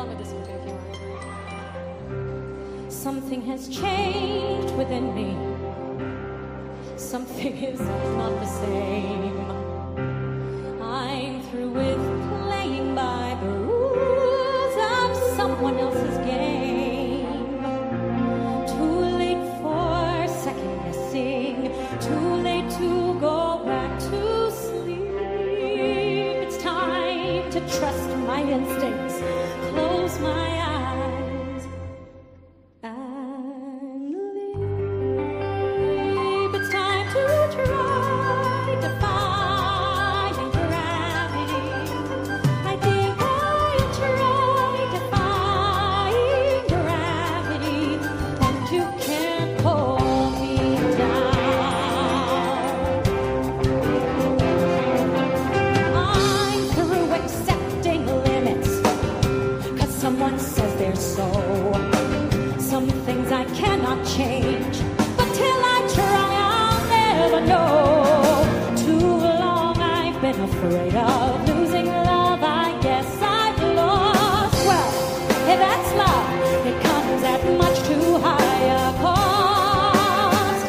along with this one too if you want. Something has changed within me. Something is not the same. I'm through with playing by the rules of someone else's game. Too late for second guessing. Too late to go back to sleep. It's time to trust my instincts. Close my eyes and leave. It's time to try defying gravity. I think I'll try defying gravity, and you can't pull me down. I'm through accepting limits, 'cause someone says they're so. Some things I cannot change, but till I try, I'll never know. Too long I've been afraid of losing love. I guess I've lost. Well, if that's love, it comes at much too high a cost.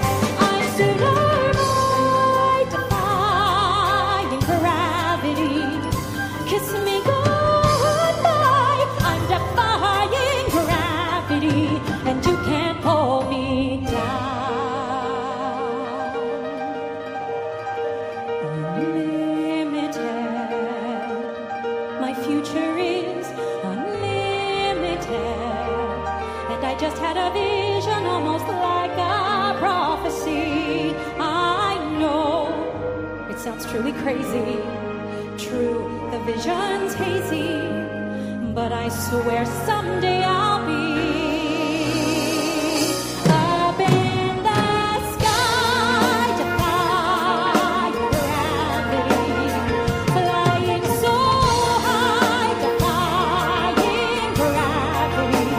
I'm sooner by defying gravity. Kiss me goodbye. I'm defying gravity, and you can't pull me down. Unlimited. My future is unlimited. And I just had a vision, almost like a prophecy. I know it sounds truly crazy. True, the vision's hazy, but I swear someday I'll be up in the sky, defying gravity, flying so high, defying gravity,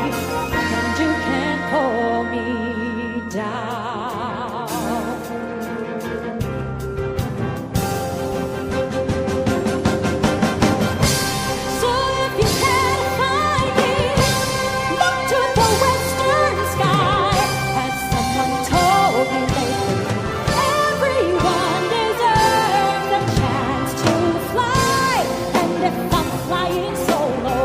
and you can't pull me down. So if you can't find me, look to the western sky. As someone told me lately, everyone deserves a chance to fly. And if I'm flying solo,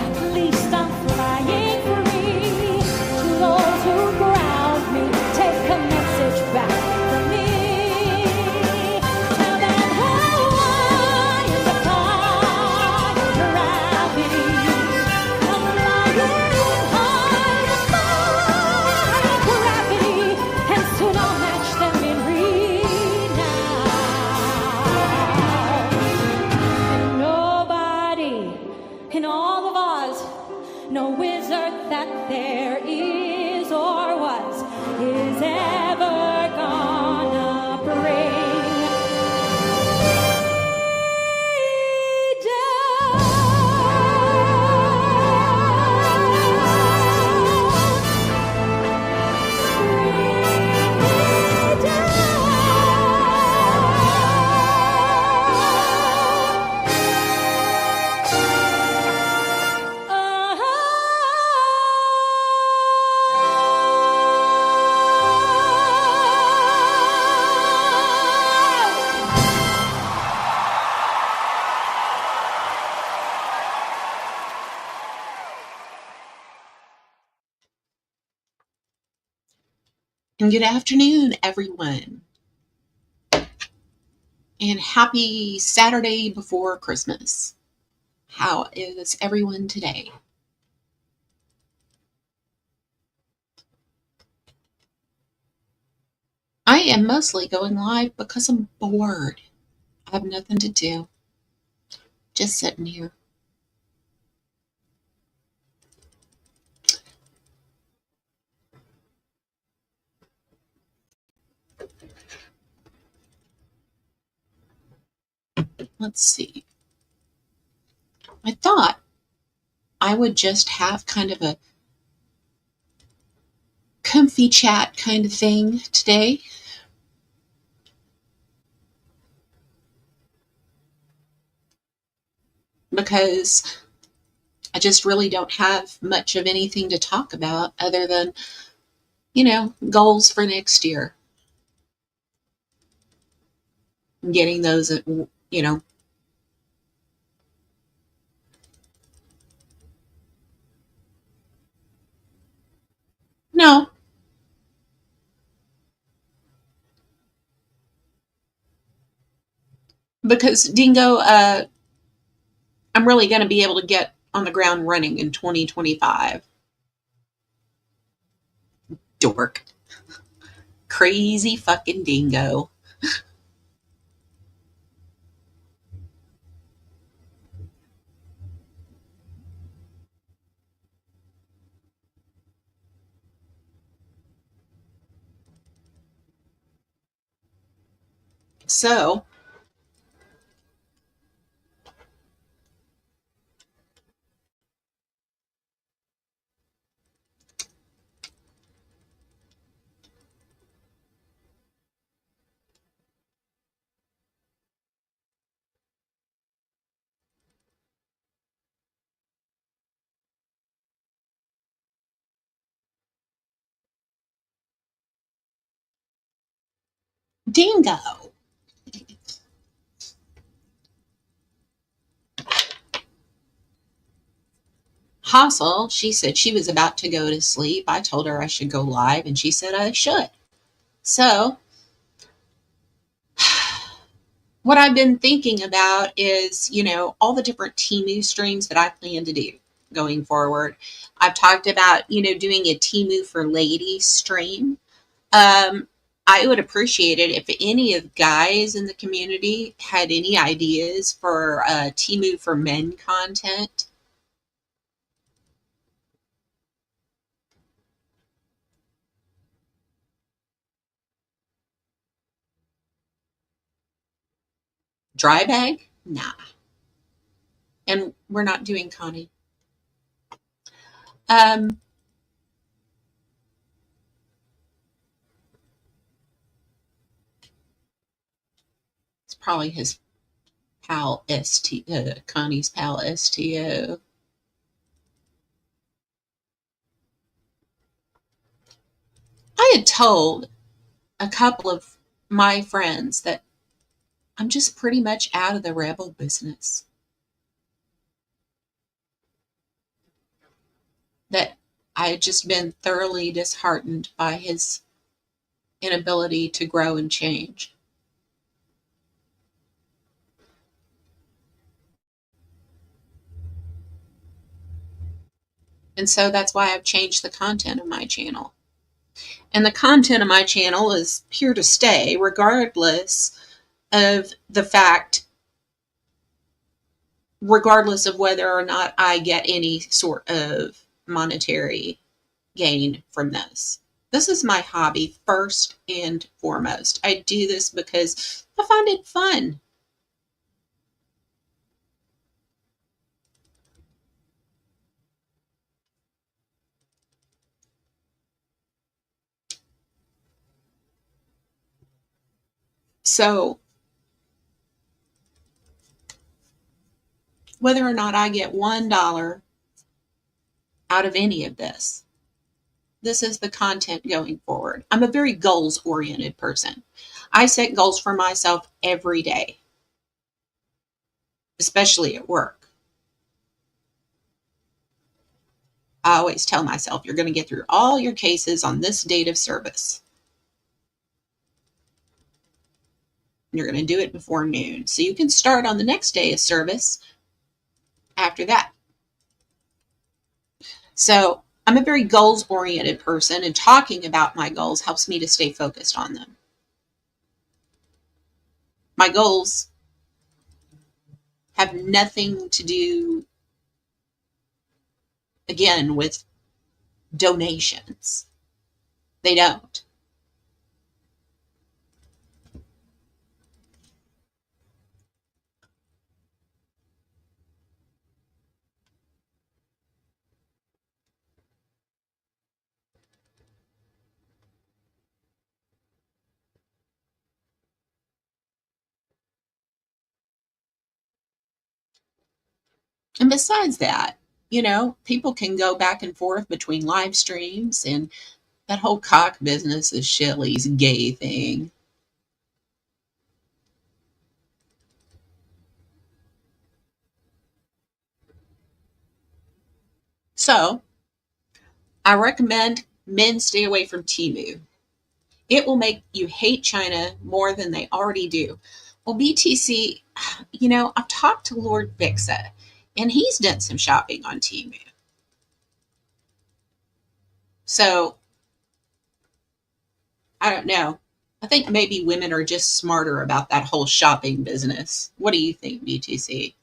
at least I'm flying free. To those who ground me, take a message back from me. Tell them how I defy gravity. I'm flying high, defying gravity, and soon I'll match them in renown. Nobody in all of Oz, no wizard that there is or was, is ever gonna bring me down. And good afternoon, everyone. And happy Saturday before Christmas. How is everyone today? I am mostly going live because I'm bored. I have nothing to do. Just sitting here. Let's see. I thought I would just have kind of a comfy chat kind of thing today. Because I just really don't have much of anything to talk about other than, goals for next year. Getting those, no, because Dingo, I'm really going to be able to get on the ground running in 2025. Dork. Crazy fucking Dingo. So, Dingo. Hassel, she said she was about to go to sleep. I told her I should go live, and she said I should. So, what I've been thinking about is, all the different Timu streams that I plan to do going forward. I've talked about, doing a Timu for ladies stream. I would appreciate it if any of the guys in the community had any ideas for Timu for men content. Dry bag? Nah. And we're not doing Connie. Um, it's probably his pal Connie's pal STO. I had told a couple of my friends that I'm just pretty much out of the rebel business. That I had just been thoroughly disheartened by his inability to grow and change. And so that's why I've changed the content of my channel. And the content of my channel is here to stay, regardless of the fact, regardless of whether or not I get any sort of monetary gain from this. This is my hobby first and foremost. I do this because I find it fun. So, whether or not I get $1 out of any of this is the content going forward. I'm a very goals oriented person. I set goals for myself every day, especially at work. I always tell myself, you're going to get through all your cases on this date of service. You're going to do it before noon. So you can start on the next day of service after that. So I'm a very goals oriented person, and talking about my goals helps me to stay focused on them. My goals have nothing to do, again, with donations. They don't. And besides that, People can go back and forth between live streams, and that whole cock business is Shelley's gay thing. So I recommend men stay away from Timu. It will make you hate China more than they already do. Well, BTC, I've talked to Lord Vixa, and he's done some shopping on Timu. So I don't know. I think maybe women are just smarter about that whole shopping business. What do you think, BTC?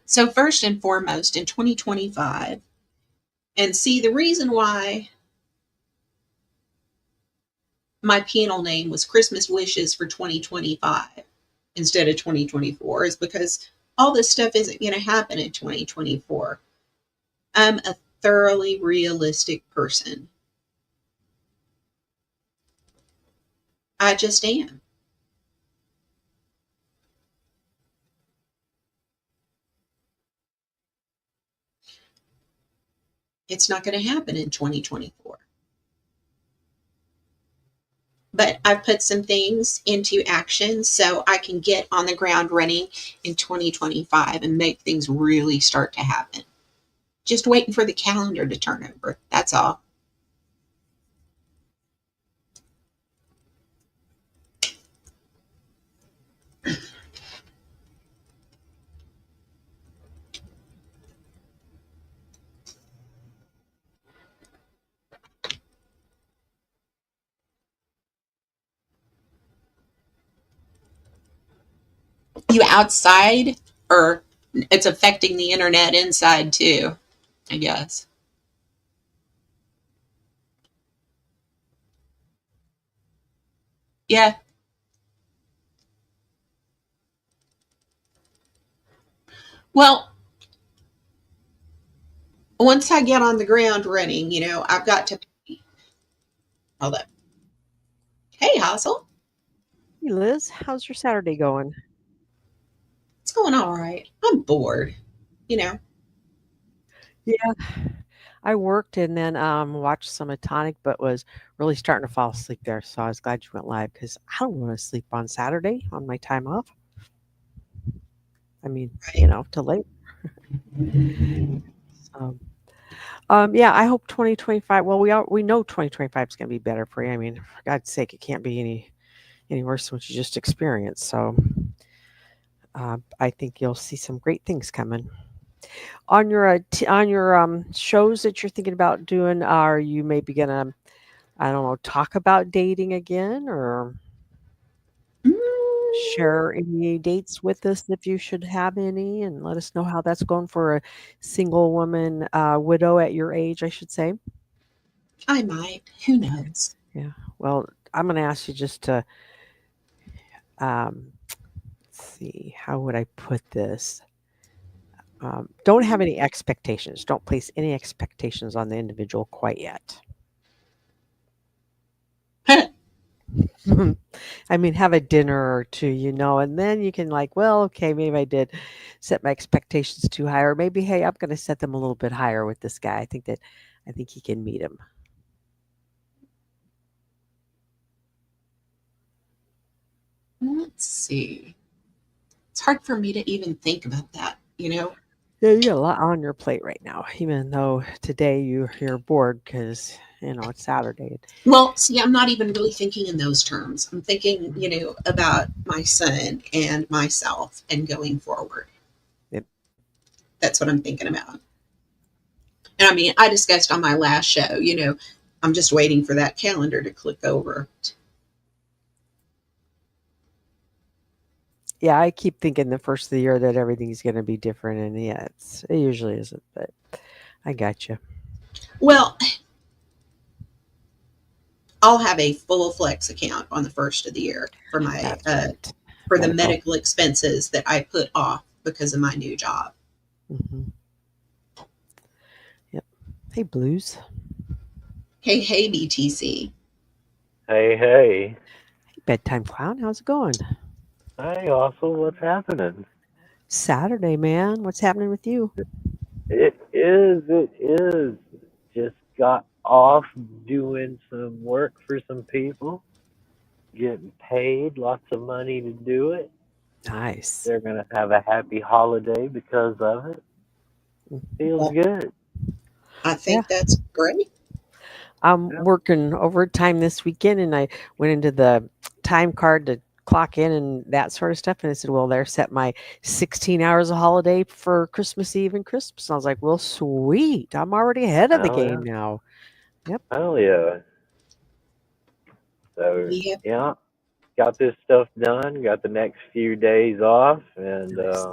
So, first and foremost, in 2025, and see the reason why my panel name was Christmas Wishes for 2025 instead of 2024 is because all this stuff isn't going to happen in 2024. I'm a thoroughly realistic person. I just am. It's not going to happen in 2024. But I've put some things into action so I can get on the ground running in 2025 and make things really start to happen. Just waiting for the calendar to turn over. That's all. You outside, or it's affecting the internet inside too, I guess. Yeah. Well, once I get on the ground running, I've got to. Hold up. Hey, Hassel. Hey Liz, how's your Saturday going? It's going all right. I'm bored. You know, Yeah, I worked and then watched some of Tonic, but was really starting to fall asleep there. So I was glad you went live because I don't want to sleep on Saturday on my time off. I mean, right. till late. So, yeah, I hope 2025. Well, we know 2025 is going to be better for you. I mean, for God's sake, it can't be any worse than what you just experienced. So, I think you'll see some great things coming. On your shows that you're thinking about doing, are you maybe gonna, I don't know, talk about dating again or Mm, share any dates with us if you should have any, and let us know how that's going for a single woman, widow at your age, I should say. I might. Who knows? Yeah. Well, I'm gonna ask you just to, let's see, how would I put this? Don't have any expectations. Don't place any expectations on the individual quite yet. I mean, have a dinner or two, and then you can like, well, okay, maybe I did set my expectations too high, or maybe, hey, I'm going to set them a little bit higher with this guy. I think he can meet him. Let's see. It's hard for me to even think about that. Yeah, you got a lot on your plate right now, even though today you're bored because it's Saturday. Well, see, I'm not even really thinking in those terms. I'm thinking, about my son and myself and going forward. Yep. That's what I'm thinking about. And I mean, I discussed on my last show, I'm just waiting for that calendar to click over. Yeah, I keep thinking the first of the year that everything's going to be different, and yeah, it usually isn't. But I got you. Well, I'll have a full flex account on the first of the year for my That's right. for the Medical. medical expenses that I put off because of my new job. Hmm. Yep. Hey, Blues. Hey, BTC. Hey, hey. Bedtime clown, how's it going? Hey, also, what's happening? Saturday, man. What's happening with you? It is. Just got off doing some work for some people, getting paid lots of money to do it. Nice. They're going to have a happy holiday because of it. Feels Well, good. I Yeah. think that's great. I'm Yeah. working overtime this weekend and I went into the time card to clock in and that sort of stuff. And I said, well, they're set my 16 hours of holiday for Christmas Eve and Christmas. And I was like, well, sweet. I'm already ahead of the Oh, yeah. game now. Yep. Hell yeah. So, Yep. yeah, got this stuff done, got the next few days off, and Nice.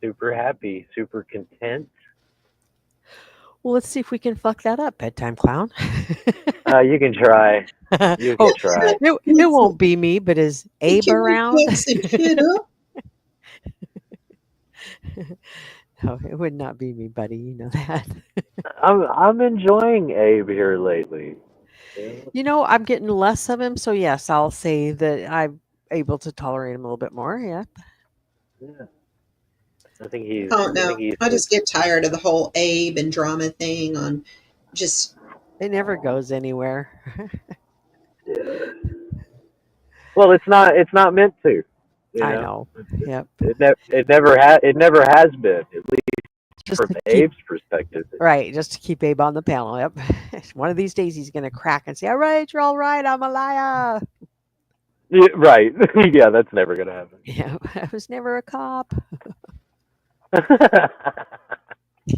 super happy, super content. Well, let's see if we can fuck that up, bedtime clown. You can try. You Oh, can try. it won't be me, but is Abe Can we around? fuck some shit up? No, it would not be me, buddy. You know that. I'm enjoying Abe here lately. Yeah, I'm getting less of him, so yes, I'll say that I'm able to tolerate him a little bit more. Yeah, yeah. I think he's. I don't I know. think he's I just. just get tired of the whole Abe and drama thing on just it never goes anywhere. Yeah. Well, it's not. It's not meant to. You I know. know. It, Yep. it never had. It never has been. At least Just from to keep Abe's perspective. right, just to keep Abe on the panel. Yep. One of these days he's gonna crack and say, "All right, you're all right. I'm a liar." Yeah, right. Yeah, that's never gonna Yeah, I was never a cop. happen.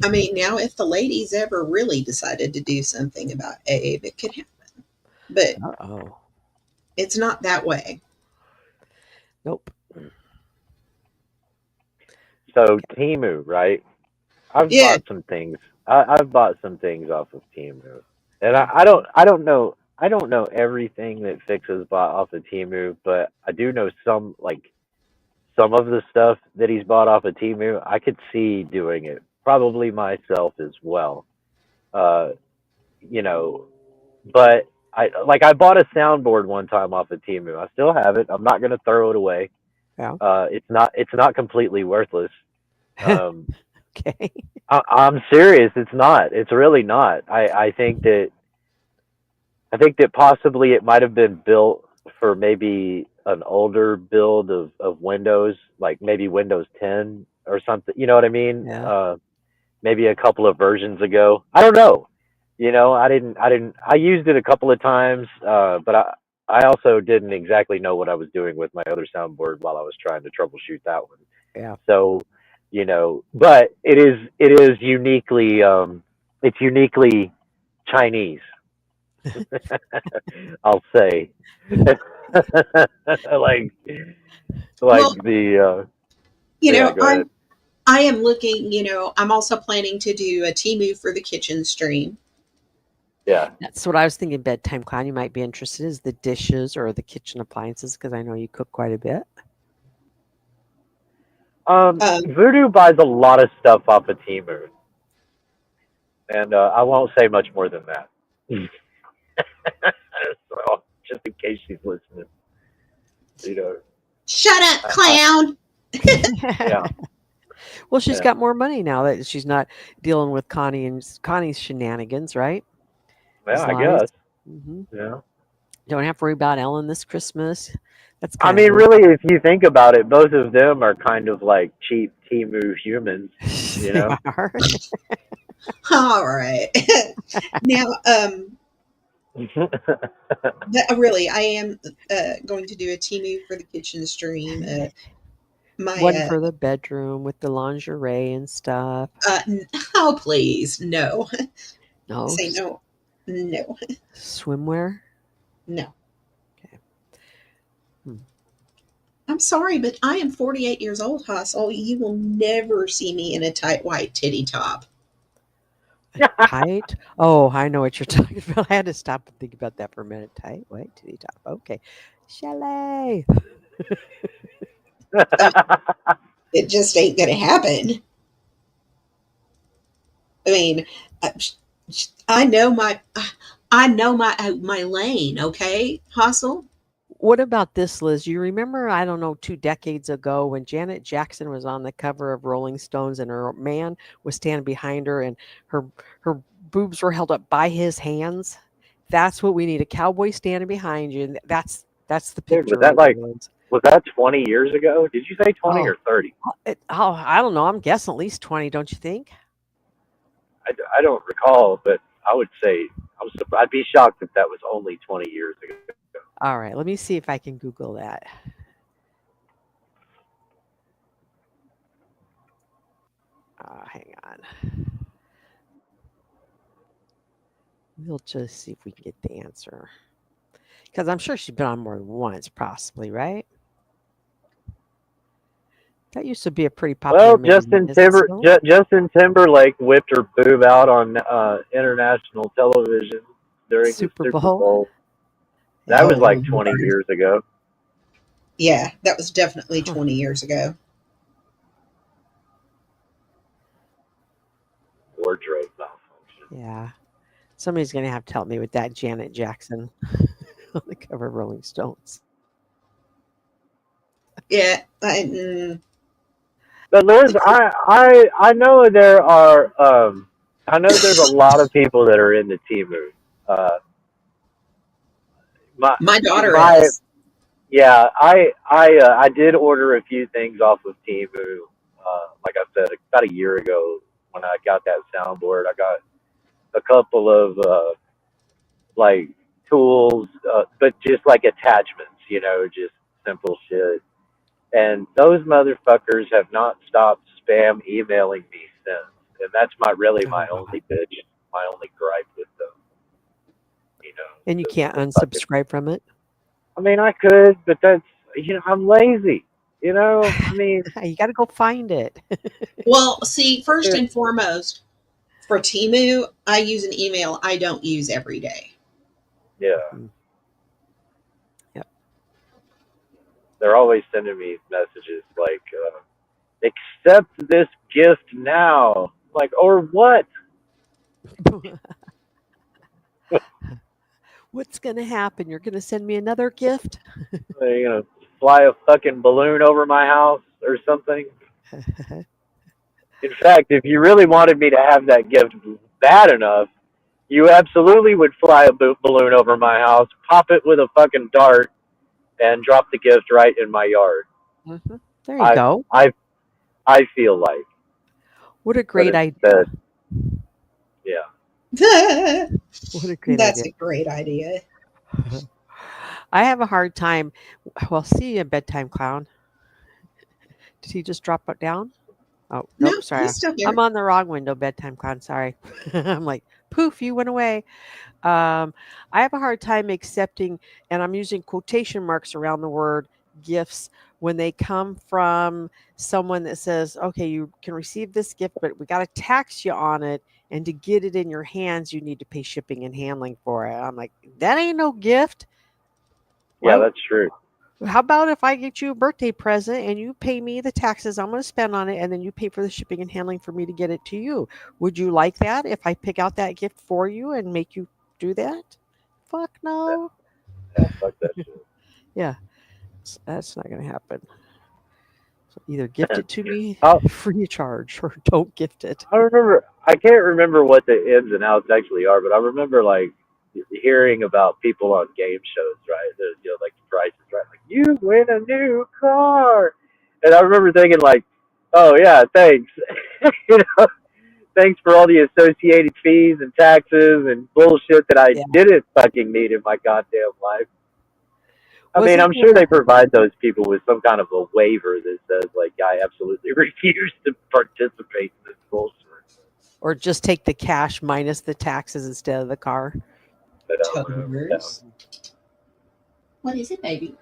I mean, now if the ladies ever really decided to do something about Abe, it could happen. But Uh oh. it's not that way. Nope. So Timu, right? I've Yeah. bought some things. I've bought some things off of Timu, and I don't know everything that Fix has bought off of Timu, but I do know some of the stuff that he's bought off of Timu. I could see doing it probably myself as well. Uh, you know, but I bought a soundboard one time off of Timu. I still have it. I'm not gonna throw it away. Yeah. It's not completely worthless. Um, Okay. I'm serious. It's not. It's really not. I think that possibly it might have been built for maybe an older build of Windows, like maybe Windows 10 or something. You know what I mean? Yeah. Maybe a couple of versions ago. I don't know. I used it a couple of times, but I also didn't exactly know what I was doing with my other soundboard while I was trying to troubleshoot that one. Yeah. So, but it's uniquely Chinese, I'll say. like Well, the you yeah, know, go ahead. I am looking, I'm also planning to do a Timu for the kitchen stream. Yeah. That's what I was thinking. Bedtime clown. You might be interested is the dishes or the kitchen appliances because I know you cook quite a bit. Um, Voodoo buys a lot of stuff off of Temu, and I won't say much more than that. So, just in case she's listening, you know, Shut up, I clown. yeah, Well, she's yeah. got more money now that she's not dealing with Connie's shenanigans, right? Well, His I lies. guess. Hmm. Yeah. Don't have to worry about Ellen this Christmas. That's I kind of mean, really, if you think about it, both of them are kind of like cheap Temu humans. You they know. are. All right. Now, really, I am going to do a Timu for the kitchen stream. My, One for the bedroom with the lingerie and stuff. oh, please. No. No, Say no. No. swimwear. No. Okay. Hmm. I'm sorry, but I am 48 years old, Hustle. You will never see me in a tight white titty top. Tight. Oh, I know what you're talking about. I had to stop and think about that for a minute. Tight, white, titty top. Okay. Chalet. Uh, it just ain't going to happen. I mean, I know my. I know my lane. Okay, hustle. What about this, Liz? You remember, I don't know, 2 decades ago when Janet Jackson was on the cover of Rolling Stones and her man was standing behind her and her her boobs were held up by his hands? That's what we need, a cowboy standing behind you. And that's the Dude, picture right there, Liz. was that 20 years ago? Did you say 20 Oh, or 30? I don't know. I'm guessing at least 20, don't you think? I don't recall, but I would say I'd be shocked if that was only 20 years ago. All right, let me see if I can Google that. Hang on. We'll just see if we can get the answer. Because I'm sure she's been on more than once, possibly, right? That used to be a pretty popular Well, movie. Is it still? Justin Timberlake whipped her boob out on international television during the Super Super Bowl? Bowl. That Yeah. was Oh like Lord. 20 years ago. Yeah, that was definitely Huh. 20 years ago. Wardrobe malfunction. Yeah. Somebody's going to have to help me with that Janet Jackson on the cover of Rolling Stones. Yeah, But Liz, I know I know there's a lot of people that are into Temu. Uh, my my daughter my is. Yeah, I did order a few things off of Temu. Like I said, about a year ago when I got that soundboard, I got a couple of like tools, but just like attachments, just simple shit. And those motherfuckers have not stopped spam emailing me since. And that's my Oh. only bitch, my only gripe with them. And you The can't fucking. unsubscribe from it? I mean, I could, but I'm lazy. I mean, You got to go find it. Well, see, first and foremost, for Timu, I use an email I don't use every day. yeah, Mhm. Yep. they're always sending me messages like, accept this gift now. Like, or what? What's going to happen? You're going to send me another gift? You know, fly a fucking balloon over my house or something? In fact, if you really wanted me to have that gift bad enough, you absolutely would fly a balloon over my house, pop it with a fucking dart, and drop the gift right in my yard. Mhm. There you I go. I I feel like, What a but great idea. instead, yeah. What a great That's idea. a great idea. I have a hard time. Well, see you, bedtime clown. Did he just drop it down? Oh, No, nope. Sorry. he's still I'm here. on the wrong window, bedtime clown. Sorry. I'm like, poof, you went away. Um, I have a hard time accepting, and I'm using quotation marks around the word gifts when they come from someone that says, okay, you can receive this gift, but we got to tax you on it. And to get it in your hands, you need to pay shipping and handling for it. I'm like, that ain't no gift. Yeah, Why? that's true. How about if I get you a birthday present and you pay me the taxes I'm going to spend on it, and then you pay for the shipping and handling for me to get it to you? Would you like that if I pick out that gift for you and make you do that? Fuck no. Yeah, fuck that Yeah, that's not going to happen. So either gift shit. it to me I free of charge or don't gift it. I remember. I can't remember what the ins and outs actually are, but I remember like hearing about people on game shows, right? Like the prices, right? Like you win a new car, and I remember thinking like, oh yeah, thanks. you know, thanks for all the associated fees and taxes and bullshit that I Yeah. didn't fucking need in my goddamn life. I mean, Wasn't I'm sure there, they provide those people with some kind of a waiver that says, like, I absolutely refuse to participate in this bullshit. or just take the cash minus the taxes instead of the car? But I don't know. Yeah. Toters. What is it, baby?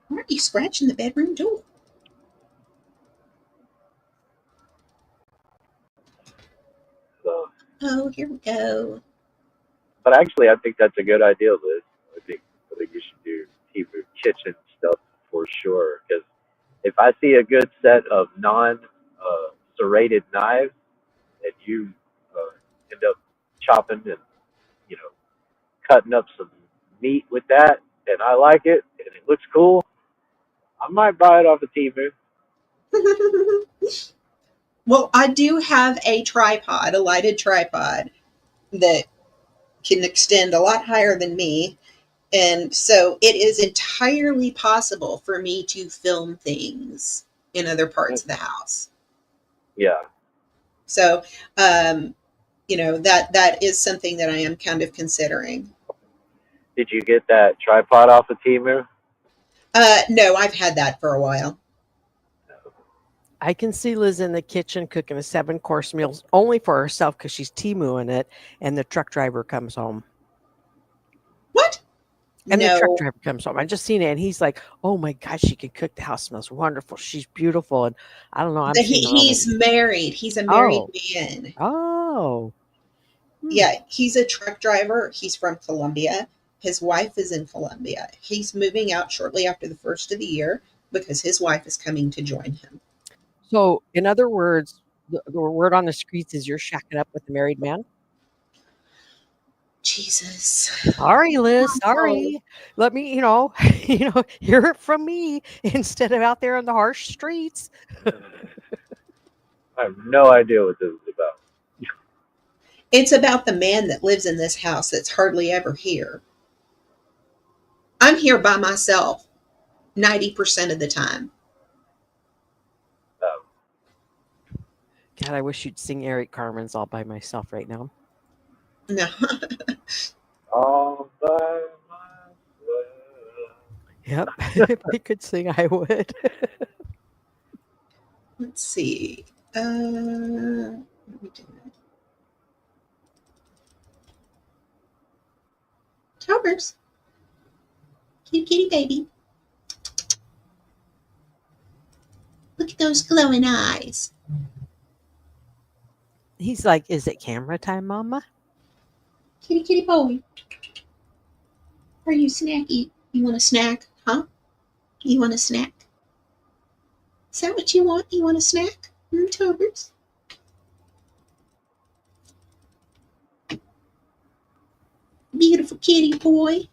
Why aren't you scratching the bedroom door? So, Oh, here we go. but actually, I think that's a good idea, Liz. I think you should do Hebrew kitchen stuff for sure. Because if I see a good set of non serrated knives and you end up chopping and you know cutting up some meat with that, and I like it, and it looks cool. I might buy it off of Temu. Well, I do have a tripod, a lighted tripod that can extend a lot higher than me. And so it is entirely possible for me to film things in other parts of the house. Yeah. So, that is something that I am kind of considering. Did you get that tripod off of Temu? No, I've had that for a while. I can see Liz in the kitchen cooking a 7-course meal only for herself because she's Timuing it, and the truck driver comes home. What? And No. the truck driver comes home. I just seen it, and he's like, "Oh my gosh, she can cook. The house smells wonderful. She's beautiful." And I don't know. He's married. He's a married man. Oh. Yeah, he's a truck driver. He's from Colombia. His wife is in Colombia. He's moving out shortly after the first of the year because his wife is coming to join him. So, in other words, the word on the streets is you're shacking up with a married man? Jesus. Sorry, Liz. Sorry. Let me, hear it from me instead of out there on the harsh streets. I have no idea what this is about. It's about the man that lives in this house that's hardly ever here. I'm here by myself 90% of the time. God, I wish you'd sing Eric Carmen's All by Myself right now. No. All by myself. Yep. If I could sing, I would. Let's see. Let me do that. Towers. Kitty, kitty, baby. Look at those glowing eyes. He's like, "Is it camera time, Mama?" Kitty, kitty, boy. Are you snacky? You want a snack? Huh? You want a snack? Is that what you want? You want a snack? Towers? Beautiful kitty boy.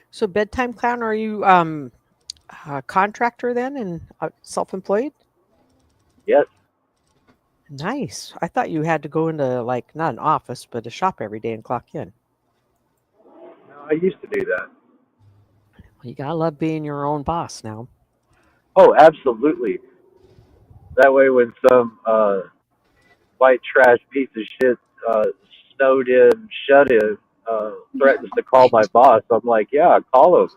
So, bedtime clown, are you a contractor then and self-employed? Yes. Nice. I thought you had to go into not an office, but a shop every day and clock in. No, I used to do that. Well, you gotta love being your own boss now. Oh, absolutely. That way, when some white trash piece of shit, snowed in, shut in, threatens to call my boss, I'm like, yeah, call him.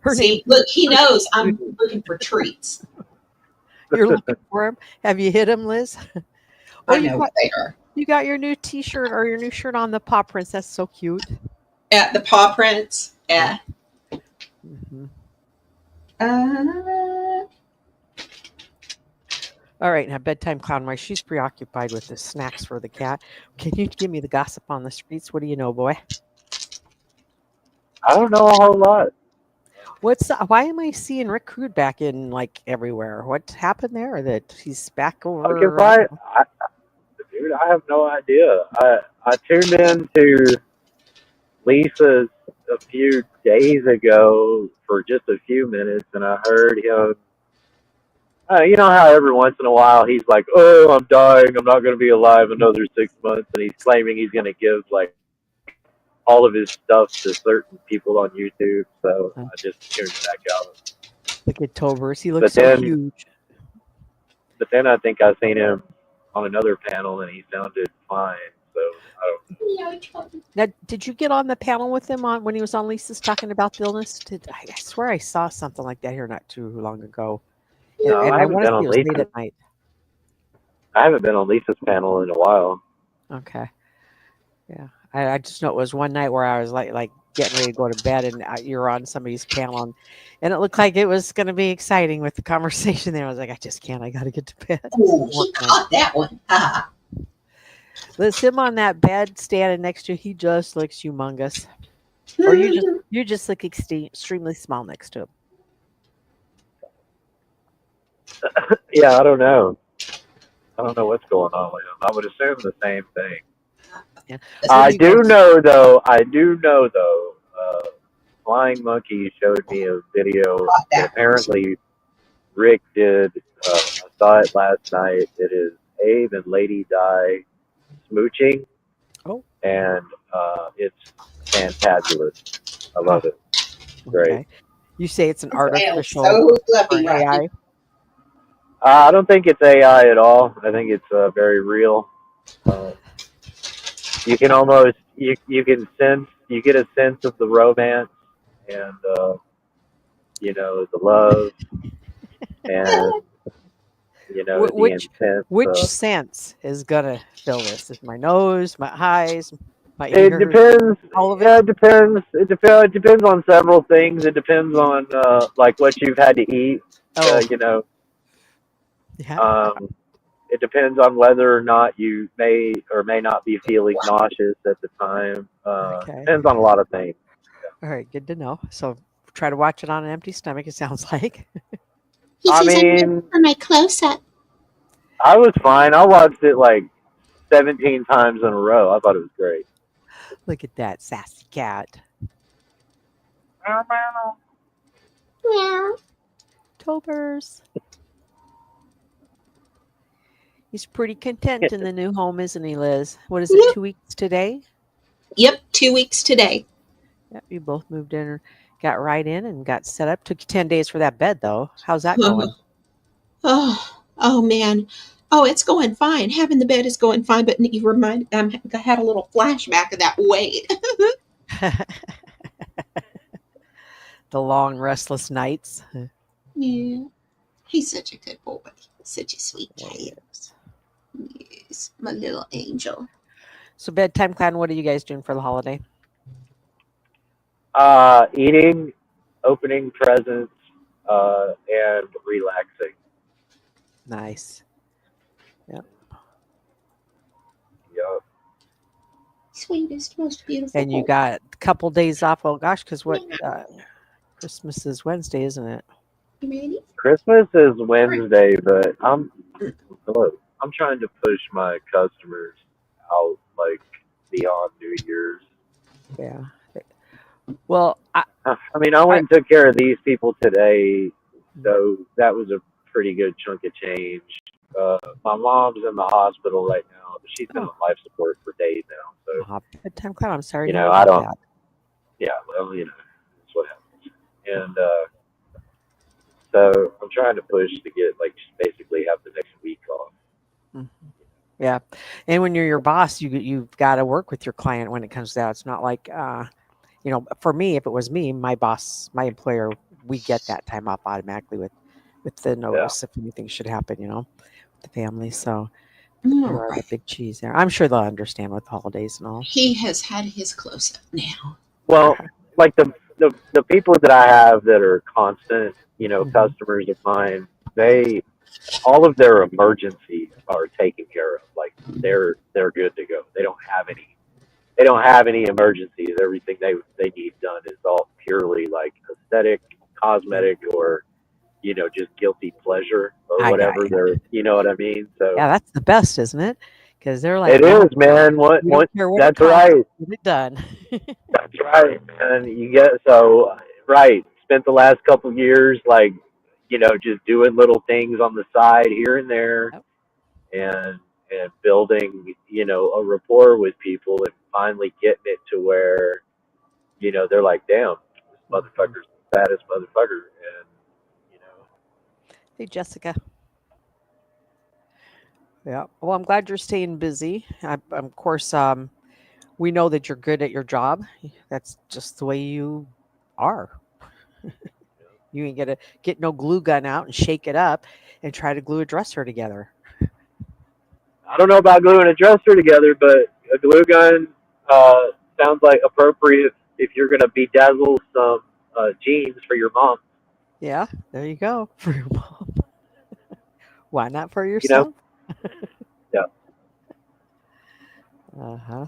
Look, he knows I'm looking for treats. You're looking for him. Have you hit him, Liz? I know what they are. You got your new T-shirt or your new shirt on, the paw prints. That's so cute. Yeah, the paw prints. Yeah. Mm-hmm. All right, now bedtime clown. Why she's preoccupied with the snacks for the cat. Can you give me the gossip on the streets? What do you know, boy? I don't know a whole lot. Why am I seeing Rick Crude back in everywhere? What happened there? That he's back over? Dude, I have no idea. I tuned in to Lisa's a few days ago for just a few minutes, and I heard him. You know how every once in a while he's like, "Oh, I'm dying. I'm not going to be alive another 6 months," and he's claiming he's going to give all of his stuff to certain people on YouTube. So I just tuned back out. Look at Tovers. He looks so huge. But then I think I seen him on another panel, and he sounded fine. So I don't know. Now, did you get on the panel with him when he was on Lisa's talking about the illness? I swear I saw something like that here not too long ago. No, and I haven't been on late Lisa's. at night. I haven't been on Lisa's panel in a while. Okay. Yeah. I just know it was one night where I was like getting ready to go to bed, and you're on somebody's panel, and it looked like it was going to be exciting with the conversation there. I was like, I just can't. I got to get to bed. Oh, he caught that one. Let's him on that bed standing next to you. He just looks humongous. Or you just look extremely small next to him. Yeah, I don't know. I don't know what's going on with him. I would assume the same thing. Yeah. That's So what what do I you do guys? know though. I do know though. Flying Monkey showed me a video brought that backwards. apparently Rick did. I saw it last night. It is Abe and Lady Di smooching, Oh, and it's fantabulous. I huh. love it. Great. Okay. You say it's an Sounds artificial so or fluffy right now. AI? I don't think it's AI at all. I think it's very real. Um, you can almost you can sense you get a sense of the romance and the love and Wh- the which intense. which sense is gonna fill this? Is my nose, my eyes, my It ears, depends. all of Yeah, it? it depends. It depends on several things. It depends on like what you've had to eat. Oh, You know, yeah. um, it depends on whether or not you may or may not be feeling nauseous at the time. Okay. Depends on a lot of things. All right. Good to know. So try to watch it on an empty stomach. It sounds like. He I says I'm ready mean, for my close up. I was fine. I watched it like 17 times in a row. I thought it was great. Look at that sassy cat. Yeah. Tobers. He's pretty content in the new home, isn't he, Liz? What is it? Yep. 2 weeks today? Yep. 2 weeks today. Yep. You both moved in, or got right in, and got set up. Took you 10 days for that bed, though. How's that going? Oh man. Oh, it's going fine. Having the bed is going fine, but you remind I had a little flashback of that weight. The long, restless nights. Yeah. He's such a good boy. Such a sweet cat. Yes. Yes. My little angel. So bedtime clan, what are you guys doing for the holiday? Eating, opening presents, and relaxing. Nice. Yep. Yup. Sweetest, most beautiful And you boy. got a couple days off. Oh gosh, because what Yeah. Christmas is Wednesday, isn't it? You ready? Christmas is Wednesday, but hello. I'm trying to push my customers out like beyond New Year's. Yeah. Well, I mean, I I went and took care of these people today, so that was a pretty good chunk of change. My mom's in the hospital right now, but she's been oh, on life support for days now. So, bedtime clan. I'm sorry to hear I about don't. that. Yeah, well, that's what happens. And so I'm trying to push to get like just basically have the next week off. Mhm. Yeah, and when you're your boss, you've got to work with your client when it comes to that. It's not like for me, if it was me, my boss, my employer, we get that time off automatically with the Yeah. notice if anything should happen, with the family. So All you are the right. big cheese there. I'm sure they'll understand with the holidays and all. He has had his close up now. Well, like the people that I have that are constant, Mhm. customers of mine, they all of their emergencies are taken care of. Like they're good to go. They don't have any emergencies. Everything they need done is all purely like aesthetic, Yeah, cosmetic, or just guilty pleasure or I got whatever. you. You know what I mean. So Yeah, that's the best, isn't it? Because they're like, it no, is, man. we don't care what it That's costs, right. get it done. That's right, man. You get so right. Spent the last couple years like just doing little things on the side here and there, Yep. and building a rapport with people, and finally getting it to where they're like, damn, this Mhm. motherfucker's the baddest motherfucker, and you know, Hey, Jessica. Yeah. Well, I'm glad you're staying busy. Of course, we know that you're good at your job. That's just the way you are. You ain't gonna get no glue gun out and shake it up and try to glue a dresser together. I don't know about gluing a dresser together, but a glue gun uh, sounds like appropriate if you're gonna bedazzle some jeans for your mom. Yeah, there you go. For your mom. Why not for You know, yourself? yeah. Uh huh.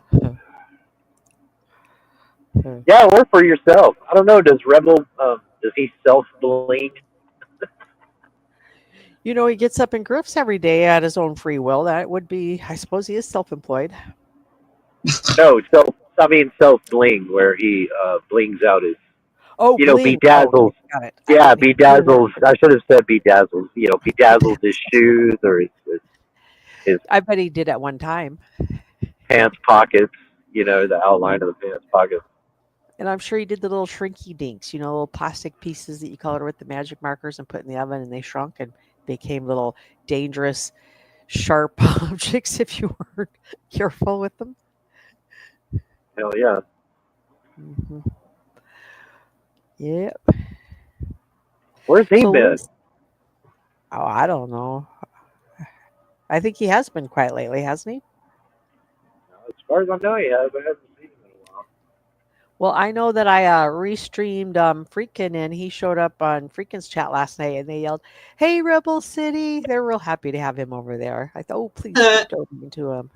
Yeah, or for yourself. I don't know. Does Rebel does he self bling? You know, he gets up and grifts every day at his own free will. That would be, I suppose, he is self-employed. No, self bling, where he blings out his, Oh, bling. Oh, bedazzles. got it. I Yeah, didn't hear that. bedazzles. I should have said bedazzles. Bedazzles his shoes or his I bet he did at one time. pants pockets. The outline of the pants pockets. And I'm sure he did the little shrinky dinks, little plastic pieces that you color with the magic markers and put in the oven, and they shrunk and became little dangerous, sharp objects if you weren't careful with them. Hell yeah. Hmm. Yeah. Where's he So, been? oh, I don't know. I think he has been quiet lately, hasn't he? As far as I know, he has. I haven't seen him in a while. Well, I know that I restreamed Freakin' and he showed up on Freakin's chat last night and they yelled, "Hey, Rebel City!" They're real happy to have him over there. I thought, oh, please Uh, keep donating to him.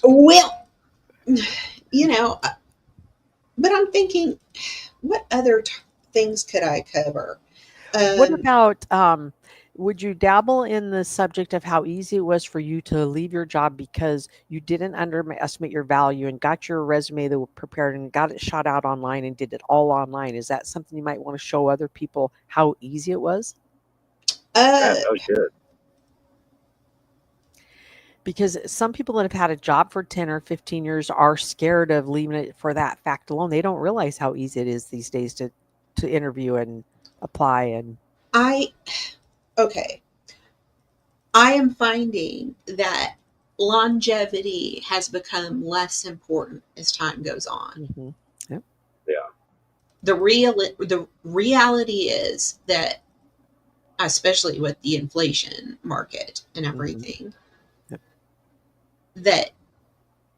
well, you know, but I'm thinking, what other things could I cover? What Um, about would you dabble in the subject of how easy it was for you to leave your job because you didn't underestimate your value and got your resume that was prepared and got it shot out online and did it all online? Is that something you might want to show other people how easy it was? uh, Yeah, no shit. Because some people that have had a job for 10 or 15 years are scared of leaving it for that fact alone. They don't realize how easy it is these days to interview and apply and I okay. I am finding that longevity has become less important as time goes on. mhm. Yep. Yeah. The reality is that, especially with the inflation market and Mhm. everything, Yep. that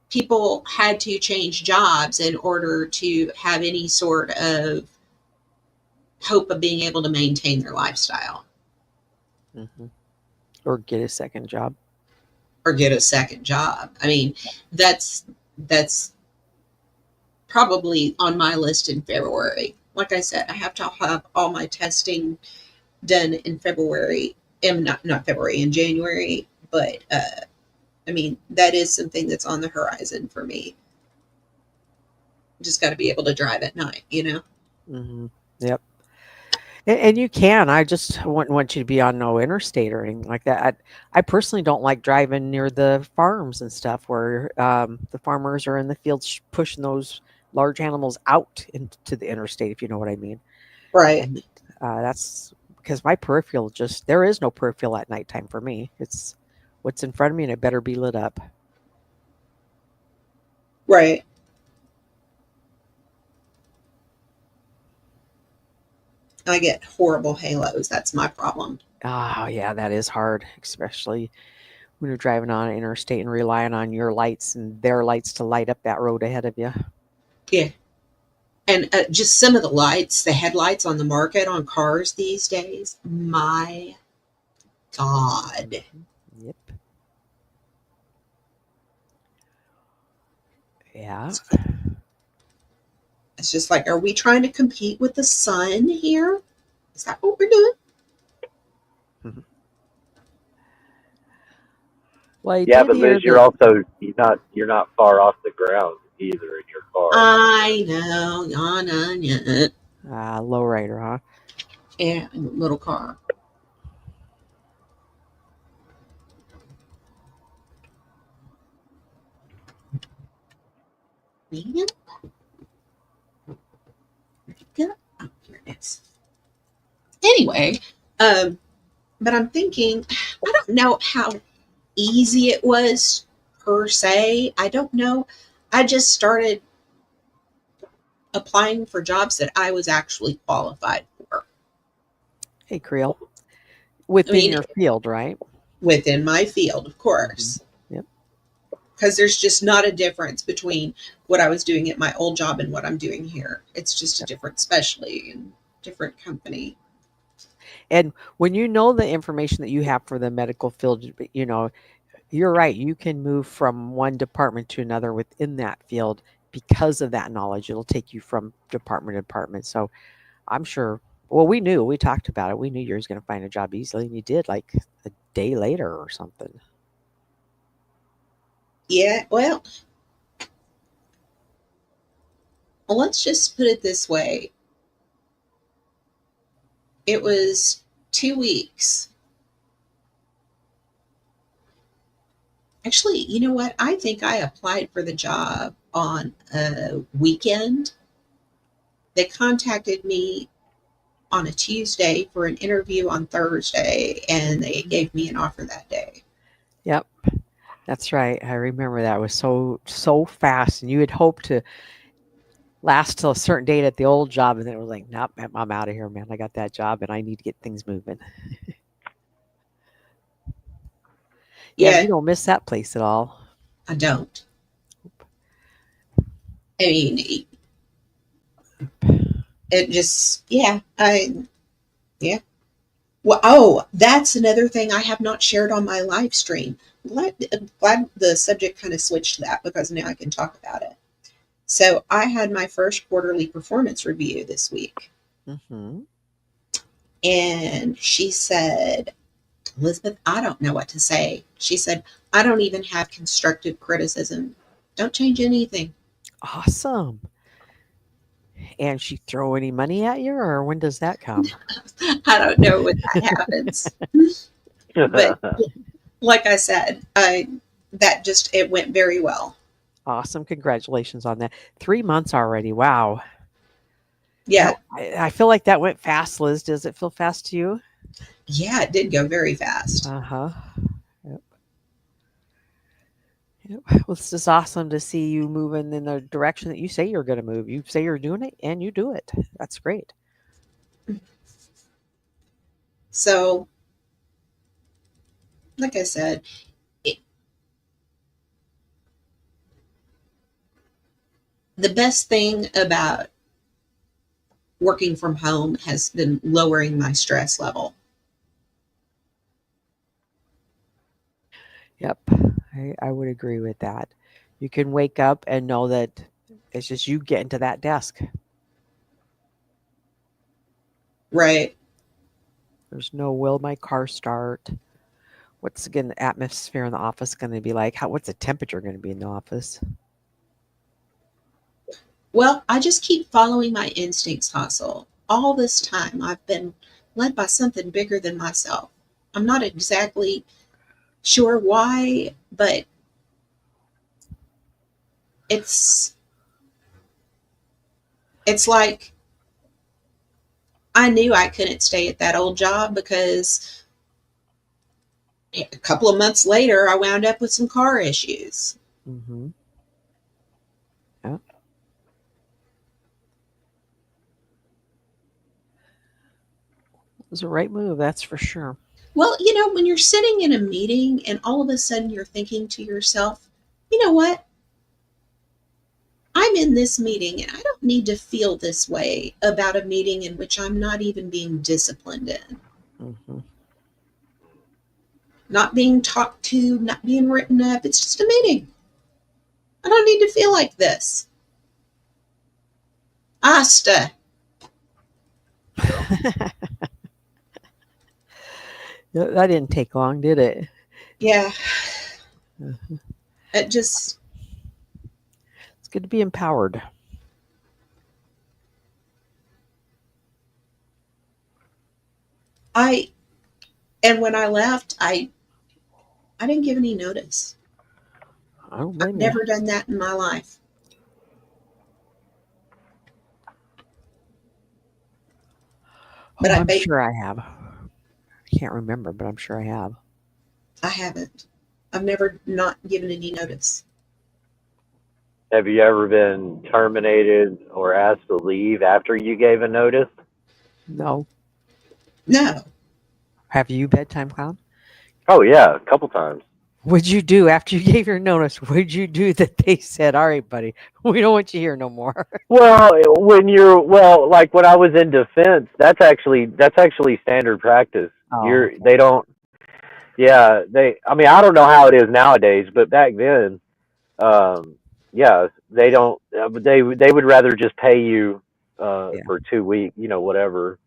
people had to change jobs in order to have any sort of hope of being able to maintain their lifestyle Mhm. Or get a second job. or get a second job. I mean, that's probably on my list in February. Like I said, I have to have all my testing done in February, and not February, in January. But I mean, that is something that's on the horizon for me. Just got to be able to drive at night, you know. Mhm. Yep. And you can. I just wouldn't want you to be on no interstate or anything like that. I personally don't like driving near the farms and stuff where the farmers are in the fields pushing those large animals out into the interstate, if you know what I mean. Right, And that's because my peripheral just, there is no peripheral at nighttime for me. It's what's in front of me and it better be lit up. right. I get horrible halos. That's my problem. Oh, yeah, that is hard, especially when you're driving on an interstate and relying on your lights and their lights to light up that road ahead of you. Yeah. And just some of the lights, the headlights on the market on cars these days, my God. Mhm. Yep. Yeah. It's just like, are we trying to compete with the sun here? Is that what we're doing? Mhm. Well, I Yeah, did but hear Liz, you're that. also you're not far off the ground either in your car. I know. No, no, no. Lowrider, huh? Yeah, little car. Man, oh, here it is. Anyway, um, but I'm thinking, I don't know how easy it was per se. I don't know. I just started applying for jobs that I was actually qualified for. Hey, Creel. I Within mean, your field, right? within my field, of Hmm. course, Yep. because there's just not a difference between what I was doing at my old job and what I'm doing here. It's just a Yep. different specialty and different company. And when you know the information that you have for the medical field, you're right. You can move from one department to another within that field because of that knowledge. It'll take you from department to department. So I'm sure Well, we knew. We talked about it. We knew you was going to find a job easily, and you did like a day later or something. Yeah, well, let's just put it this way. It was 2 weeks. Actually, you know what? I think I applied for the job on a weekend. They contacted me on a Tuesday for an interview on Thursday, and they gave me an offer that day. Yep, that's right. I remember that. It was so fast, and you had hoped to last till a certain date at the old job, and then it was like, nope, I'm out of here, man. I got that job, and I need to get things moving. Yeah, Yeah, you don't miss that place at all. I don't. I mean, it just, yeah. Well, oh, that's another thing I have not shared on my live stream. Glad the subject kind of switched to that because now I can talk about it. So I had my first quarterly performance review this week, Mm-hmm. and she said, Elizabeth, I don't know what to say. She said, I don't even have constructive criticism. Don't change anything. Awesome. And she throw any money at you, or when does that come? I don't know when that happens. But like I said, that just, it went very well. Awesome. Congratulations on that. 3 months already. Wow. Yeah. I feel like that went fast, Liz. Does it feel fast to you? Yeah, it did go very fast. Uh-huh. Yep. Yep. Well, this is awesome to see you moving in the direction that you say you're going to move. You say you're doing it, and you do it. That's great. So, like I said, it, the best thing about working from home has been lowering my stress level. Yep. I would agree with that. You can wake up and know that it's just you getting to that desk. Right. There's no will my car start? What's again the atmosphere in the office going to be like? What's the temperature going to be in the office? Well, I just keep following my instincts, Hassel. All this time, I've been led by something bigger than myself. I'm not exactly sure why, but it's it's like I knew I couldn't stay at that old job because a couple of months later, I wound up with some car issues. Mm-hmm. Yeah. It was a right move, that's for sure. Well, when you're sitting in a meeting and all of a sudden you're thinking to yourself, you know what? I'm in this meeting and I don't need to feel this way about a meeting in which I'm not even being disciplined in, Mm-hmm. not being talked to, not being written up. It's just a meeting. I don't need to feel like this. Asta. That didn't take long, did it? Yeah, Mhm. it just, It's good to be empowered. I, and when I left, I didn't give any notice. I don't I've blame you. never done that in my life, but Oh, I'm sure I have. I can't remember, but I'm sure I have. I haven't. I've never not given any notice. Have you ever been terminated or asked to leave after you gave a notice? No. No. Have you, bedtime clown? Oh yeah, a couple times. What'd you do after you gave your notice? What'd you do that they said, all right, buddy, we don't want you here no more? Well, like when I was in defense, that's actually standard practice. Oh, You're okay. they don't yeah, I mean I don't know how it is nowadays, but back then yeah, they don't they would rather just pay you Yeah. for 2 weeks, whatever.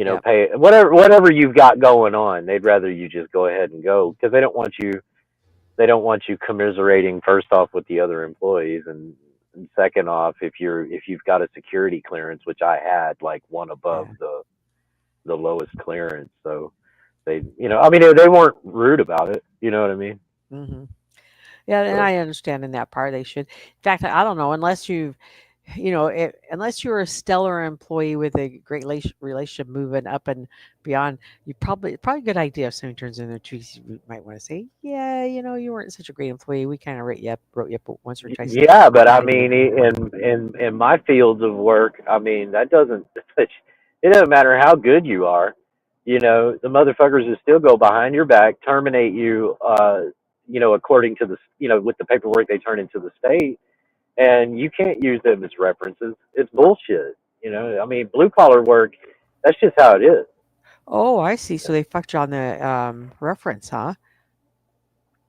Yep. pay whatever you've got going on. They'd rather you just go ahead and go because they don't want you commiserating first off with the other employees and second off if you've got a security clearance, which I had like one above Yeah. the lowest clearance. So they I mean they weren't rude about it. You know what I mean? Hmm. Yeah, and So I understand in that part they should. In fact, I don't know unless unless you're a stellar employee with a great relationship moving up and beyond, you probably a good idea if somebody turns in their tweets. You might want to say, yeah, you weren't such a great employee. We kind of wrote you up once or twice. yeah, but I Good idea. mean in my fields of work, I mean that doesn't it doesn't matter how good you are. The motherfuckers will still go behind your back, terminate you, according to the, with the paperwork they turn into the state, and you can't use them as references. It's bullshit. I mean, blue collar work, that's just how it is. Oh, I see. So they fucked you on the reference, huh?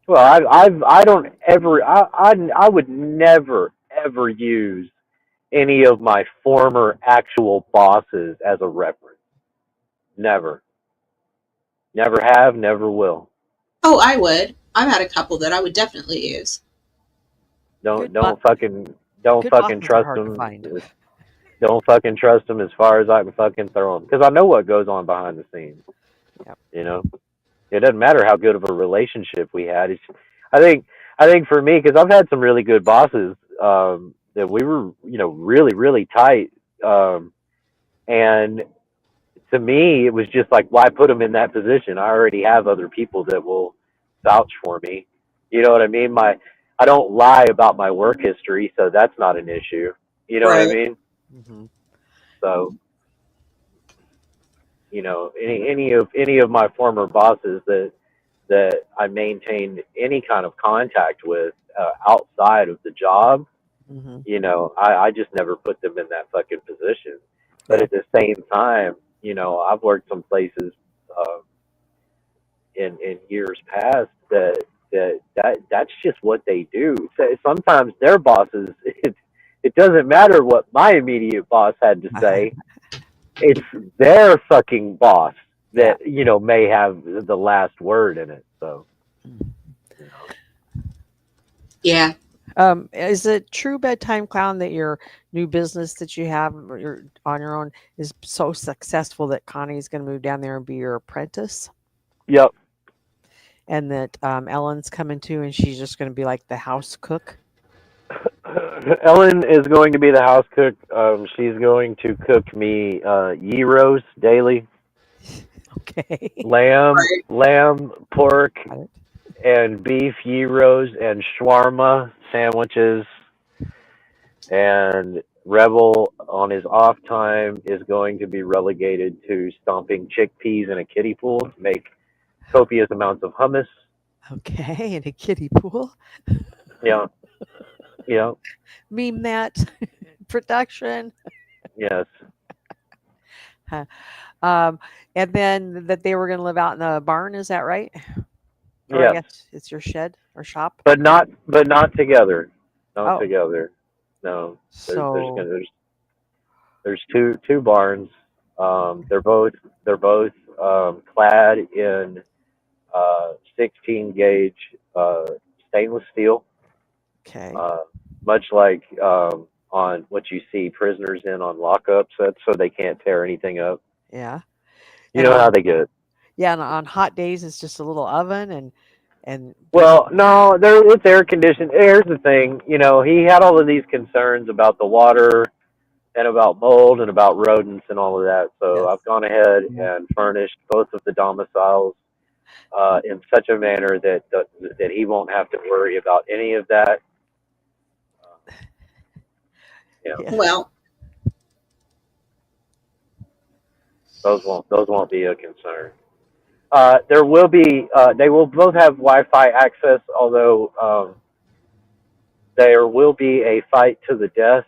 Well, I don't ever, I would never, ever use any of my former actual bosses as a reference. Never. Never have, never will. Oh, I would. I've had a couple that I would definitely use. Don't Good, bo- don't fucking don't good fucking bosses are trust hard to them. find. Don't fucking trust them as far as I can fucking throw them because I know what goes on behind the scenes. Yep. You know, it doesn't matter how good of a relationship we had. I think I think for me because I've had some really good bosses that we were really really tight, and to me it was just like why put them in that position? I already have other people that will vouch for me. You know what I mean? I don't lie about my work history, so that's not an issue. You know what I Right. mean? Hmm. So any of my former bosses that I maintained any kind of contact with outside of the job, Hmm. I just never put them in that fucking position. But Yeah. at the same time, I've worked some places uh, in years past that's just what they do. So sometimes their bosses, it doesn't matter what my immediate boss had to say. It's their fucking boss Yeah. that may have the last word in it. So you know, Yeah. Is it true, bedtime clown, that your new business that you have or you're on your own is so successful that Connie's going to move down there and be your apprentice, yep. and that Ellen's coming too, and she's just going to be like the house cook? Ellen is going to be the house cook. She's going to cook me gyros daily, Okay. Right. lamb, pork, Got it. and beef gyros and shawarma sandwiches. And Rebel on his off time is going to be relegated to stomping chickpeas in a kiddie pool to make copious amounts of hummus. Okay. In a kiddie pool. Yeah, yeah, Meme that. Production. yes, Huh. Um, and then that they were going to live out in the barn. Is that right? Or I yes, guess it's your shed or shop. but not together, not Oh, together. No, so there's two barns. They're both clad in 16 gauge stainless steel, okay. uh, much like on what you see prisoners in on lockup sets, so they can't tear anything up. Yeah. You And know how they get. yeah, and on hot days it's just a little oven and Well, basically no, it's air conditioned. Here's the thing, he had all of these concerns about the water and about mold and about rodents and all of that. So yes. I've gone ahead Mhm. and furnished both of the domiciles in such a manner that he won't have to worry about any of that. You know, Yeah. Well, those won't be a concern. There will be. They will both have Wi-Fi access, although there will be a fight to the death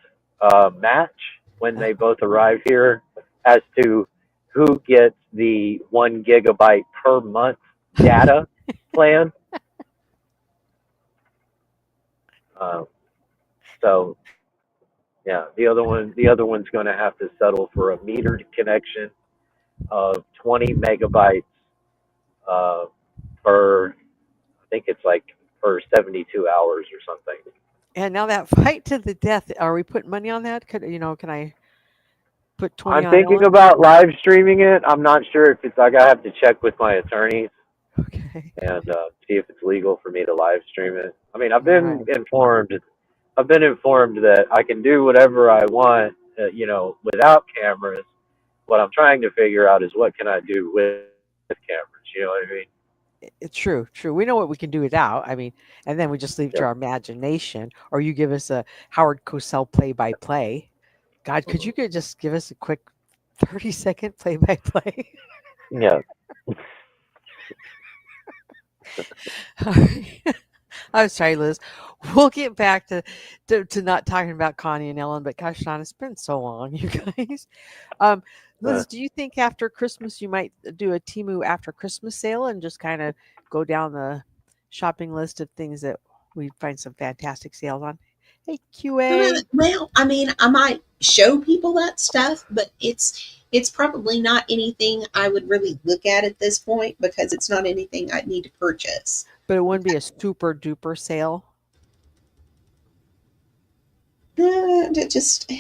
match when they both arrive here as to who gets the 1 gigabyte per month data plan. Um, so yeah, the other one's going to have to settle for a metered connection, of 20 megabytes uh, per, I think it's like per 72 hours or something. And now that fight to the death, are we putting money on that? Can I put 20 I'm on thinking Ellen? about live streaming it. I'm not sure if it's like I have to check with my attorneys Okay. and see if it's legal for me to live stream it. I mean, All right. I've been informed that I can do whatever I want, without cameras. What I'm trying to figure out is what can I do with cameras. You know what I mean? It's true, true. We know what we can do without. I mean, and then we just leave it to Yeah. our imagination. Or you give us a Howard Cosell play-by-play. God, could you just give us a quick 30-second play-by-play? Yeah. I'm sorry, Liz. We'll get back to not talking about Connie and Ellen, but gosh, Sean, it's been so long, you guys. Um, Uh, Liz, do you think after Christmas you might do a Timu after Christmas sale and just kind of go down the shopping list of things that we find some fantastic sales on? Hey, QA. Well, I mean, I might show people that stuff, but it's probably not anything I would really look at this point because it's not anything I'd need to purchase. But it wouldn't be a super duper sale. It just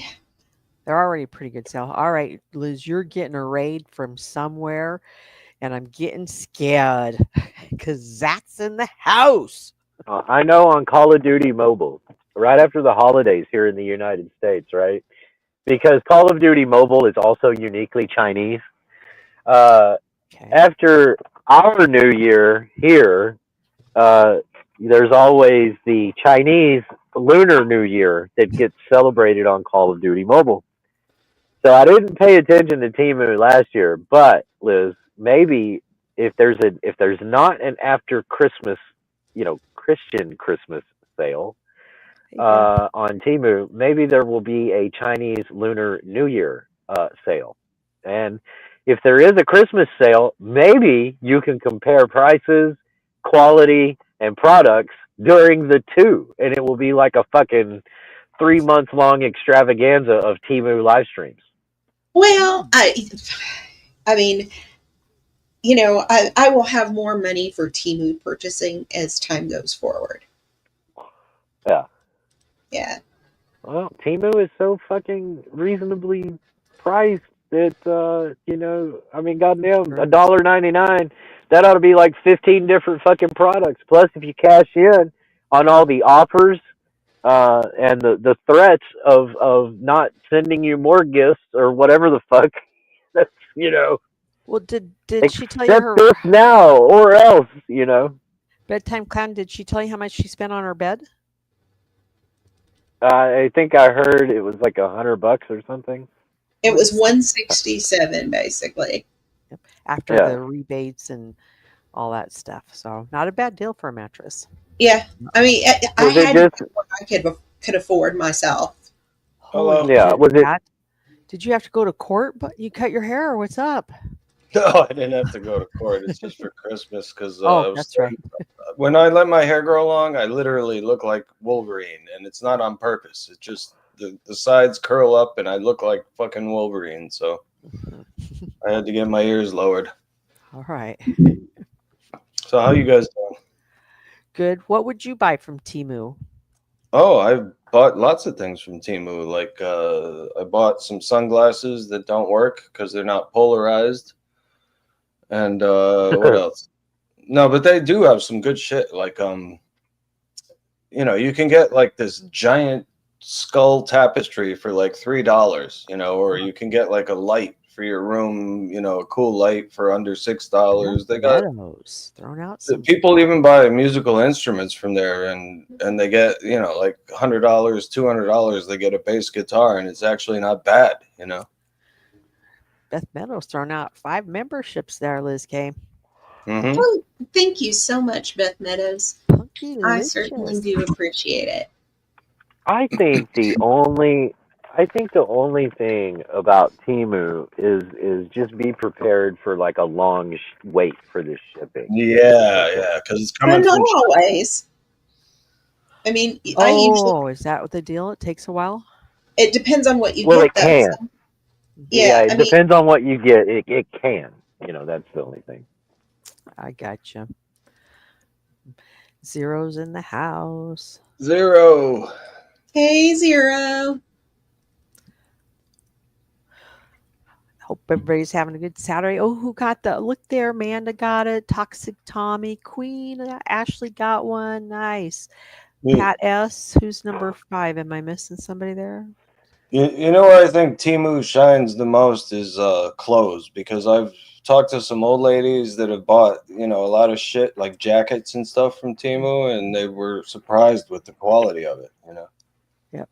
They're already a pretty good sale. All right, Liz, you're getting a raid from somewhere, and I'm getting scared because that's in the house. I know on Call of Duty Mobile, right after the holidays here in the United States, right? Because Call of Duty Mobile is also uniquely Chinese. Uh, Okay. After our New Year here, uh, there's always the Chinese Lunar New Year that gets celebrated on Call of Duty Mobile. So I didn't pay attention to Timu last year, but Liz, maybe if there's not an after Christmas, Christian Christmas sale Hey, Beth. on Timu, maybe there will be a Chinese Lunar New Year sale. And if there is a Christmas sale, maybe you can compare prices, quality, and products during the two, and it will be like a fucking 3 month long extravaganza of Timu live streams. well, I mean, I will have more money for Temu purchasing as time goes forward. Yeah. Yeah. Well, Timu is so fucking reasonably priced that I mean, goddamn, Sure. $1.99. That ought to be like 15 different fucking products. Plus, if you cash in on all the offers and the threats of not sending you more gifts or whatever the fuck, that's Well, did she tell you accept her this now or else. bedtime clown? Did she tell you how much she spent on her bed? I think I heard it was like $100 or something. It was 160. 167 basically. Yep. After Yeah. the rebates and all that stuff. So not a bad deal for a mattress. Yeah. I mean, I Was it had just? what I could afford myself. Holy Hello. Yeah. shit, Was it? Pat. Did you have to go to court? But you cut your hair, or what's up? No, I didn't have to go to court. It's just for Christmas because Oh, that's right. when I let my hair grow long, I literally look like Wolverine, and it's not on purpose. It's just the sides curl up, and I look like fucking Wolverine. So I had to get my ears lowered. All right. So how you guys doing? Good. What would you buy from Timu? Oh, I bought lots of things from Temu. Like I bought some sunglasses that don't work because they're not polarized. And what else? No, but they do have some good shit. Like you can get like this giant skull tapestry for like $3, or you can get like a light for your room, a cool light for under $6. They got Meadows throwing out some. people even buy musical instruments from there, and they get like $100, $200. They get a bass guitar, and it's actually not bad. Beth Meadows throwing out 5 memberships there, Liz K. Mm-hmm. Well, thank you so much, Beth Meadows. Punky I certainly do appreciate it. I think the only thing about Timu is just be prepared for like a long wait for this shipping. Yeah, because it's But coming not from. always. I mean, Oh, is that what the deal? It takes a while. it depends on what you Well, get, it though. can. Yeah, Yeah, it I mean, depends on what you get. It can. That's the only thing. I gotcha. Zeros in the house. 0. hey, Zero. Hope everybody's having a good Saturday. Oh, who got the look there? Amanda got it. Toxic Tommy. Queen. Ashley got one. Nice. You, Pat S. Who's number 5? Am I missing somebody there? you know where I think Timu shines the most is clothes, because I've talked to some old ladies that have bought a lot of shit like jackets and stuff from Timu, and they were surprised with the quality of it. Yep.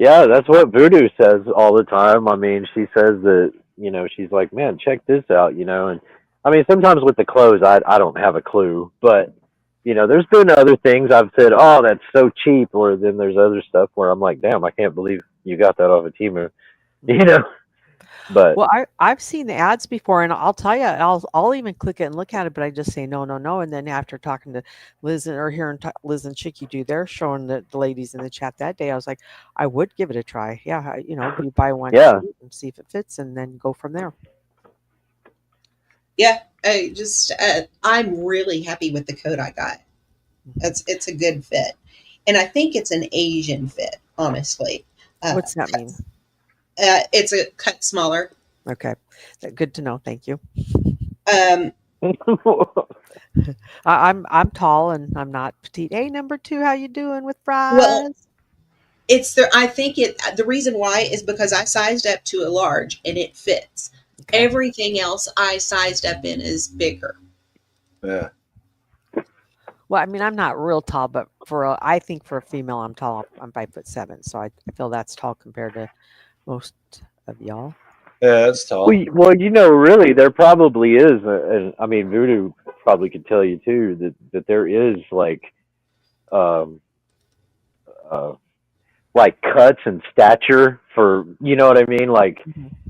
Yeah, that's what Voodoo says all the time. I mean, she says that, she's like, man, check this out, and I mean, sometimes with the clothes, I don't have a clue, but, there's been other things I've said, oh, that's so cheap, or then there's other stuff where I'm like, damn, I can't believe you got that off of Timu, you know, but Well, I've seen the ads before, and I'll tell you, I'll even click it and look at it, but I just say no, no, no, and then after talking to Liz or hearing Liz and Chicky do their showing the ladies in the chat that day, I was like, I would give it a try. Yeah, you buy one yeah, shoot and see if it fits, and then go from there. Yeah, I'm really happy with the coat I got. It's a good fit, and I think it's an Asian fit. Honestly, What's that mean? It's a cut smaller. Okay, good to know. Thank you. Um, I'm tall and I'm not petite. Hey, number 2, how you doing with well, fries? I think the reason why is because I sized up to a large and it fits. Okay. Everything else I sized up in is bigger. Yeah. Well, I mean, I'm not real tall, but I think for a female, I'm tall. I'm 5'7", so I feel that's tall compared to most of y'all. Yeah, that's tall. well, really, there probably is, and I mean, Voodoo probably could tell you too that there is um, uh, like cuts and stature for, you know what I mean, like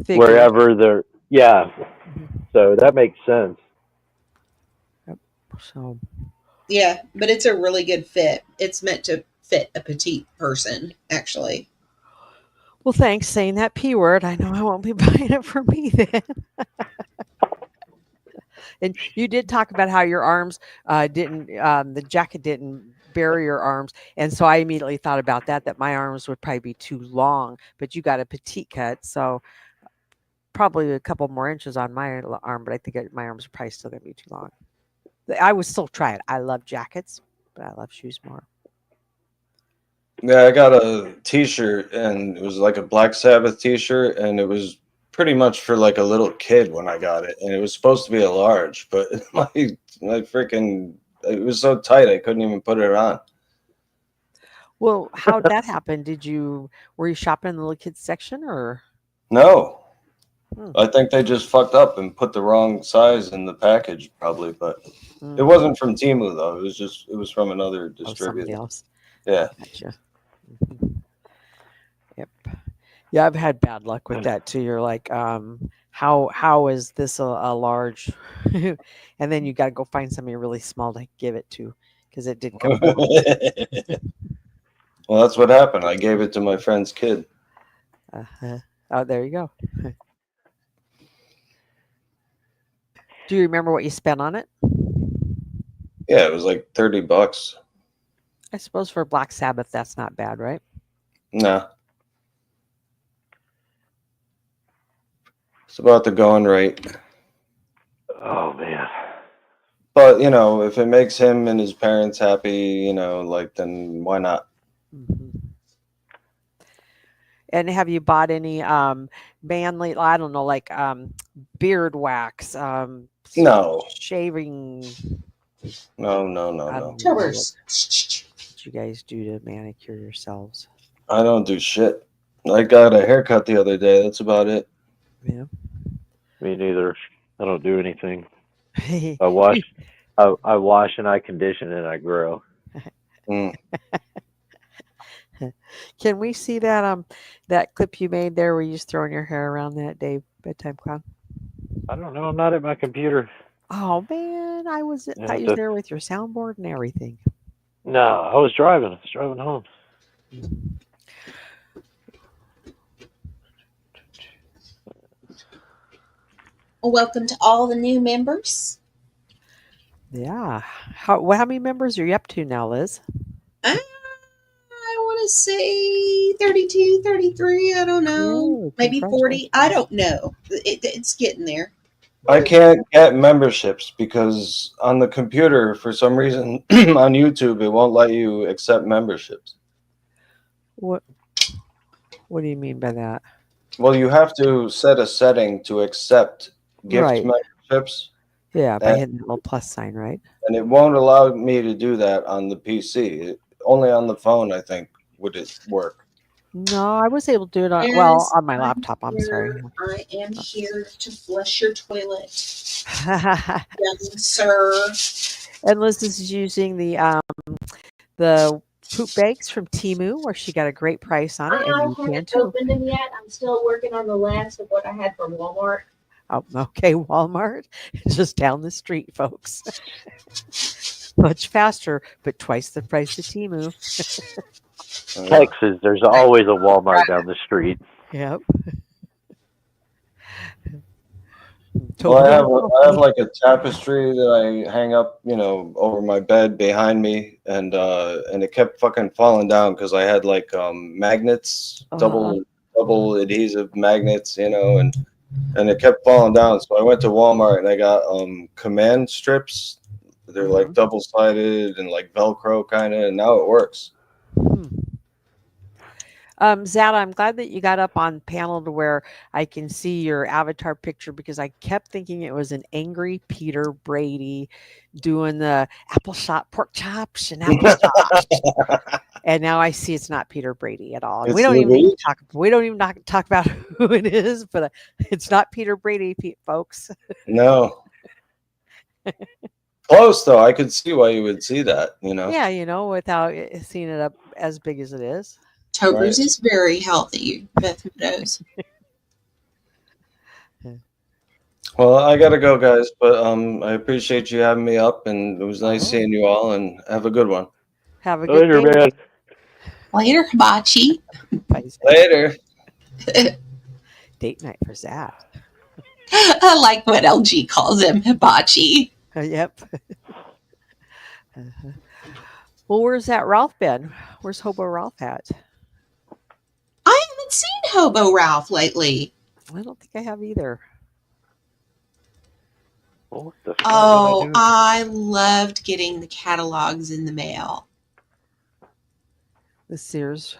Figures. wherever they're, yeah. So that makes sense. Yep. So Yeah, but it's a really good fit. It's meant to fit a petite person, actually. well, thanks saying that P word. I know I won't be buying it for me then. And you did talk about how your arms didn't, the jacket didn't bury your arms, and so I immediately thought about that my arms would probably be too long. But you got a petite cut, so probably a couple more inches on my arm. But I think my arms are probably still gonna be too long. I would still try it. I love jackets, but I love shoes more. Yeah, I got a T-shirt, and it was like a Black Sabbath T-shirt, and it was pretty much for like a little kid when I got it, and it was supposed to be a large, but my freaking it was so tight I couldn't even put it on. Well, how'd that happen? Were you shopping in the little kids section or? No, Hmm. I think they just fucked up and put the wrong size in the package, probably. But it Mm. wasn't from Temu though. It was from another Oh, somebody distributor. else. Yeah. Gotcha. Mhm. Yep. Yeah, I've had bad luck with that too. You're like, how is this a large? And then you got to go find somebody really small to give it to because it did come wrong. Well, that's what happened. I gave it to my friend's kid. Oh, there you go. Do you remember what you spent on it? Yeah, it was like $30. I suppose for Black Sabbath, that's not bad, right? Nah. It's about the going rate. Oh man. But, if it makes him and his parents happy, then why not? Mm-hmm. And have you bought any manly, I don't know, like beard wax, No. shaving? No. I don't know Tubbers. what you guys do to manicure yourselves. I don't do shit. I got a haircut the other day. That's about it. Yeah. Me neither. I don't do anything. I wash and I condition and I grow. Mm. Can we see that clip you made there where you just throwing your hair around that day, bedtime clown? I don't know. I'm not at my computer. Oh man, I thought you was there with your soundboard and everything. No, I was driving. I was driving home. Welcome to all the new members. Yeah. How many members are you up to now, Liz? I want to say 32, 33. I don't know. Yay, Maybe 40. congratulations. I don't know. It's getting there. I can't get memberships because on the computer, for some reason, on YouTube, it won't let you accept memberships. What do you mean by that? Well, you have to set a setting to accept gift Right. memberships, Yeah, by and, hitting the little plus sign, right? and it won't allow me to do that on the PC. Only on the phone, I think, would it work. No, I was able to do it on Yes, on my laptop. I'm sorry. I am here to flush your toilet, And young sir. Liz is using the poop bags from Temu, where she got a great price on it, and I you can haven't too. opened them yet. I'm still working on the last of what I had from Walmart. Oh, okay, Walmart, just down the street, folks. Much faster, but twice the price of Temu. Texas, there's always a Walmart down the street. Yep. Well, I have like a tapestry that I hang up, over my bed behind me, and it kept fucking falling down because I had like magnets, double adhesive magnets, and it kept falling down. So I went to Walmart and I got command strips. They're like double sided and like Velcro kind of, and now it works. Zada, I'm glad that you got up on panel to where I can see your avatar picture, because I kept thinking it was an angry Peter Brady doing the apple shop pork chops and apple chops. And now I see it's not Peter Brady at all. And we don't even talk about who it is, but it's not Peter Brady, folks. No. Close though. I could see why you would see that, Yeah, without seeing it up as big as it is. Toker's is very healthy. Beth knows. Well, I gotta go, guys, but I appreciate you having me up, and it was nice seeing you all, and have a good one. Have a good day. Later, man. Later, hibachi. Later. Date night for Zap. I like what LG calls him, hibachi. Yep. Well, where's that Ralph been? Where's Hobo Ralph at? I haven't seen Hobo Ralph lately. I don't think I have either. What the fuck Oh, I loved getting the catalogs in the mail. The Sears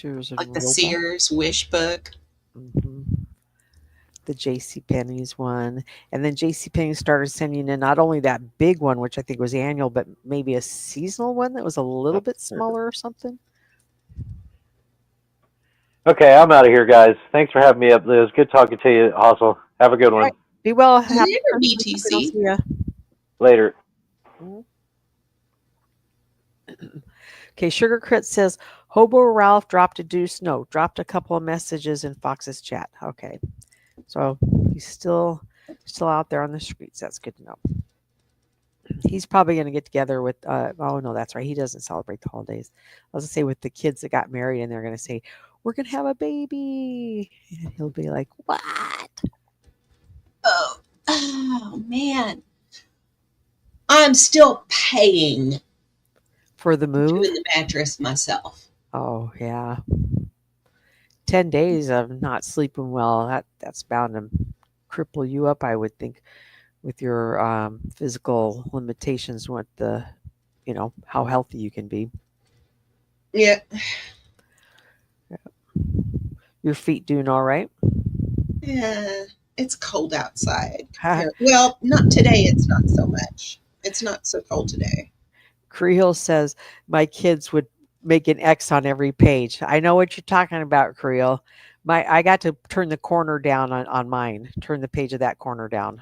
and Like the Roebuck. Sears Wish Book. Mm-hmm. The JCPenney's one. And then JCPenney started sending in not only that big one, which I think was annual, but maybe a seasonal one that was a little bit smaller or something. Okay, I'm out of here, guys. Thanks for having me up, Liz. Good talking to you, Hustle. Have a good one. Right. Be well. Happy Later, Christmas. BTC. See ya. Later. Okay, Sugar Crit says Hobo Ralph dropped a couple of messages in Fox's chat. Okay, so he's still out there on the streets. That's good to know. He's probably going to get together with. Oh no, that's right. He doesn't celebrate the holidays. I was going to say with the kids that got married, and they're going to say we're going to have a baby, and he'll be like, "What?" Oh man, I'm still paying for the move. Doing the mattress myself. Oh yeah, 10 days of not sleeping well. That's bound to cripple you up, I would think, with your physical limitations. What how healthy you can be. Yeah. Your feet doing all right? Yeah, it's cold outside. Well, not today. It's not so much. It's not so cold today. Creel says my kids would make an X on every page. I know what you're talking about, Creel. I got to turn the corner down on mine. Turn the page of that corner down.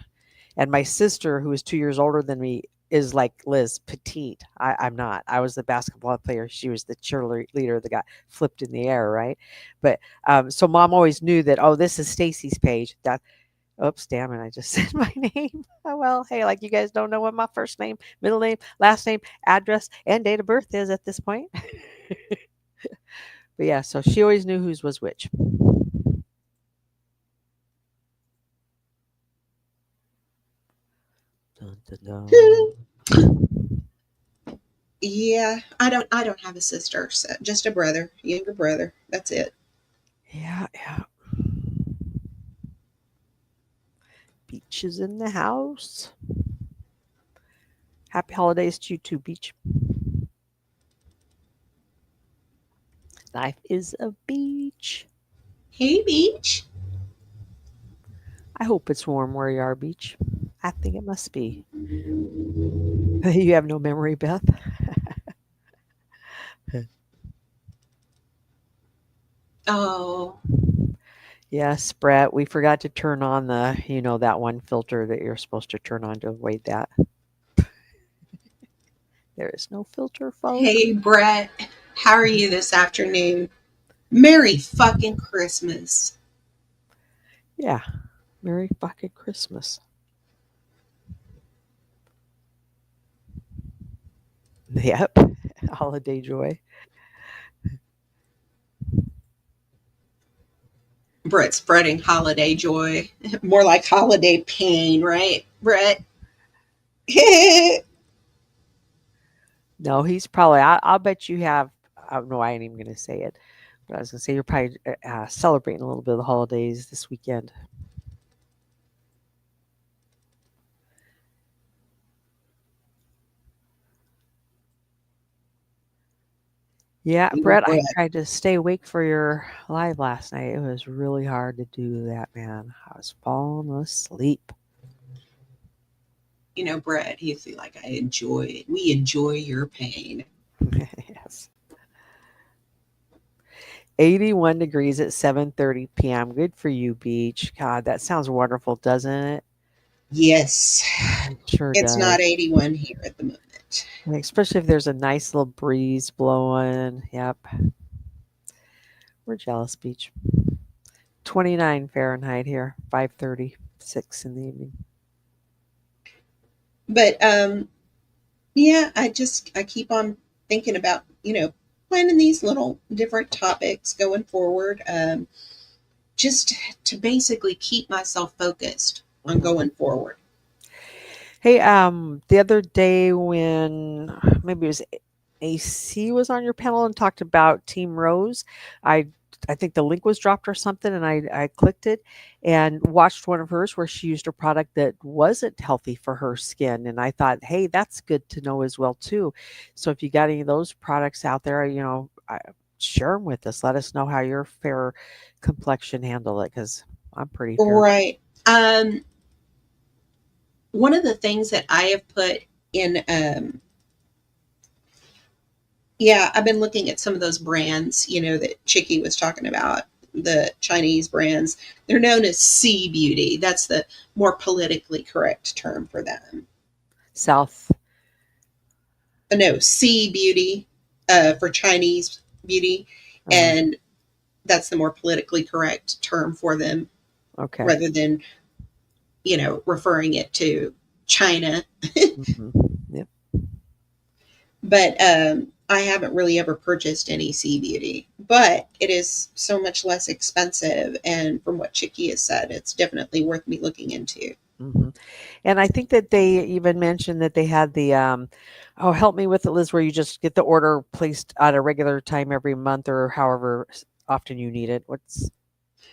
And my sister, who is 2 years older than me, is like Liz, petite. I'm not. I was the basketball player. She was the cheerleader that got flipped in the air, right? But so mom always knew that, oh, this is Stacy's page. Oops, damn it, I just said my name. Oh, well, hey, like you guys don't know what my first name, middle name, last name, address, and date of birth is at this point. But yeah, so she always knew whose was which. Dun, dun, dun. Yeah, I don't have a sister, so just a brother, younger brother. That's it. Yeah, yeah. Beach is in the house. Happy holidays to you too, Beach. Life is a beach. Hey, Beach. I hope it's warm where you are, Beach. I think it must be. You have no memory, Beth? Oh, Yes, Brett, we forgot to turn on that one filter that you're supposed to turn on to avoid that. There is no filter, folks. hey, Brett. How are you this afternoon? Merry fucking Christmas. Yeah, Merry fucking Christmas. Yep, holiday joy. Brett's spreading holiday joy. More like holiday pain, right, Brett? No, he's probably. I'll bet you have. I don't know. I ain't even gonna say it, but I was gonna say you're probably celebrating a little bit of the holidays this weekend. Yeah, Brett, I Brett. tried to stay awake for your live last night. It was really hard to do that, man. I was falling asleep. Brett, you feel like I enjoy it. We enjoy your pain. Yes. 81 degrees at 7:30 p.m. Good for you, Beach. God, that sounds wonderful, doesn't it? Yes, It sure it's does. not 81 here at the moment. And especially if there's a nice little breeze blowing. Yep. We're jealous, Beach. 29 Fahrenheit here, 5:36 in the evening. But yeah, I keep on thinking about, planning these little different topics going forward. Just to basically keep myself focused on Mhm. going forward. Hey, the other day when maybe it was AC was on your panel and talked about Team Rose, I I think the link was dropped or something, and I clicked it and watched one of hers where she used a product that wasn't healthy for her skin, and I thought, hey, that's good to know as well too. So if you got any of those products out there, share them with us. Let us know how your fair complexion handle it because I'm pretty fair. Right. One of the things that I have put in, yeah, I've been looking at some of those brands, that Chicky was talking about, the Chinese brands. They're known as Sea Beauty. That's the more politically correct term for them. South. No, Sea Beauty, for Chinese beauty. Uh, And that's the more politically correct term for them okay. rather than, referring it to China. Hmm. Yep. But I haven't really ever purchased any Sea Beauty, but it is so much less expensive. And from what Chicky has said, it's definitely worth me looking into. Hmm. And I think that they even mentioned that they had oh, help me with it, Liz, where you just get the order placed at a regular time every month or however often you need it. What's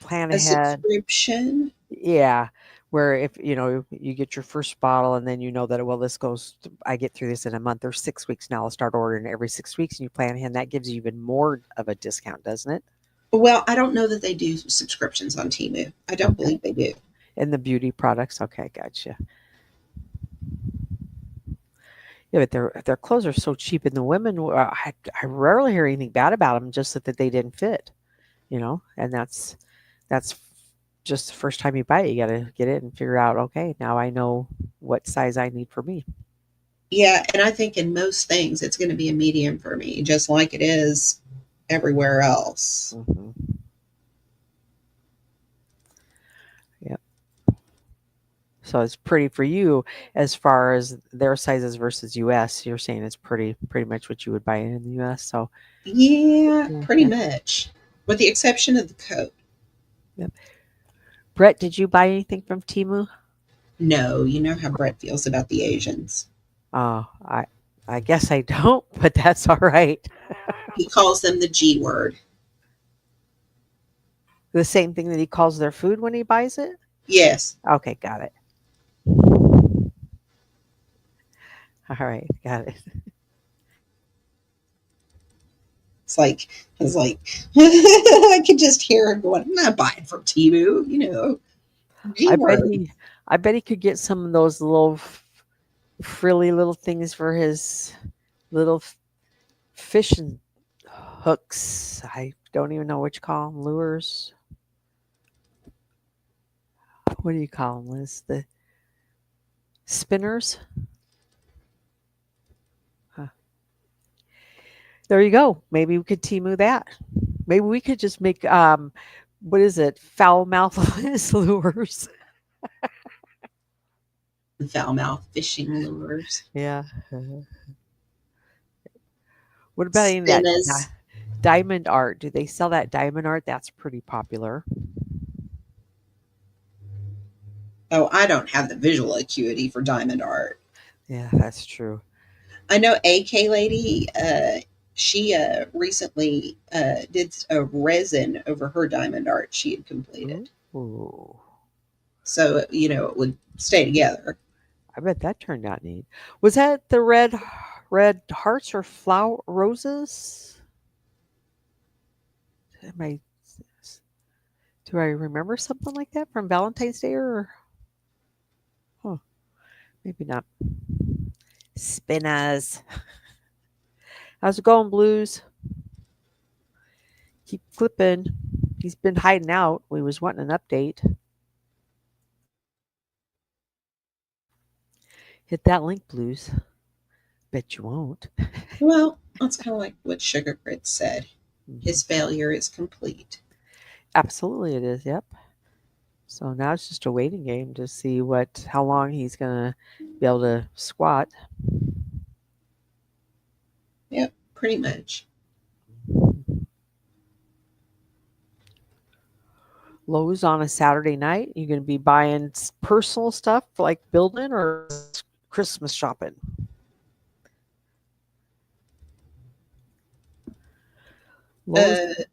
plan A ahead? subscription? Yeah. Where if you get your first bottle and then you know that, well, I get through this in a month or 6 weeks now. I'll start ordering every 6 weeks and you plan ahead. That gives you even more of a discount, doesn't it? Well, I don't know that they do subscriptions on Temu. I don't Okay. believe they do. And the beauty products. Okay, gotcha. Yeah, but their clothes are so cheap, and the women, I rarely hear anything bad about them, just that they didn't fit, and that's just the first time you buy it, you gotta get it and figure out, okay, now I know what size I need for me. Yeah, and I think in most things it's going to be a medium for me, just like it is everywhere else. Hmm. Yep. So it's pretty for you as far as their sizes versus US. You're saying it's pretty much what you would buy in the US. So Yeah, yeah, pretty yeah. much, with the exception of the coat. Yep. Brett, did you buy anything from Timu? No, you know how Brett feels about the Asians. Oh, I guess I don't, but that's all right. He calls them the G word. The same thing that he calls their food when he buys it? Yes. Okay, got it. All right, got it. It's like I could just hear him going, I'm not buying from Temu, G I bet word. he could get some of those little frilly little things for his little fishing hooks. I don't even know what you call them, lures. What do you call them, Liz? The spinners? Huh. There you go. Maybe we could Temu that. Maybe we could just make what is it? Foul mouth lures. Foul mouth fishing lures. Yeah. What about any of that Spinners. diamond art? Do they sell that diamond art? That's pretty popular. Oh, I don't have the visual acuity for diamond art. Yeah, that's true. I know AK Lady, she recently did a resin over her diamond art she had completed. Ooh. So, it would stay together. I bet that turned out neat. Was that the red hearts or flower roses? Am I do I remember something like that from Valentine's Day or maybe not. Spinners. How's it going, Blues? Keep flipping. He's been hiding out. We was wanting an update. Hit that link, Blues. Bet you won't. Well, that's kind of like what Sugar Grit said. His failure is complete. Absolutely, it is. Yep. So now it's just a waiting game to see how long he's gonna be able to squat. Yep, pretty much. Lowe's on a Saturday night. You're gonna be buying personal stuff like building or Christmas shopping. Lowe's.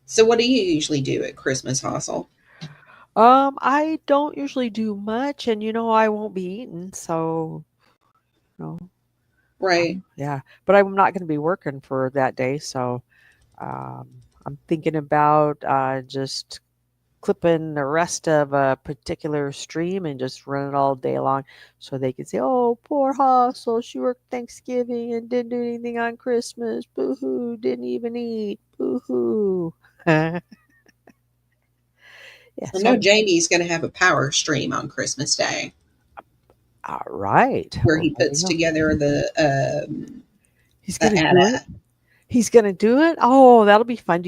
So, what do you usually do at Christmas Hustle? I don't usually do much, and I won't be eating, so Right. yeah. But I'm not going to be working for that day, so I'm thinking about just clipping the rest of a particular stream and just run it all day long, so they can say, "Oh, poor Hustle, she worked Thanksgiving and didn't do anything on Christmas. Boo hoo! Didn't even eat. Boo hoo." Yeah, I know Jamie's going to have a power stream on Christmas Day all right. where Well, he there puts you go. together He's the gonna do AT-AT. it. He's gonna do it. Oh, that'll be fun.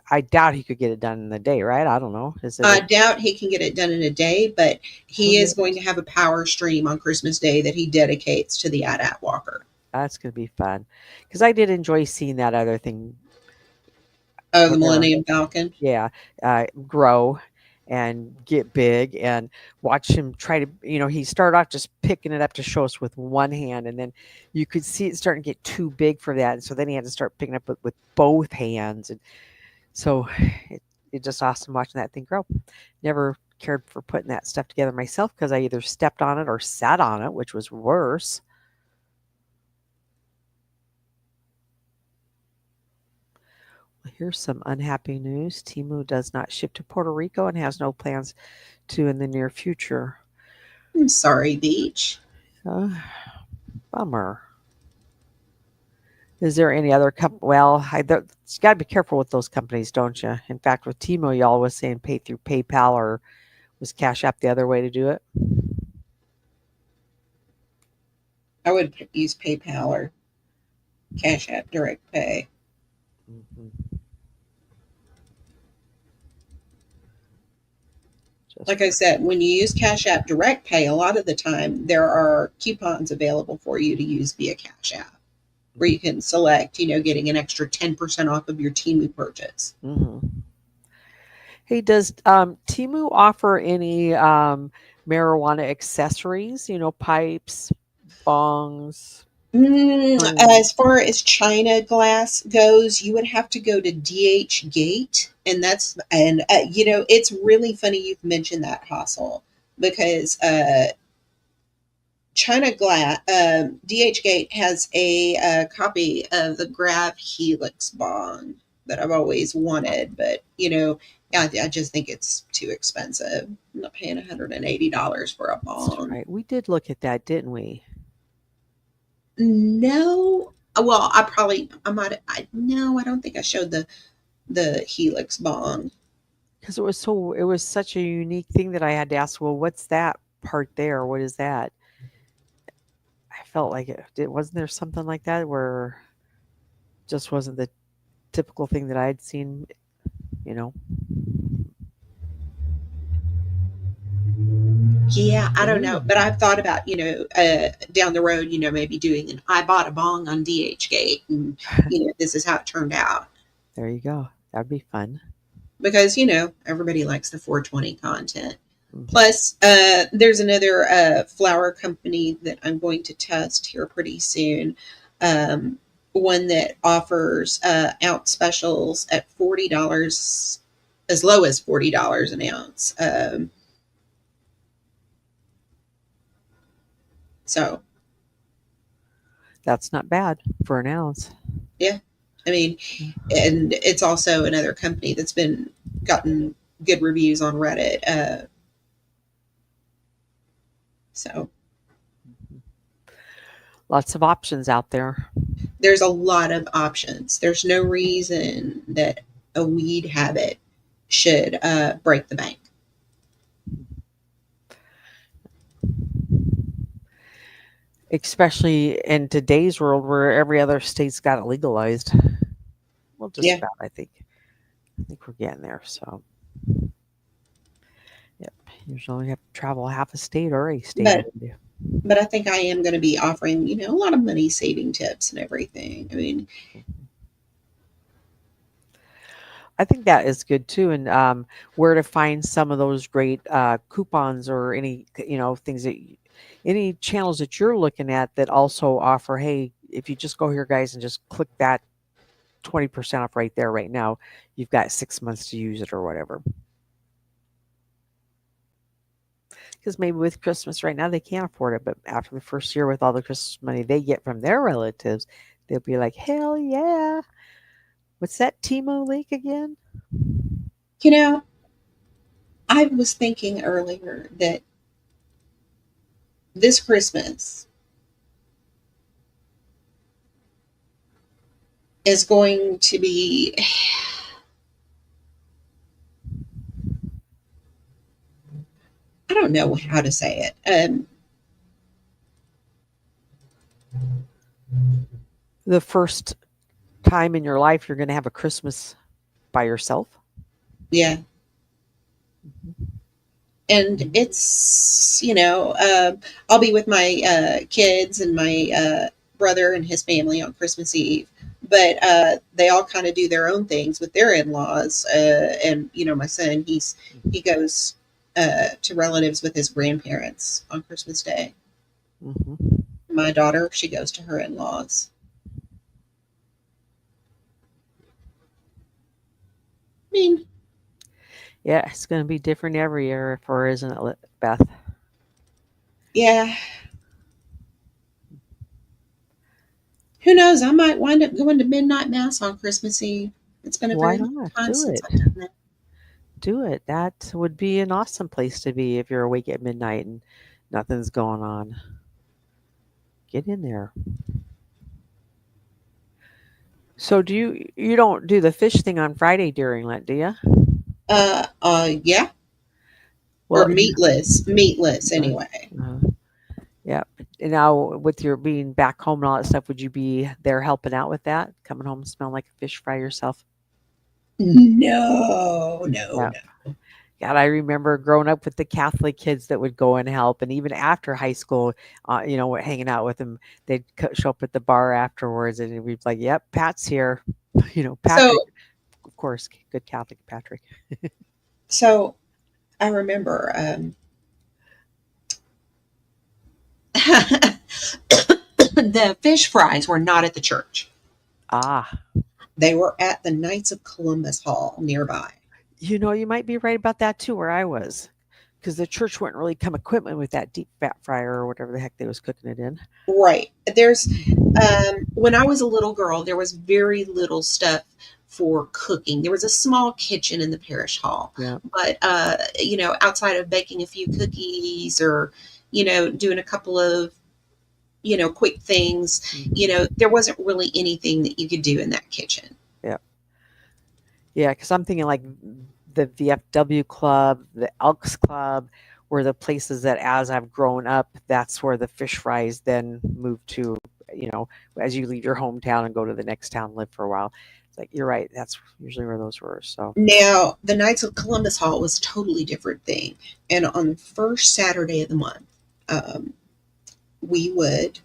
I doubt he could get it done in a day, right? I don't know. Is it? I doubt he can get it done in a day, but he is Okay. going to have a power stream on Christmas Day that he dedicates to the AT-AT Walker. That's gonna be fun because I did enjoy seeing that other thing. Oh, the Whatever. Millennium Falcon. Yeah, grow and get big and watch him try to. He started off just picking it up to show us with one hand, and then you could see it starting to get too big for that. And so then he had to start picking up with both hands, and so it's just awesome watching that thing grow. Never cared for putting that stuff together myself because I either stepped on it or sat on it, which was worse. Well, here's some unhappy news. Temu does not ship to Puerto Rico and has no plans to in the near future. I'm sorry, Beach. Bummer. Is there any other Well, you got to be careful with those companies, don't you? In fact, with Temu, y'all was saying pay through PayPal, or was Cash App the other way to do it? I would use PayPal or Cash App Direct Pay. Mm-hmm. Like I said, when you use Cash App Direct Pay, a lot of the time there are coupons available for you to use via Cash App, where you can select, getting an extra 10% off of your Temu purchase. Mm-hmm. Hey, does Timu offer any marijuana accessories? You know, pipes, bongs, As shrooms. far as China glass goes, you would have to go to DH Gate, and it's really funny you've mentioned that, Hostel, because China glass DH Gate has a copy of the Grav Helix bong that I've always wanted, but I just think it's too expensive. I'm not paying $180 for a That's bong. right. We did look at that, didn't we? No. Well, I might, no, I don't think I showed the Helix bong. Because it was such a unique thing that I had to ask, well, what's that part there? What is that? I felt like wasn't there something like that where just wasn't the typical thing that I had seen, you know? Yeah, I don't know, Ooh, but I've thought about, down the road, maybe doing an I bought a bong on DH Gate, and this is how it turned out. there you go. That'd be fun. Because everybody likes the 420 content. Mhm. Plus, there's another flower company that I'm going to test here pretty soon. Um, One that offers ounce specials at $40, as low as $40 an ounce. So That's not bad for an ounce. yeah, I mean, and it's also another company that's been gotten good reviews on Reddit. So Lots of options out there. there's a lot of options. There's no reason that a weed habit should break the bank. Especially in today's world where every other state's got it legalized. Well, just Yeah, about, I think. I think we're getting there. So, yep. You usually only have to travel half a state or a state. but I think I am going to be offering a lot of money saving tips and everything. I mean, I think that is good too. And where to find some of those great coupons or any, things any channels that you're looking at that also offer, hey, if you just go here, guys, and just click that 20% off right there, right now, you've got 6 months to use it or whatever. Because maybe with Christmas right now they can't afford it, but after the first year with all the Christmas money they get from their relatives, they'll be like, hell yeah. What's that Timo link again? you know, I was thinking earlier that this Christmas is going to be, I don't know how to say it. The first time in your life you're going to have a Christmas by yourself. Yeah. Mhm. And it's, I'll be with my kids and my brother and his family on Christmas Eve. But they all kind of do their own things with their in-laws. And, my son, he goes to relatives with his grandparents on Christmas Day. Mhm. My daughter, she goes to her in-laws. I mean, Yeah, it's going to be different every year for, isn't it, Beth? yeah, who knows? I might wind up going to midnight mass on Christmas Eve. It's been a Why very long not? time Do since it. I've done that. Do it. That would be an awesome place to be if you're awake at midnight and nothing's going on. Get in there. So you don't do the fish thing on Friday during Lent, do you? Yeah, or Well, meatless uh, anyway. uh, yeah. And now with your being back home and all that stuff, would you be there helping out with that? Coming home smelling like a fish fry yourself? No, no, Yeah. no. God, I remember growing up with the Catholic kids that would go and help, and even after high school, hanging out with them, they'd show up at the bar afterwards, and we'd be like, "Yep, Pat's here." So Patrick, of course, good Catholic Patrick. So I remember the fish fries were not at the church. Ah, They were at the Knights of Columbus Hall nearby. you might be right about that too, where I was, because the church wouldn't really come equipment with that deep fat fryer or whatever the heck they was cooking it in. Right. There's when I was a little girl, there was very little stuff for cooking. There was a small kitchen in the parish hall, Yeah. but outside of baking a few cookies or doing a couple of quick things, there wasn't really anything that you could do in that kitchen. Yeah. Yeah, because I'm thinking like the VFW club, the Elks Club, were the places that as I've grown up, that's where the fish fries then moved to, as you leave your hometown and go to the next town, live for a while. It's like, you're right. That's usually where those were. So, Now, the Knights of Columbus Hall was a totally different thing. And on the first Saturday of the month, we would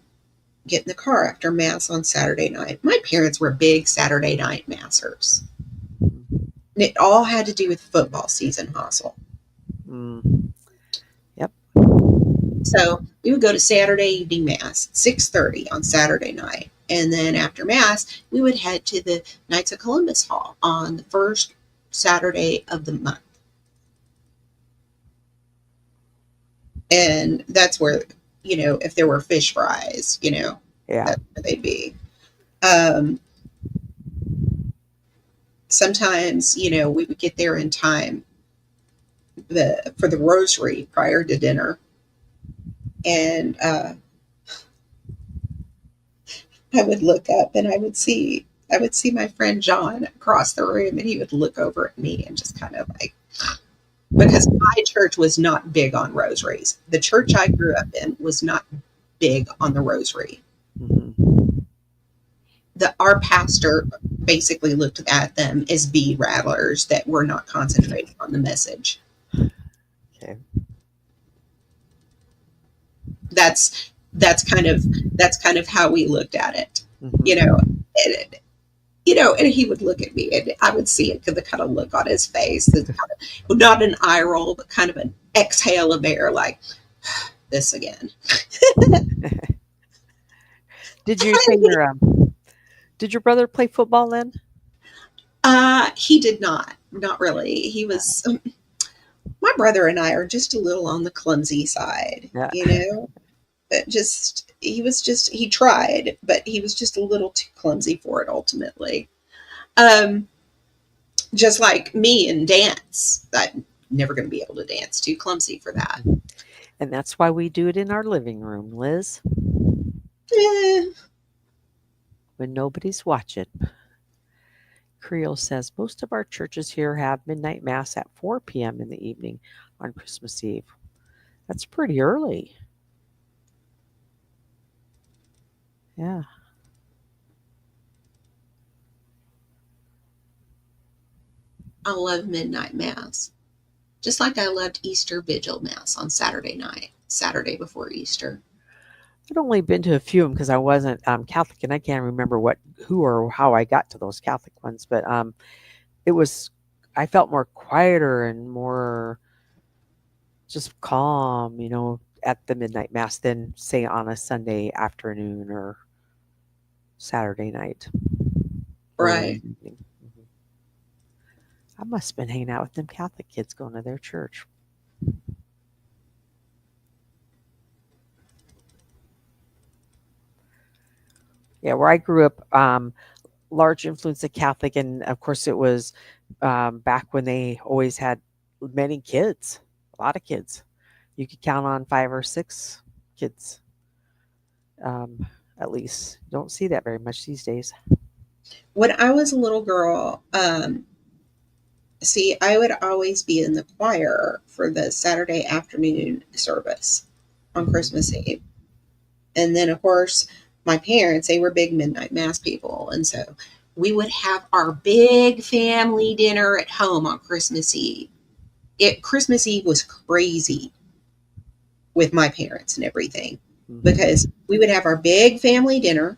get in the car after Mass on Saturday night. My parents were big Saturday night massers. And it all had to do with football season hustle. Yep. So we would go to Saturday evening Mass at 6:30 on Saturday night. And then after Mass, we would head to the Knights of Columbus Hall on the first Saturday of the month. And that's where, if there were fish fries, Yeah. that's where they'd be. Sometimes, we would get there in time for the rosary prior to dinner. And I would look up and I would see my friend John across the room, and he would look over at me and just kind of like, because my church was not big on rosaries. The church I grew up in was not big on the rosary. Our pastor basically looked at them as bee rattlers that were not concentrating on the message. Okay. That's kind of how we looked at it, and he would look at me, and I would see it, the kind of look on his face, not an eye roll, but kind of an exhale of air, like this again. Did your brother play football then? He did not really. He was my brother and I are just a little on the clumsy side, but he tried, but he was just a little too clumsy for it ultimately. Just like me in dance, I'm never going to be able to dance, too clumsy for that. And that's why we do it in our living room, Liz. When nobody's watching. Creel says most of our churches here have midnight mass at 4 p.m. in the evening on Christmas Eve. That's pretty early. Yeah. I love midnight mass. Just like I loved Easter Vigil Mass on Saturday night, Saturday before Easter. I'd only been to a few of them because I wasn't Catholic, and I can't remember who or how I got to those Catholic ones. But I felt more quieter and more just calm, at the midnight mass than say on a Sunday afternoon or Saturday night. Right. I must have been hanging out with them Catholic kids going to their church. Yeah, where I grew up, large influence of Catholic, and of course it was back when they always had many kids, a lot of kids. You could count on 5 or 6 kids, at least. Don't see that very much these days. When I was a little girl, I would always be in the choir for the Saturday afternoon service on Christmas Eve. And then, of course, my parents, they were big midnight mass people. And so we would have our big family dinner at home on Christmas Eve. Christmas Eve was crazy with my parents and everything, because we would have our big family dinner.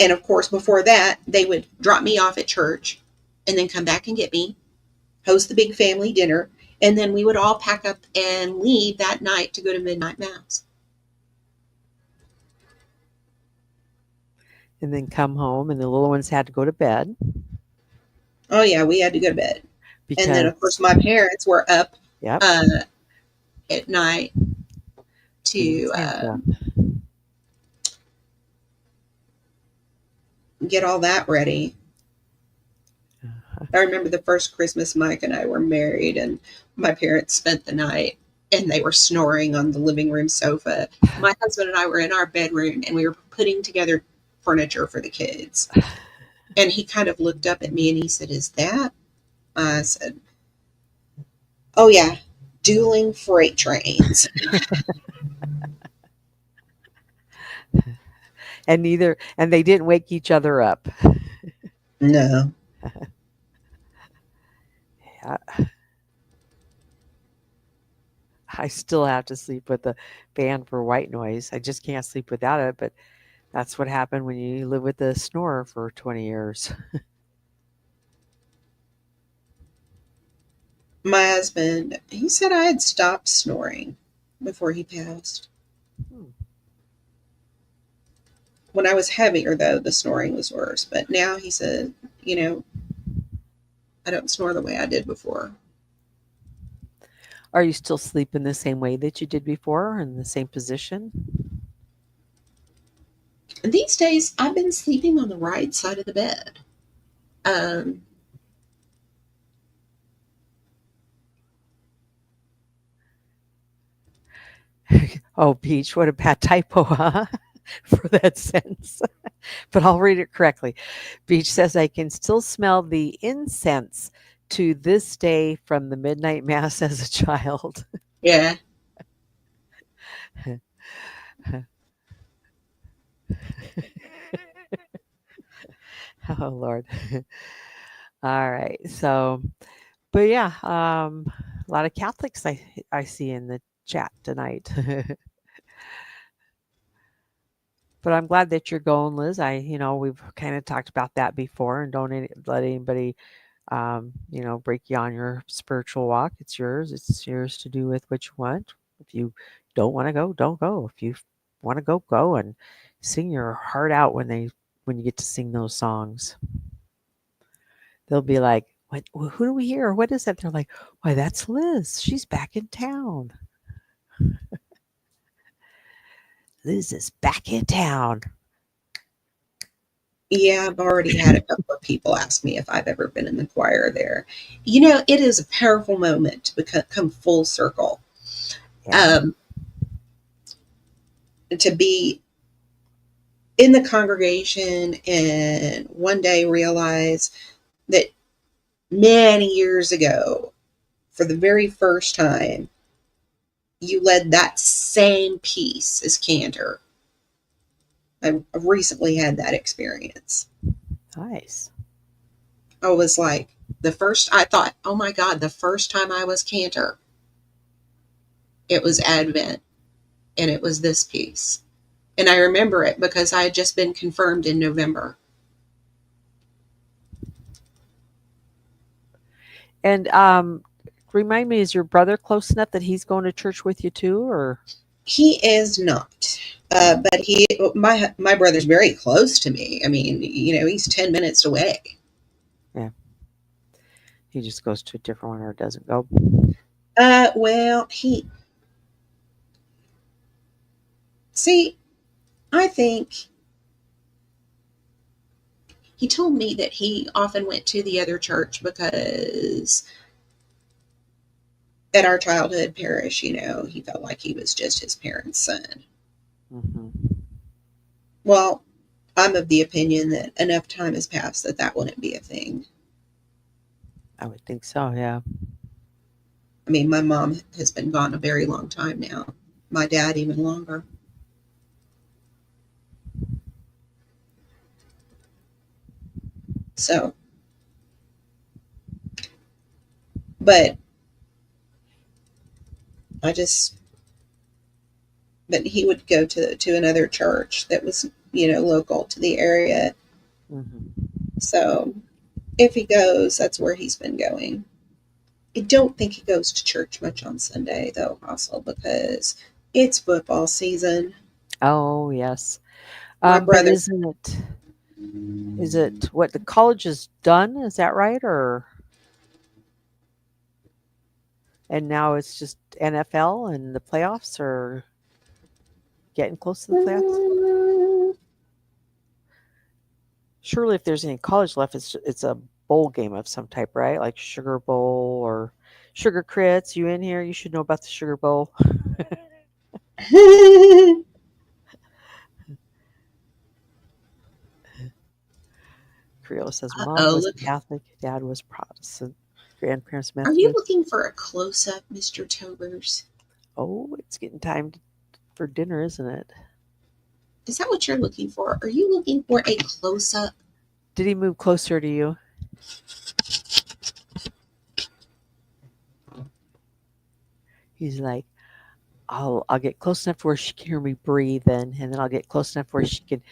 And of course, before that, they would drop me off at church. and then come back and get me, host the big family dinner, and then we would all pack up and leave that night to go to midnight mass. And then come home, and the little ones had to go to bed. Oh yeah, we had to go to bed. Because, and then of course my parents were up yep, at night to get all that ready. I remember the first Christmas Mike and I were married, and my parents spent the night, and they were snoring on the living room sofa. My husband and I were in our bedroom, and we were putting together furniture for the kids. And he kind of looked up at me and he said, "Is that?" I said, "Oh yeah, dueling freight trains." And they didn't wake each other up. No. Yeah. I still have to sleep with the fan for white noise. I just can't sleep without it, but that's what happened when you live with a snorer for 20 years. My husband, he said I had stopped snoring before he passed. When I was heavier, though, the snoring was worse. But now he said, I don't snore the way I did before. Are you still sleeping the same way that you did before, in the same position? These days, I've been sleeping on the right side of the bed. Oh, Peach, what a bad typo, huh? For that sentence. But I'll read it correctly. Beach says, I can still smell the incense to this day from the midnight mass as a child. Yeah. Oh, Lord. All right. So, but yeah, a lot of Catholics I see in the chat tonight. But I'm glad that you're going, Liz. We've kind of talked about that before, and don't let anybody, break you on your spiritual walk. It's yours. It's yours to do with what you want. If you don't want to go, don't go. If you want to go, go and sing your heart out when you get to sing those songs. They'll be like, "What? Who do we hear? What is that?" They're like, "Why, that's Liz. She's back in town. Liz is back in town." Yeah, I've already had a couple of people ask me if I've ever been in the choir there. It is a powerful moment to come full circle. Yeah. To be in the congregation and one day realize that many years ago, for the very first time, you led that same piece as cantor. I've recently had that experience. Nice. I was like, I thought, oh my God, the first time I was cantor, it was Advent, and it was this piece. And I remember it because I had just been confirmed in November. And remind me, is your brother close enough that he's going to church with you too, or? He is not. But my brother's very close to me. I mean, he's 10 minutes away. Yeah. He just goes to a different one or doesn't go. Well, I think he told me that he often went to the other church because at our childhood parish, he felt like he was just his parents' son. Mm-hmm. Well, I'm of the opinion that enough time has passed that wouldn't be a thing. I would think so, yeah. I mean, my mom has been gone a very long time now. My dad even longer. So, but he would go to another church that was, local to the area. Mm-hmm. So If he goes, that's where he's been going. I don't think he goes to church much on Sunday, though, also because it's football season. Oh, yes. My But brother, is it what the college is done? Is that right? Or and now it's just NFL and the playoffs are getting close to the playoffs? Surely if there's any college left, it's a bowl game of some type, right? Like Sugar Bowl or Sugar Crits. You in here? You should know about the Sugar Bowl. Creole says mom was look, Catholic, dad was Protestant, grandparents are you Methodist. looking for a close up, Mr. Tobers? Oh, it's getting time for dinner, isn't it? Is that what you're looking for? Are you looking for a close up? Did he move closer to you? He's like, I'll get close enough where she can hear me breathe in, and then I'll get close enough where she can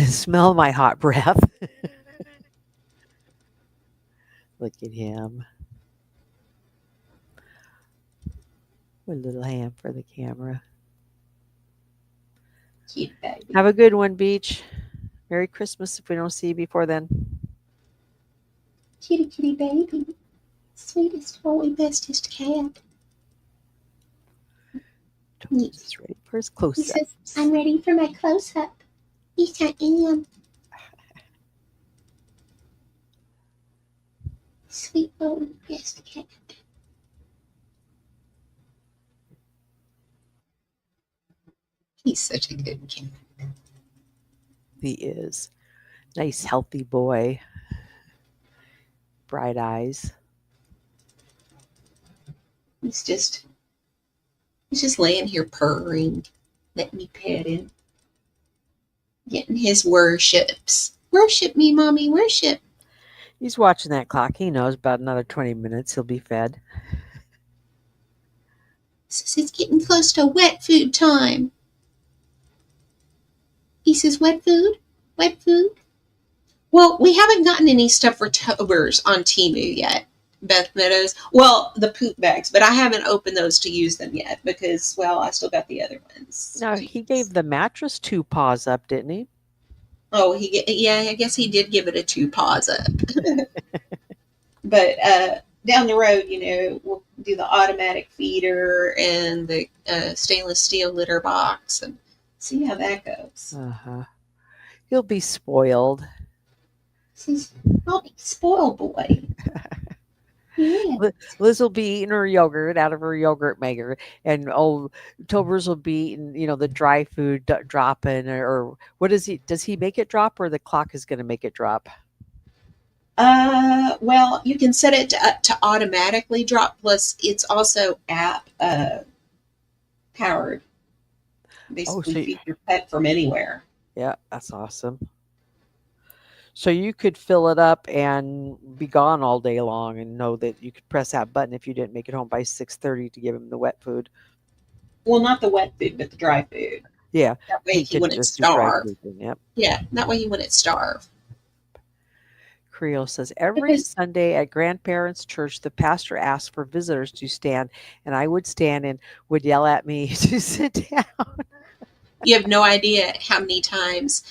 smell my hot breath. Look at him. What a little ham for the camera. Cute baby. Have a good one, Beach. Merry Christmas if we don't see you before then. Kitty, kitty baby. Sweetest, holy, bestest cat. Thomas is ready for his close up. He says, I'm ready for my close up. Yes, I am. Sweet, holy, best cat. He's such a good cat. He is. Nice, healthy boy. Bright eyes. He's just laying here purring, letting me pet him, getting his worships. Worship me, mommy, worship. He's watching that clock. He knows about another 20 minutes he'll be fed. Says it's getting close to wet food time. He says, wet food? Wet food? Well, we haven't gotten any stuff for Tobers on Temu yet, Beth Meadows. Well, the poop bags, but I haven't opened those to use them yet because, well, I still got the other ones. No, he gave the mattress 2 paws up, didn't he? Oh, I guess he did give it a 2 paws up. But down the road, we'll do the automatic feeder and the stainless steel litter box and see how that goes. He'll be spoiled. I'll be spoiled boy. Yeah. Liz will be eating her yogurt out of her yogurt maker, and Tobers will be eating, the dry food dropping, or what is he? Does he make it drop, or the clock is going to make it drop? Well, you can set it to automatically drop. Plus, it's also app powered. Basically, feed your pet from anywhere. Yeah, that's awesome. So you could fill it up and be gone all day long, and know that you could press that button if you didn't make it home by 6:30 to give him the wet food. Well, not the wet food, but the dry food. Yeah, that way he wouldn't starve. Yep. Yeah, that way he wouldn't starve. Creole says, every Sunday at grandparents' church, the pastor asked for visitors to stand, and I would stand and would yell at me to sit down. You have no idea how many times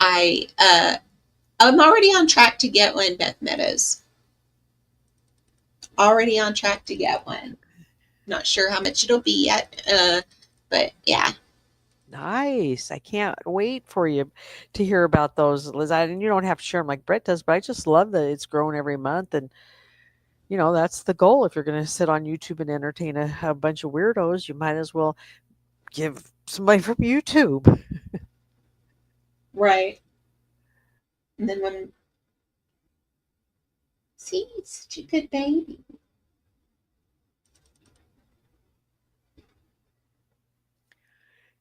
I'm already on track to get one, Beth Meadows. Already on track to get one. Not sure how much it'll be yet, but yeah. Nice. I can't wait for you to hear about those, Liz. And you don't have to share them like Brett does, but I just love that it's growing every month. And, that's the goal. If you're going to sit on YouTube and entertain a bunch of weirdos, you might as well give somebody from YouTube. Right. And then see, it's such a good baby.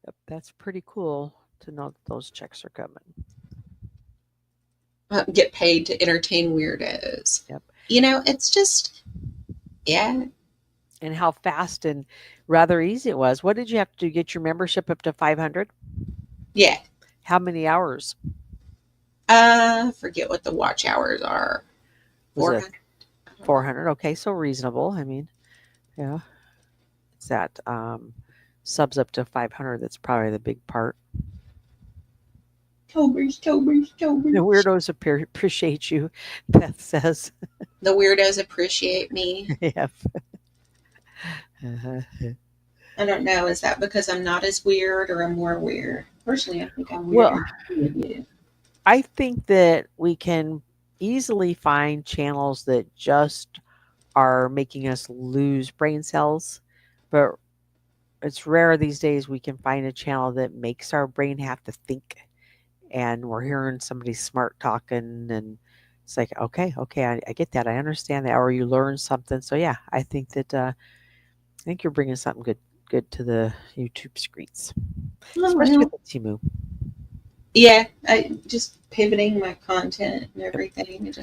Yep, that's pretty cool to know that those checks are coming. Get paid to entertain weirdos. Yep. It's just, yeah. And how fast and rather easy it was. What did you have to do? Get your membership up to 500? Yeah. How many hours? Forget what the watch hours are. Was it 400. 400? Okay, so reasonable. I mean, yeah. It's that subs up to 500 that's probably the big part. Tobers. The weirdos appreciate you, Beth says. The weirdos appreciate me. Yep. Uh-huh. I don't know. Is that because I'm not as weird or I'm more weird? Personally, I think I'm Well, weirder than you. I think that we can easily find channels that just are making us lose brain cells, but it's rare these days we can find a channel that makes our brain have to think, and we're hearing somebody smart talking, and it's like, okay, I get that, I understand that, or you learn something. So yeah, I think that I think you're bringing something good to the YouTube streets, Oh, especially well. with the Timu. Yeah, I just pivoting my content and everything.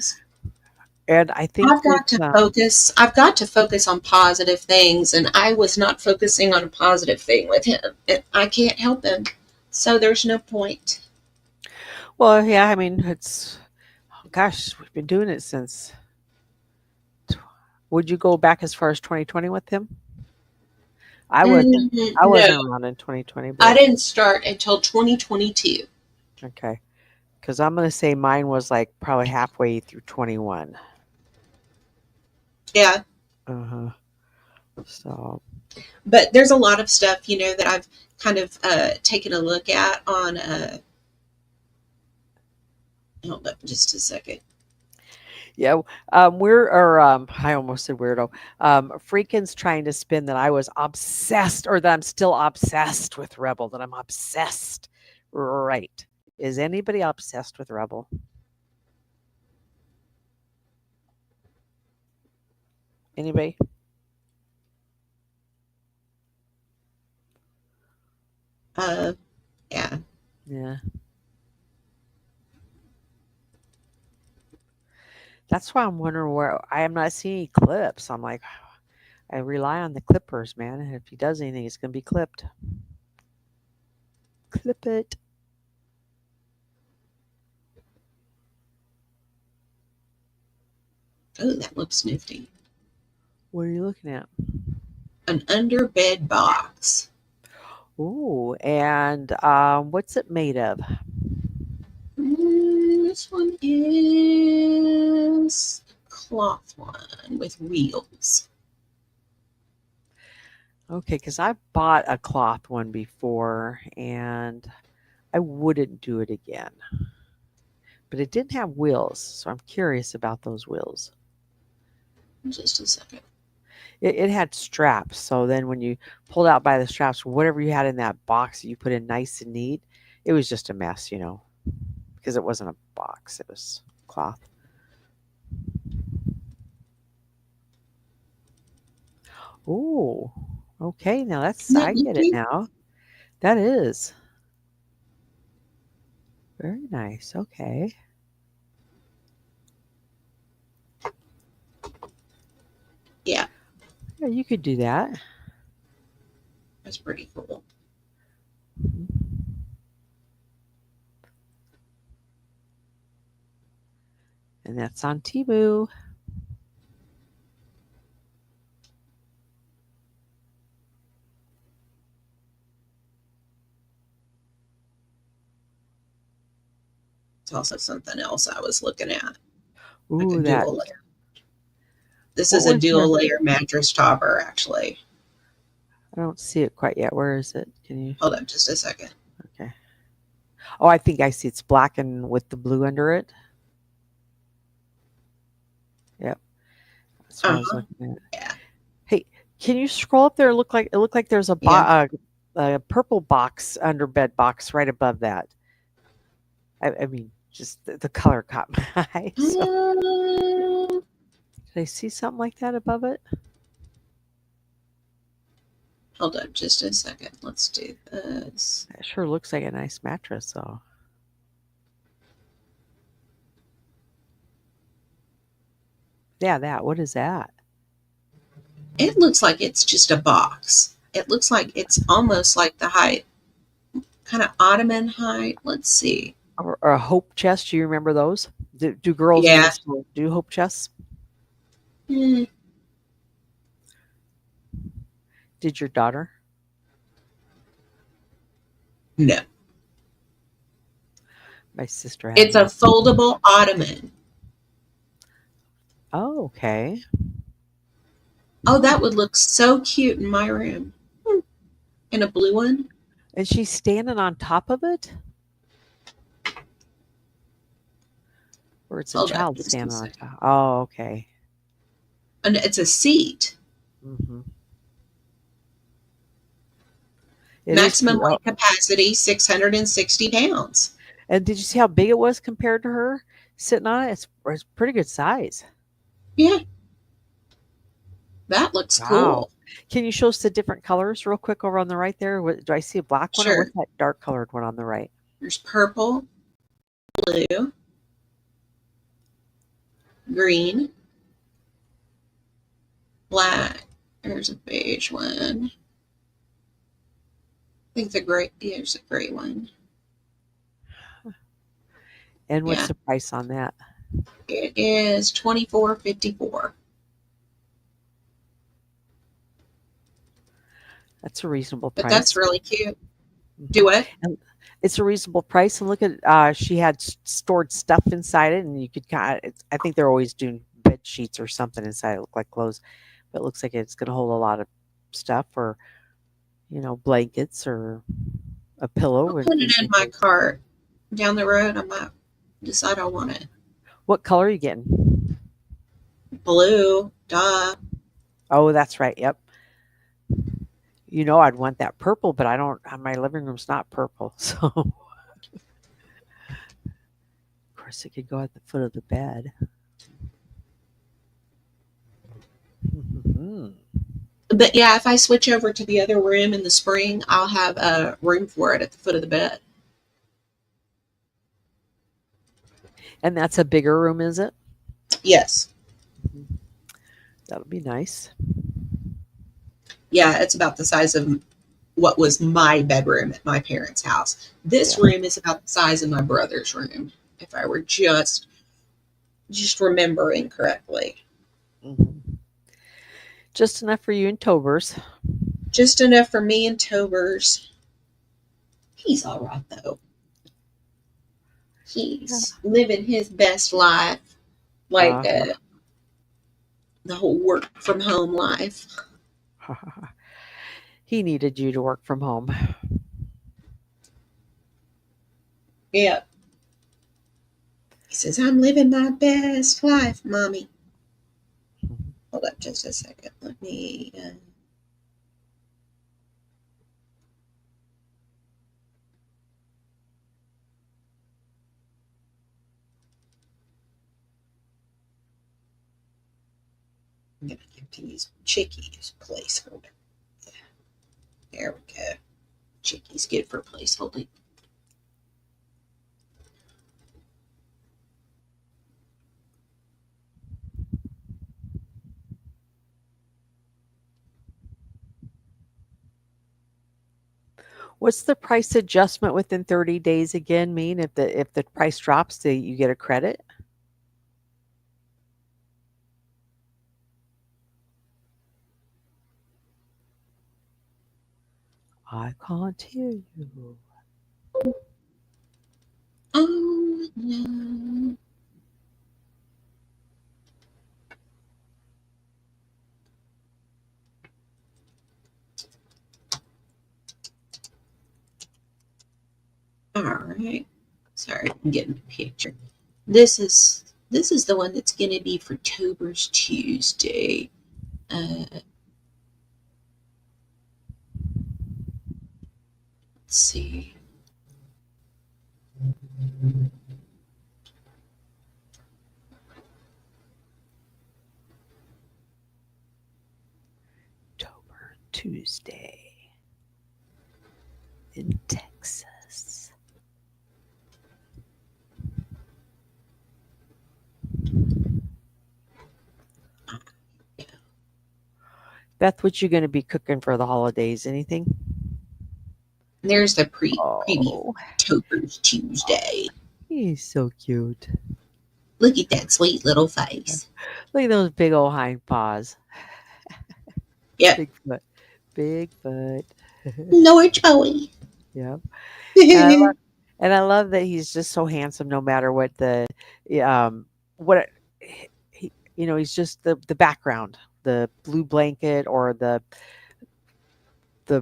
And I think I've got to focus. I've got to focus on positive things, and I was not focusing on a positive thing with him. I can't help him, so there's no point. well, yeah, I mean, it's, gosh, we've been doing it since. Would you go back as far as 2020 with him? I wasn't. I No, wasn't around in 2020, I but didn't start until 2022. okay, because I'm gonna say mine was like probably halfway through 21. Yeah, Uh-huh. So but there's a lot of stuff, that I've kind of taken a look at on. Hold up, just a second. yeah, I almost said weirdo. Freakin's trying to spin that I was obsessed, or that I'm still obsessed with Rebel. That I'm obsessed. Right? Is anybody obsessed with Rebel? Anybody? Yeah. Yeah. That's why I'm wondering where I am not seeing any clips. I'm like, I rely on the clippers, man. And if he does anything, it's going to be clipped. Clip it. Oh, that looks nifty. What are you looking at? An underbed box. Ooh, and what's it made of? This one is a cloth one with wheels. Okay, because I bought a cloth one before, and I wouldn't do it again. But it didn't have wheels, so I'm curious about those wheels. Just a second. It had straps, so then when you pulled out by the straps, whatever you had in that box that you put in nice and neat, it was just a mess, because it wasn't a box, it was cloth. Oh, okay, now I get it now. That is very nice. Okay. Yeah, Yeah, you could do that. that's pretty cool. And that's on Temu. It's also something else I was looking at. Ooh, Like a that. dual layer. This What is a was dual your? layer mattress topper, actually. I don't see it quite yet. Where is it? Can you? Hold up just a second. Okay. Oh, I think I see. It's black and with the blue under it. Yep. That's what I was looking at. Yeah. Hey, can you scroll up there? It looked like there's a purple box under bed box right above that. I mean, just the color caught my eye. So. Did I see something like that above it? Hold up just a second. Let's do this. That sure looks like a nice mattress, though. Yeah, that. What is that? It looks like it's just a box. It looks like it's almost like the height, kind of ottoman height. Let's see. Or a hope chest. Do you remember those? Do girls in Yeah. your school do hope chests? Hmm, Did your daughter? no. My sister had It's a one. foldable ottoman. Oh, okay. Oh, that would look so cute in my room. In a blue one. And she's standing on top of it? Or it's a Hold up child just a standing on second. top? Oh, okay. And it's a seat. Mm-hmm. It is Maximum cute. Oh, weight capacity 660 pounds. and did you see how big it was compared to her sitting on it? It's pretty good size. Yeah, that looks Wow. cool. Can you show us the different colors real quick over on the right there? Do I see a black one or Sure. what's that dark colored one on the right? There's purple, blue, green, black. There's a beige one. I think the gray. Yeah, there's a gray one. And what's Yeah, the price on that? it is $24.54. That's a reasonable But that's price. really cute. Mhm. Do what? And it's a reasonable price. And look at she had stored stuff inside it, and you could kind of. I think they're always doing bed sheets or something inside. It look like clothes, but it looks like it's going to hold a lot of stuff, or blankets or a pillow. I'll put it in my cart. Down the road, I might decide I want it. What color are you getting? Blue, duh. Oh, that's right. Yep. I'd want that purple, but I don't. My living room's not purple, so of course it could go at the foot of the bed. Mhm. But yeah, if I switch over to the other room in the spring, I'll have a room for it at the foot of the bed. And that's a bigger room, is it? Yes. That'll be nice. Yeah, it's about the size of what was my bedroom at my parents' house. This Yeah. room is about the size of my brother's room, if I were just remembering correctly. Mhm. Just enough for you and Tobers. Just enough for me and Tobers. He's all right though. He's living his best life, like Uh-huh. the whole work from home life. He needed you to work from home. Yeah. He says, I'm living my best life, Mommy. Hold up just a second. Let me. I'm going to have to use Chicky's placeholder. There we go. Chicky's good for placeholding. What's the price adjustment within 30 days again mean? If the price drops, you get a credit? I can't hear you. Oh, no. All right. Sorry, I'm getting a picture. This is the one that's going to be for Tober's Tuesday. Let's see. October Tuesday in Texas. Beth, what you going to be cooking for the holidays? Anything? There's the preview. Oh, Tober's Tuesday. he's so cute. Look at that sweet little face. Look at those big old hind paws. Yep. Bigfoot. Bigfoot. Norwich boy. Yep. And I love that he's just so handsome no matter what what he's just the background, the blue blanket or the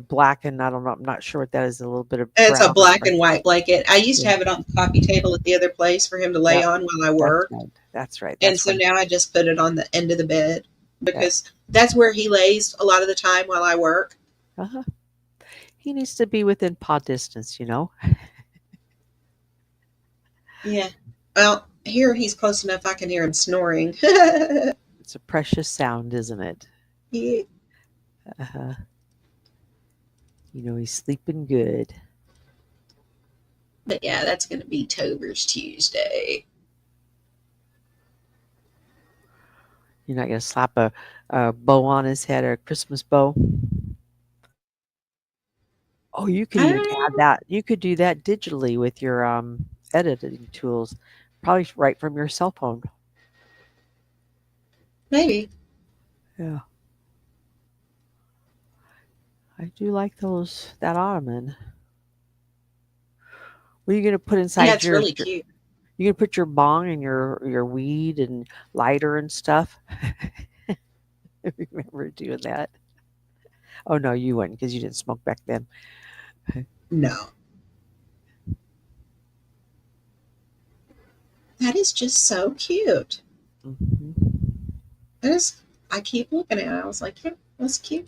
black, and I don't know, I'm not sure what that is, a little bit of It's a brown black or and white blanket. I used to yeah. have it on the coffee table at the other place for him to lay Yep. on while I That's work. right. That's right. And That's so what now I just put it on the end of the bed yeah. because that's where he lays a lot of the time while I work. Uh-huh. He needs to be within paw distance, Yeah. Well, here he's close enough I can hear him snoring. It's a precious sound, isn't it? Yeah. Uh-huh. He's sleeping good. But yeah, that's going to be Tober's Tuesday. You're not going to slap a bow on his head or a Christmas bow? Oh, you could even add Ah, that. You could do that digitally with your editing tools, probably right from your cell phone. maybe. Yeah, I do like that ottoman. What are you going to put Yeah, inside it's really cute. you going to put your bong and your weed and lighter and stuff? Remember doing that? Oh no, you wouldn't because you didn't smoke back then. No. That is just so cute. Hmm. I keep looking at it. I was like, yeah, that's cute.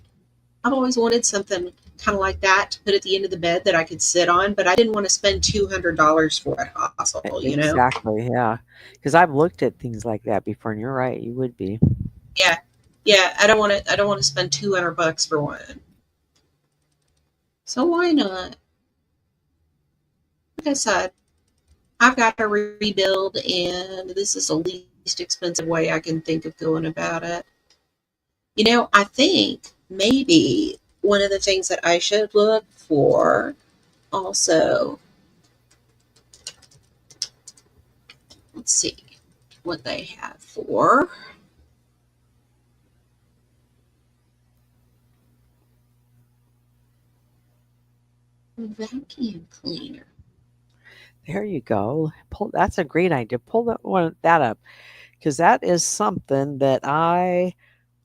I've always wanted something kind of like that to put at the end of the bed that I could sit on, but I didn't want to spend $200 for it hustle. Exactly, yeah. Because I've looked at things like that before, and you're right, you would be. Yeah. Yeah, I don't want to spend $200 for one. So why not? Like I said, I've got to rebuild, and this is the least expensive way I can think of going about it. I think maybe one of the things that I should look for also, let's see what they have for vacuum cleaner. There you go. That's a great idea. Pull that up because that is something that I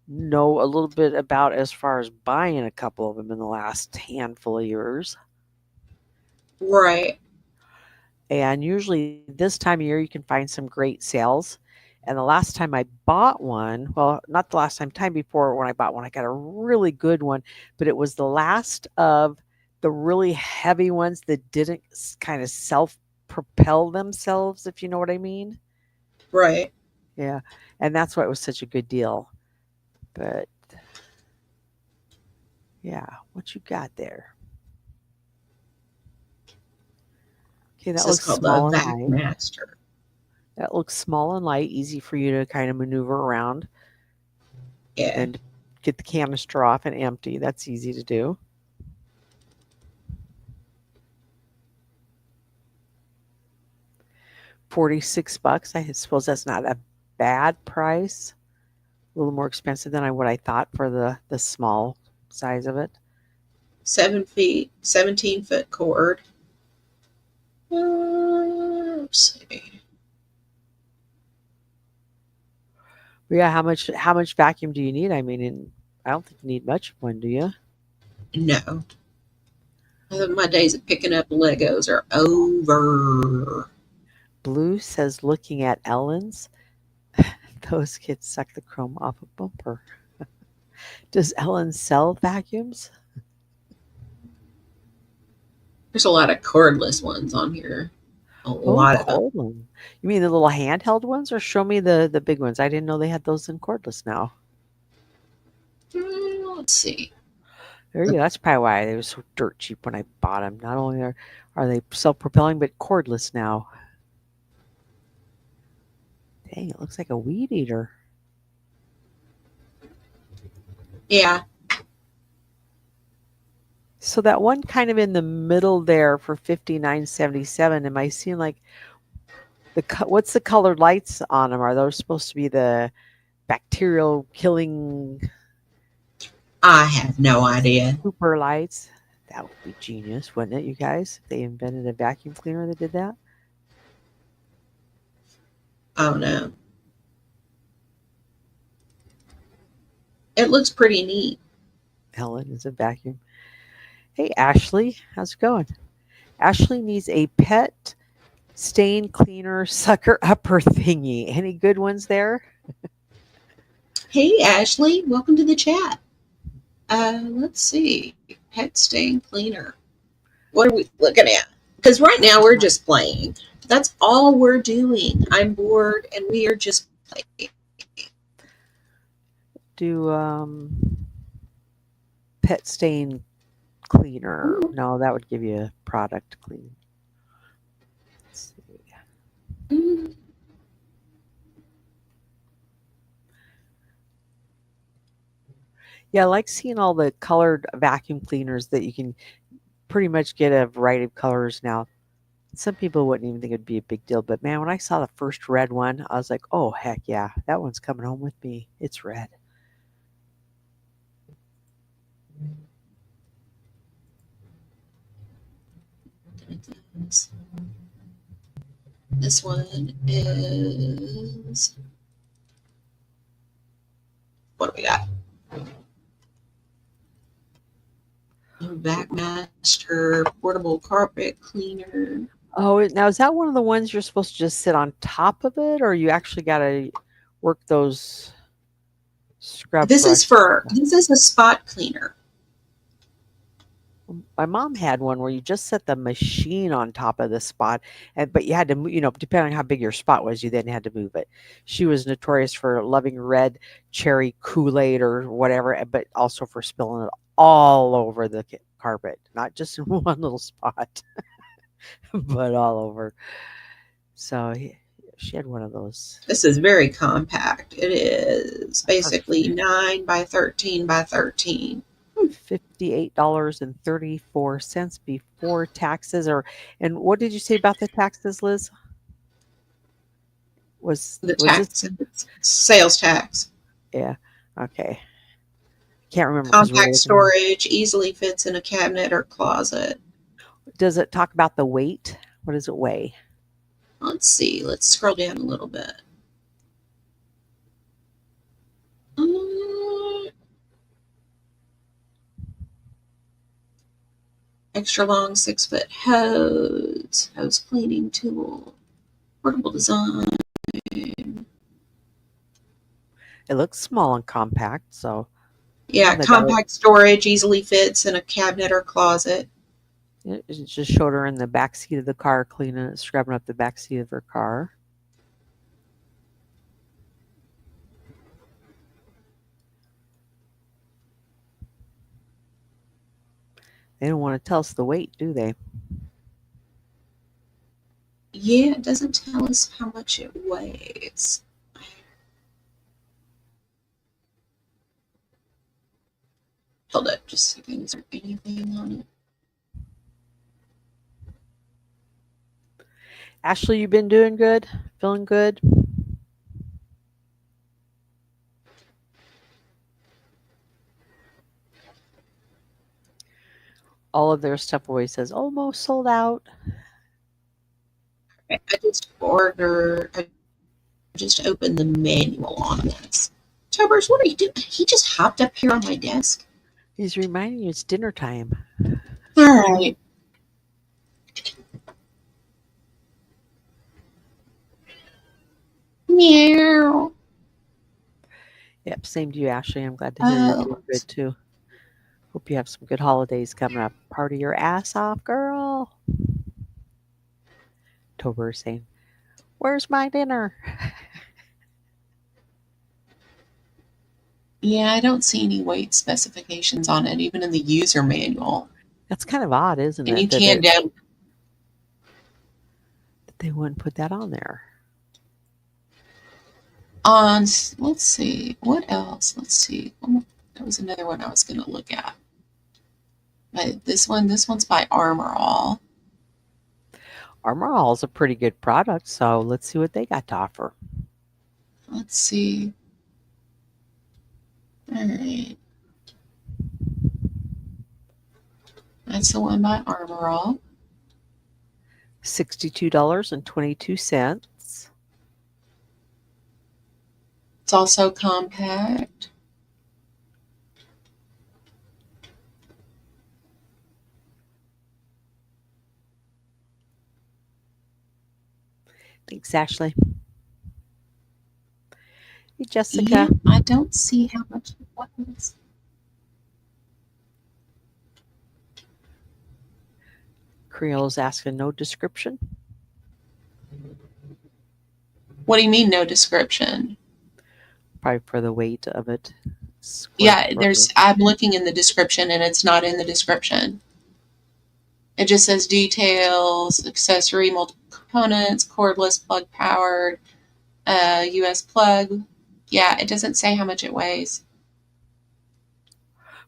know a little bit about as far as buying a couple of them in the last handful of years. Right, And usually this time of year, you can find some great sales. And the last time I bought one, well, not the last time before when I bought one, I got a really good one, but it was the last of the really heavy ones that didn't kind of self propel themselves, if you know what I mean. right. Yeah. And that's why it was such a good deal. But yeah, what you got there? Okay, that This is looks called the small and Vac light. Master. That looks small and light, easy for you to kind of maneuver around Yeah, and get the canister off and empty. That's easy to do. $46. I suppose that's not a bad price. A little more expensive than what I thought for the small size of it. 7 feet, 17-foot cord. Let's see. But yeah, how much vacuum do you need? I mean, I don't think you need much of one, do you? No, my days of picking up Legos are over. Blue says looking at Ellen's. Those kids suck the chrome off a bumper. Does Ellen sell vacuums? There's a lot of cordless ones on here. A Oh, lot of them. cordless. You mean the little handheld ones, or show me the big ones? I didn't know they had those in cordless now. Let's see. There you go. That's probably why they were so dirt cheap when I bought them. Not only are they self-propelling, but cordless now. Dang, it looks like a weed eater. Yeah, So that one kind of in the middle there for $59.77. Am I seeing like What's the colored lights on them? Are those supposed to be the bacterial killing I have no idea. super lights? That would be genius, wouldn't it, you guys? If they invented a vacuum cleaner that did that. Oh no. It looks pretty neat. Helen is a vacuum. Hey, Ashley, how's it going? Ashley needs a pet stain cleaner sucker upper thingy. Any good ones there? Hey Ashley, welcome to the chat. Let's see. Pet stain cleaner. What are we looking at? Because right now we're just playing. That's all we're doing. I'm bored and we are just playing. Do pet stain cleaner. No, that would give you a product clean. Let's see. Yeah, I like seeing all the colored vacuum cleaners that you can pretty much get a variety of colors now. Some people wouldn't even think it'd be a big deal, but man, when I saw the first red one, I was like, oh, heck yeah, that one's coming home with me. It's red. This one is, what do we got? Backmaster portable carpet cleaner. Oh, now is that one of the ones you're supposed to just sit on top of it, or you actually got to work those scrub This brushes? this is a spot cleaner. My mom had one where you just set the machine on top of the spot, but you had to, depending on how big your spot was, you then had to move it. She was notorious for loving red cherry Kool-Aid or whatever, but also for spilling it all over the carpet, not just in one little spot, but all over. So she had one of those. This is very compact. It is basically 9 by 13 by 13. $58.34 before taxes, and what did you say about the taxes, Liz? Was tax, sales tax? Yeah. Okay. Can't remember. Compact storage, easily fits in a cabinet or closet. Does it talk about the weight? What does it weigh? Let's see. Let's scroll down a little bit. Extra long 6-foot hose cleaning tool, portable design. It looks small and compact, so. Yeah, compact storage, easily fits in a cabinet or closet. It just showed her in the back seat of the car, scrubbing up the back seat of her car. They don't want to tell us the weight, do they? Yeah, it doesn't tell us how much it weighs. Hold up, just a second. Is there anything on it? Ashley, you been doing good? Feeling good? All of their stuff always says almost sold out. I just opened the manual on this. Tobers, what are you doing? He just hopped up here on my desk. He's reminding you it's dinner time. All right. Meow. Yep, same to you, Ashley. I'm glad to hear you're doing good too. Hope you have some good holidays coming up. Party your ass off, girl. Tober saying, "Where's my dinner?" Yeah, I don't see any weight specifications on it, even in the user manual. That's kind of odd, isn't it? And you can down. They wouldn't put that on there. Let's see, what else? Let's see. That was another one I was going to look at. But this one's by Armor All. Armor All is a pretty good product, so let's see what they got to offer. Let's see. All right. That's the one by Armor All. $62.22. It's also compact. Thanks, Ashley. Hey, Jessica. Yeah, I don't see how much it was. Creole's asking no description. What do you mean, no description? Probably for the weight of it. Yeah, I'm looking in the description and it's not in the description. It just says details, accessory, multiple components, cordless, plug powered, US plug. Yeah, it doesn't say how much it weighs.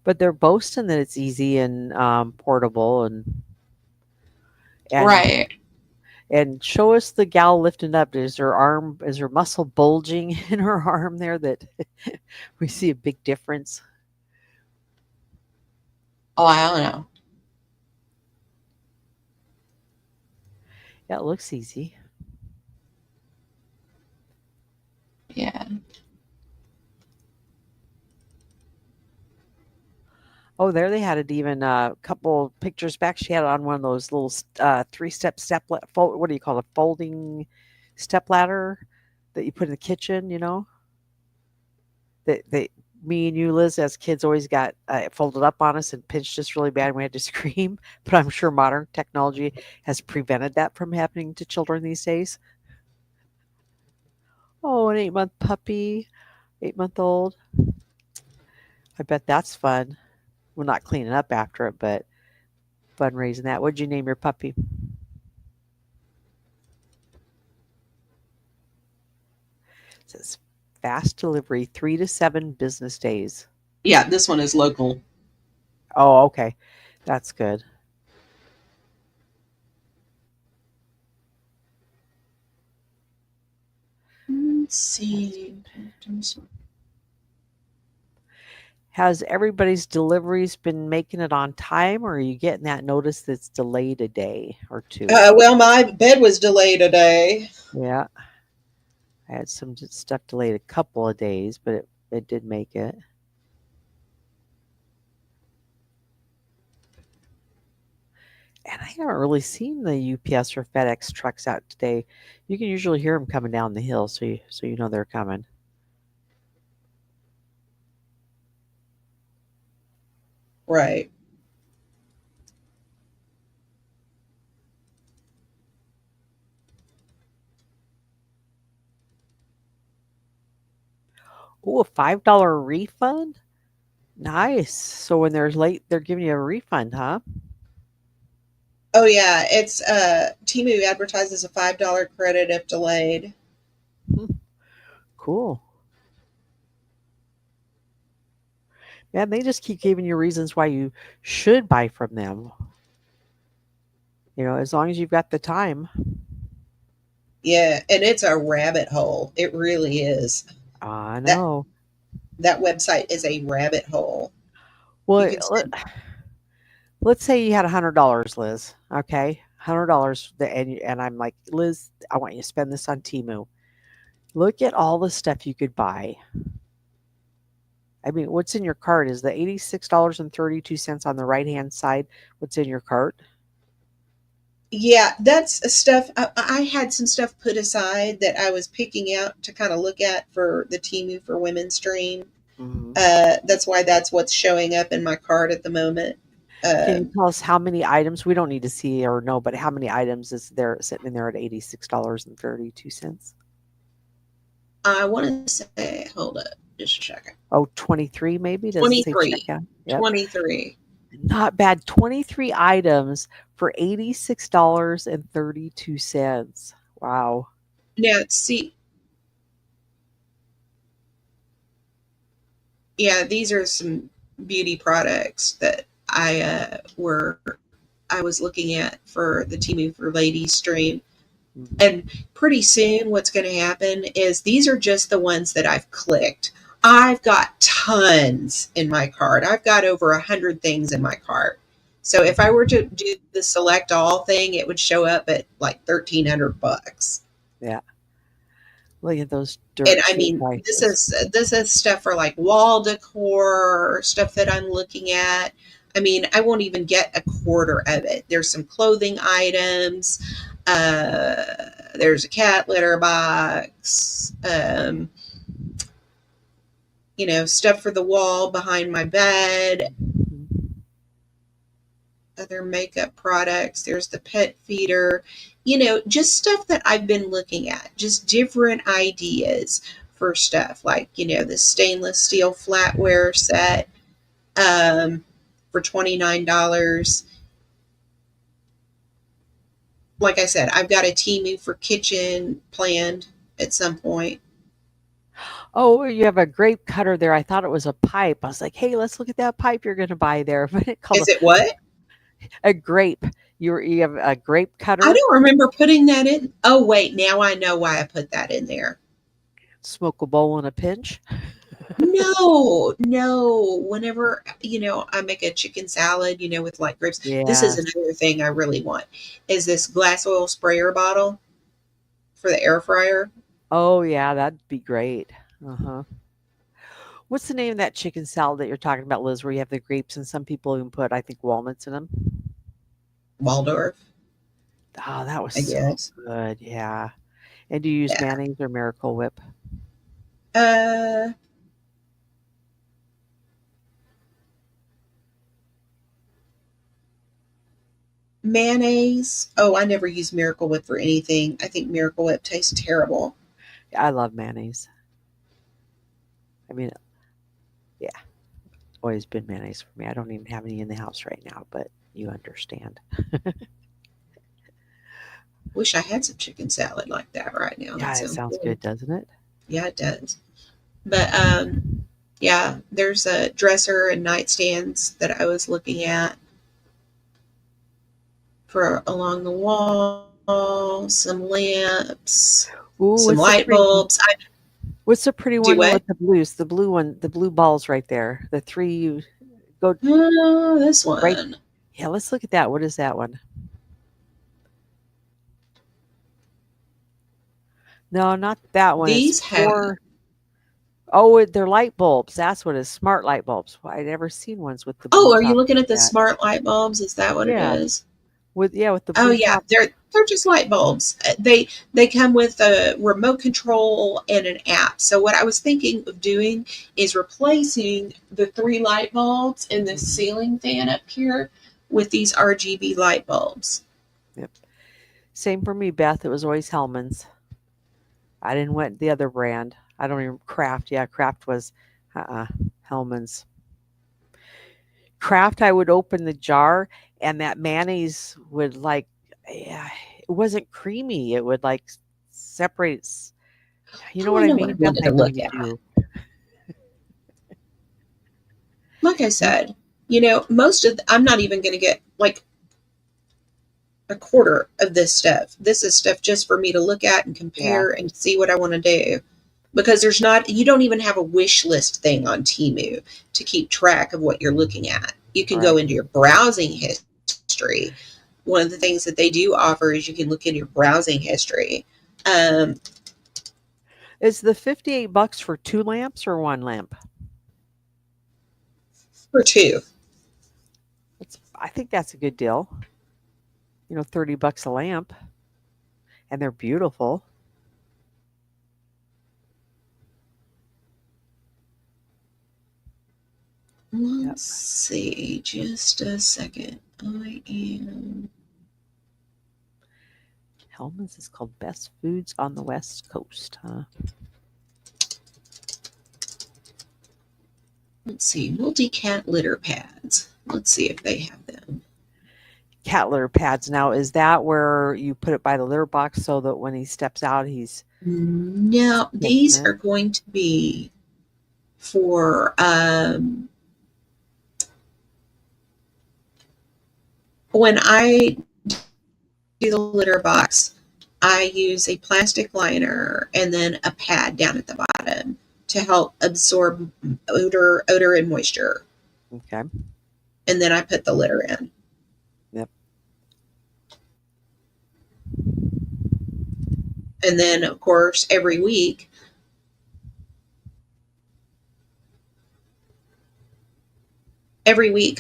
But they're boasting that it's easy and portable and right. And show us the gal lifting up. Is her muscle bulging in her arm there that we see a big difference? Oh, I don't know. Yeah, it looks easy. Yeah. Oh, there they had it even a couple pictures back. She had it on one of those little 3-step what do you call it? Folding step ladder that you put in the kitchen, you know? That me and you, Liz, as kids always got folded up on us and pinched us really bad and we had to scream. But I'm sure modern technology has prevented that from happening to children these days. Oh, an 8-month puppy, 8-month-old. I bet that's fun. Well, not cleaning up after it, but fun raising that. What'd you name your puppy? It says fast delivery, 3 to 7 business days. Yeah, this one is local. Oh, okay. That's good. Let's see. Has everybody's deliveries been making it on time, or are you getting that notice that's delayed a day or two? Well, my bed was delayed a day. Yeah. I had some stuff delayed a couple of days, but it did make it. And I haven't really seen the UPS or FedEx trucks out today. You can usually hear them coming down the hill, so you know they're coming. Right. Oh, a $5 refund? Nice. So when they're late, they're giving you a refund, huh? Oh yeah, it's Temu advertises a $5 credit if delayed. Cool. Man, they just keep giving you reasons why you should buy from them. You know, as long as you've got the time. Yeah, and it's a rabbit hole. It really is. I know. That website is a rabbit hole. Well, let's say you had $100, Liz. Okay, $100, and I'm like, Liz, I want you to spend this on Temu. Look at all the stuff you could buy. I mean, what's in your cart is the $86.32 on the right-hand side. What's in your cart? Yeah, that's stuff. I had some stuff put aside that I was picking out to kind of look at for the Temu for Women stream. Mm-hmm. That's why that's what's showing up in my cart at the moment. Can you tell us how many items? We don't need to see or know, but how many items is there sitting in there at $86.32? I want to say, hold up, just a second. Oh, 23 maybe? Does it say 23. checkout? Yep. 23. Not bad. 23 items for $86.32. Wow. Now, see, yeah, these are some beauty products that I were I was looking at for the Temu for Ladies stream. Mhm. And pretty soon, what's going to happen is these are just the ones that I've clicked. I've got tons in my cart. I've got over 100 things in my cart. So if I were to do the select all thing, it would show up at like $1,300. Yeah. Look at those And dirt I cheap mean, prices. this is stuff for like wall decor, stuff that I'm looking at. I mean, I won't even get a quarter of it. There's some clothing items. There's a cat litter box. Stuff for the wall behind my bed. Other makeup products. There's the pet feeder. Just stuff that I've been looking at. Just different ideas for stuff like the stainless steel flatware set for $29. Like I said, I've got a Temu for kitchen planned at some point. Oh, you have a grape cutter there. I thought it was a pipe. I was like, hey, let's look at that pipe you're going to buy there. But it called Is it what? a grape. You have a grape I cutter. don't remember putting that in. Oh, wait. Now I know why I put that in there. Smoke a bowl in a pinch. No. Whenever, I make a chicken salad, with like grapes. This is Yes. another thing I really want is this glass oil sprayer bottle for the air fryer. Oh, yeah, that'd be great. Uh-huh. What's the name of that chicken salad that you're talking about, Liz, where you have the grapes and some people even put, I think, walnuts in them? Waldorf, Oh, that was I so guess. good. Yeah. And do you use Yeah. mayonnaise or Miracle Whip? Uh, Mayonnaise. Oh, I never use Miracle Whip for anything. I think Miracle Whip tastes terrible. I love mayonnaise. I mean, yeah, always been mayonnaise for me. I don't even have any in the house right now, but you understand. Wish I had some chicken salad like that right now. Yeah, That it sounds sounds good. good, doesn't it? Yeah, it does. But yeah, there's a dresser and nightstands that I was looking at for along the wall, some lamps, Ooh, some light bulbs. I what's the pretty do one what? with the blues? The blue one, the blue balls right there. The three you go Oh, this right. one. Yeah, let's look at that. What is that one? No, not that one. It's These have. four. Oh, they're light bulbs. That's what it is. Smart light bulbs. Well, I'd never seen ones with the Oh, blue are you top looking like at the that. smart light bulbs? Is that what it Yeah, is? with the Oh blue yeah, top. they're just light bulbs. They come with a remote control and an app. So what I was thinking of doing is replacing the 3 light bulbs and the ceiling fan up here with these RGB light bulbs. Yep. Same for me, Beth. It was always Hellman's. I didn't want the other brand. I don't even Kraft. Yeah, Kraft was Hellman's. Kraft, I would open the jar and that mayonnaise would yeah, it wasn't creamy. It would separate. You know Oh, I what I know what I mean, Beth? wanted I to know look you at. do. Like I said, I'm not even going to get like a quarter of this stuff. This is stuff just for me to look at and Yeah. compare and see what I want to do. Because you don't even have a wish list thing on Temu to keep track of what you're looking at. You can go Right. into your browsing history. One of the things that they do offer is you can look in your browsing history. Is the $58 for 2 lamps or 1 lamp? For 2. I think that's a good deal. $30 a lamp, and they're beautiful. Let's see, just a second. I am. Hellman's is called Best Foods on the West Coast, huh? Let's see, multi-cat litter pads. Let's see if they have them. Cat litter pads. Now, is that where you put it by the litter box so that when he steps out, he's No, these are going to be for when I do the litter box, I use a plastic liner and then a pad down at the bottom to help absorb odor and moisture. Okay. And then I put the litter in. Yep. And then, of course, every week,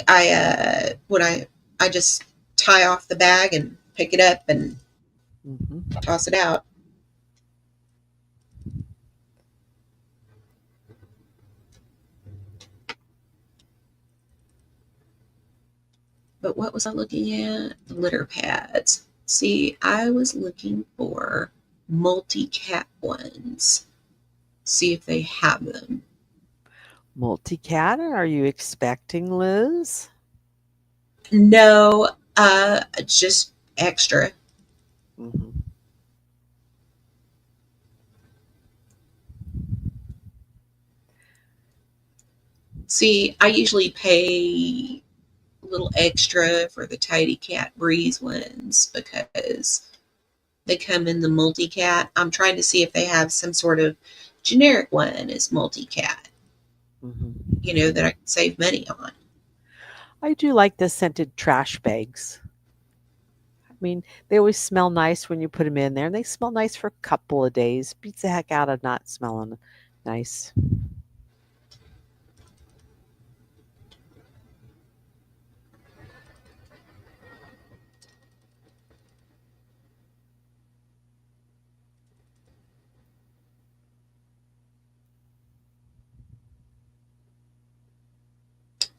I just tie off the bag and pick it up and toss it out. But what was I looking at? The litter pads. See, I was looking for multi-cat ones. See if they have them. Multi-cat? Are you expecting, Liz? No, just extra. Mm-hmm. See, I usually pay a little extra for the Tidy Cat Breeze ones because they come in the multi-cat. I'm trying to see if they have some sort of generic one as multi-cat, that I can save money on. I do like the scented trash bags. I mean, they always smell nice when you put them in there, and they smell nice for a couple of days. Beats the heck out of not smelling nice.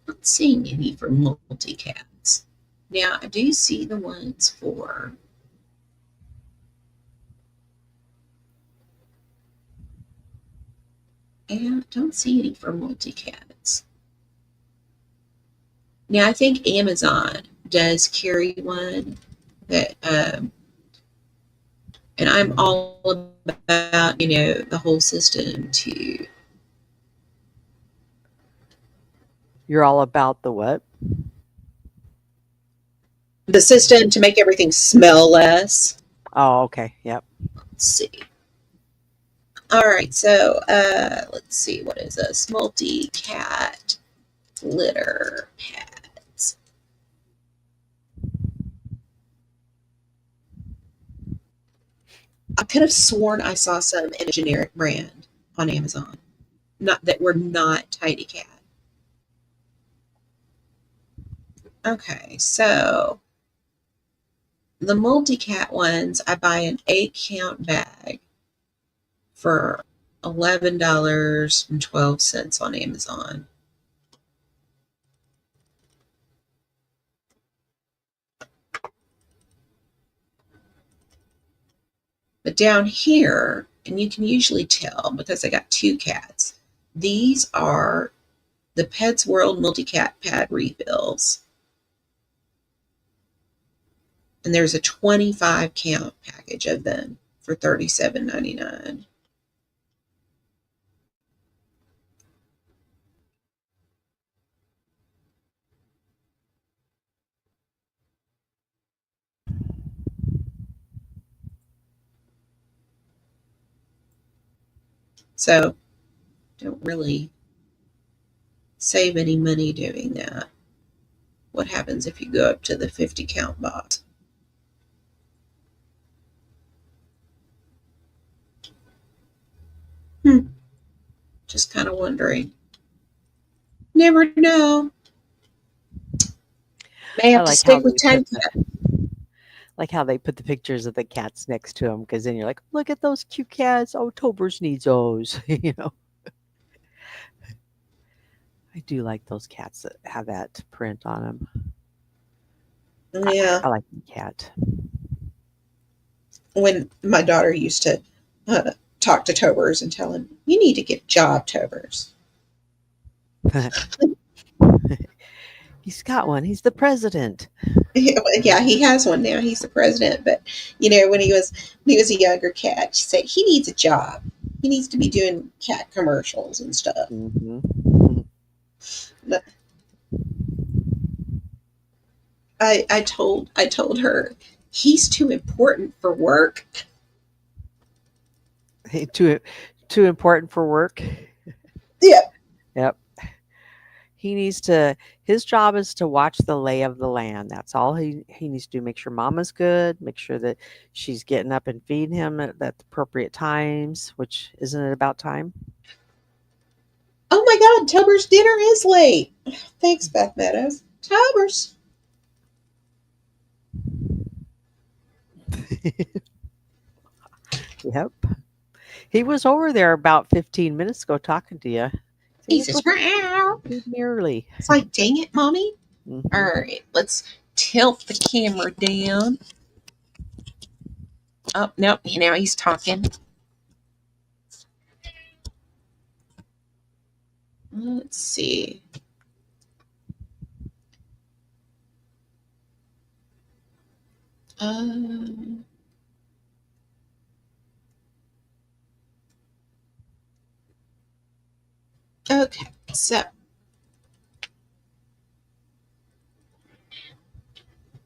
Not seeing any for multi-cats. Now, I do see the ones for and I don't see any for multi-cats. Now, I think Amazon does carry one that, and I'm all about, the whole system to. You're all about the what? The system to make everything smell less. Oh, okay. Yep. Let's see. All right, so let's see. What is this? Multi-cat litter pads. I could have sworn I saw some in a generic brand on Amazon. Not that were not Tidy Cat. Okay, so the multi-cat ones, I buy an 8-count bag for $11.12 on Amazon. But down here, and you can usually tell because I got 2 cats, these are the Pets World multi-cat pad refills. And there's a 25-count package of them for $37.99. So, don't really save any money doing that. What happens if you go up to the 50-count box? Just kind of wondering. Never know. May have to stick with Tidy Cat. Like how they put the pictures of the cats next to them, because then you're like, look at those cute cats. Oh, Tobers needs those. I do like those cats that have that print on them. Yeah. I like the cat. When my daughter used to talk to Tobers and tell him, you need to get a job, Tobers. He's got one. He's the president. Yeah, he has one now. He's the president. But when he was a younger cat, she said he needs a job. He needs to be doing cat commercials and stuff. Mm-hmm. But, I told her he's too important for work. too too important for work. Yeah. Yep. He needs to his job is to watch the lay of the land. That's all he needs to do. Make sure mama's good, make sure that she's getting up and feeding him at the appropriate times, which isn't it about time? Oh my God, Tober's dinner is late. Thanks, Beth Meadows. Tober's. Yep. He was over there about 15 minutes ago talking to you. He It's says, meow. merely. It's like, dang it, mommy. All Mhm. right, let's tilt the camera down. Oh, nope. Now he's talking. Let's see. Um, okay, so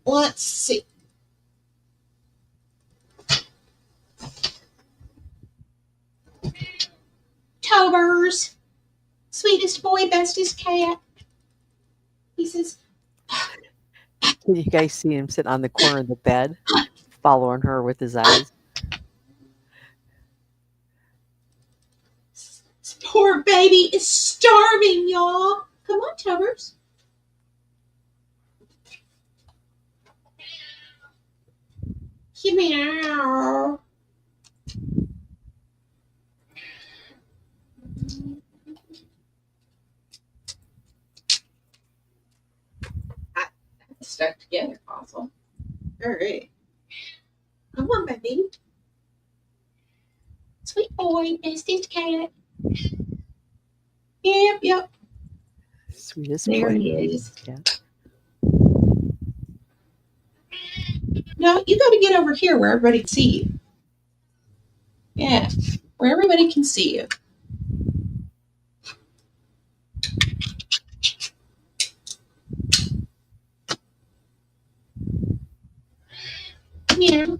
let's see. Tober's sweetest boy, bestest cat. He says, Can you guys see him sitting on the corner of the bed, following her with his eyes? this poor baby is starving, y'all. Come on, Tober's. Meow. Stuck together, Fossil. All right. Come on, baby. Sweet boy, bestest cat. Yep. Sweetest There boy. he is. Yeah. No, you got to get over here where everybody can see you. Yeah, where everybody can see you. Yeah. What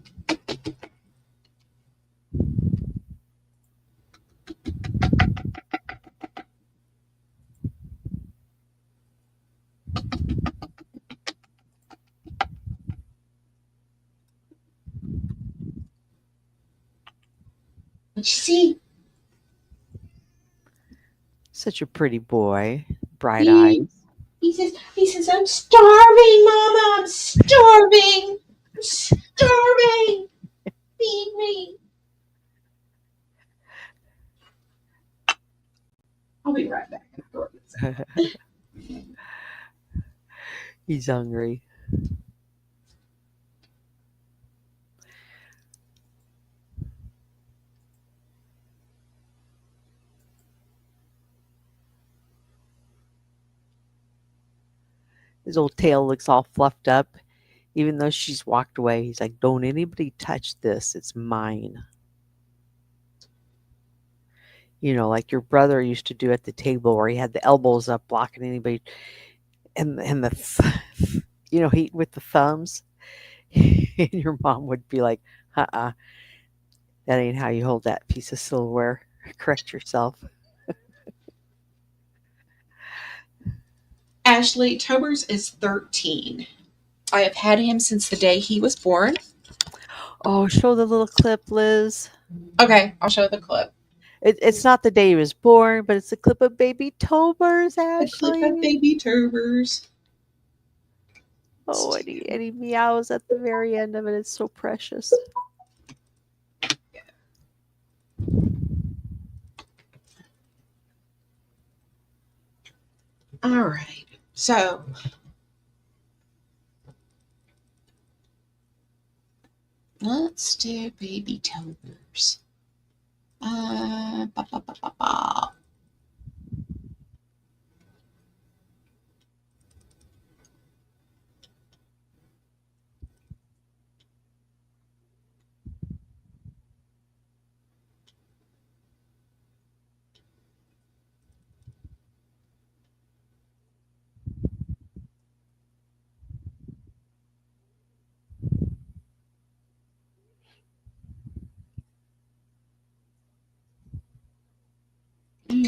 you see? Such a pretty boy. Bright He, eyes. he says, I'm starving, Mama. I'm starving. I'm starving. Feed me. I'll be right back. He's hungry. His old tail looks all fluffed up. Even though she's walked away, he's like, don't anybody touch this. It's mine. Like your brother used to do at the table where he had the elbows up blocking anybody and he with the thumbs. And your mom would be like, that ain't how you hold that piece of silverware. Correct yourself. Ashley, Tobers is 13. I have had him since the day he was born. Oh, show the little clip, Liz. Okay, I'll show the clip. It's not the day he was born, but it's a clip of baby Tobers, The clip of Ashley. baby Tobers. Oh, and he meows at the very end of it. It's so precious. All right. So let's do baby Tobers. Ba, ba, ba, ba, ba.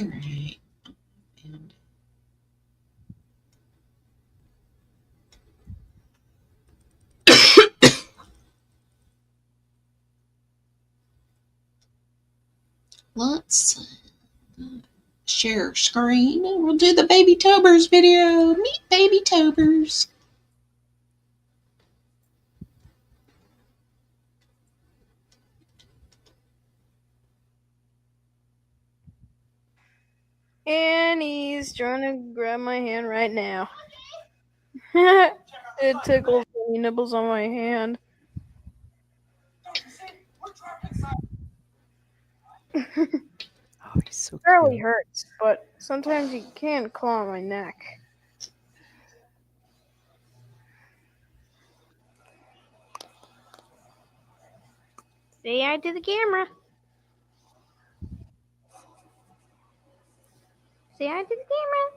right. And let's share screen and we'll do the Baby Tobers video. Meet Baby Tobers. And he's trying to grab my hand right now. It tickles when he nibbles on my hand. Oh, he's so Barely cute. hurts, but sometimes he can claw my neck. Say hi to the camera. Say hi to the camera.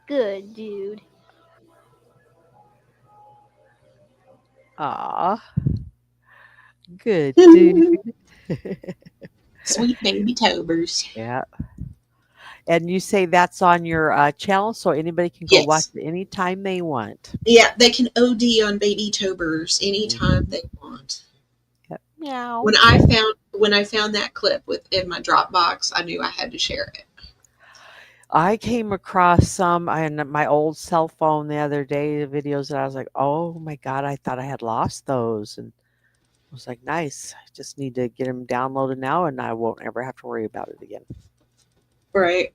Good dude. Aw. Good dude. Sweet Baby Tobers. Yeah. And you say that's on your channel, so anybody can go watch Yes. it anytime they want. Yeah, they can OD on Baby Tobers anytime Mhm. they want. Yep. Meow. When I found that clip in my Dropbox, I knew I had to share it. I came across some on my old cell phone the other day, the videos, and I was like, oh my God, I thought I had lost those. And I was like, nice. I just need to get them downloaded now, and I won't ever have to worry about it again. Right.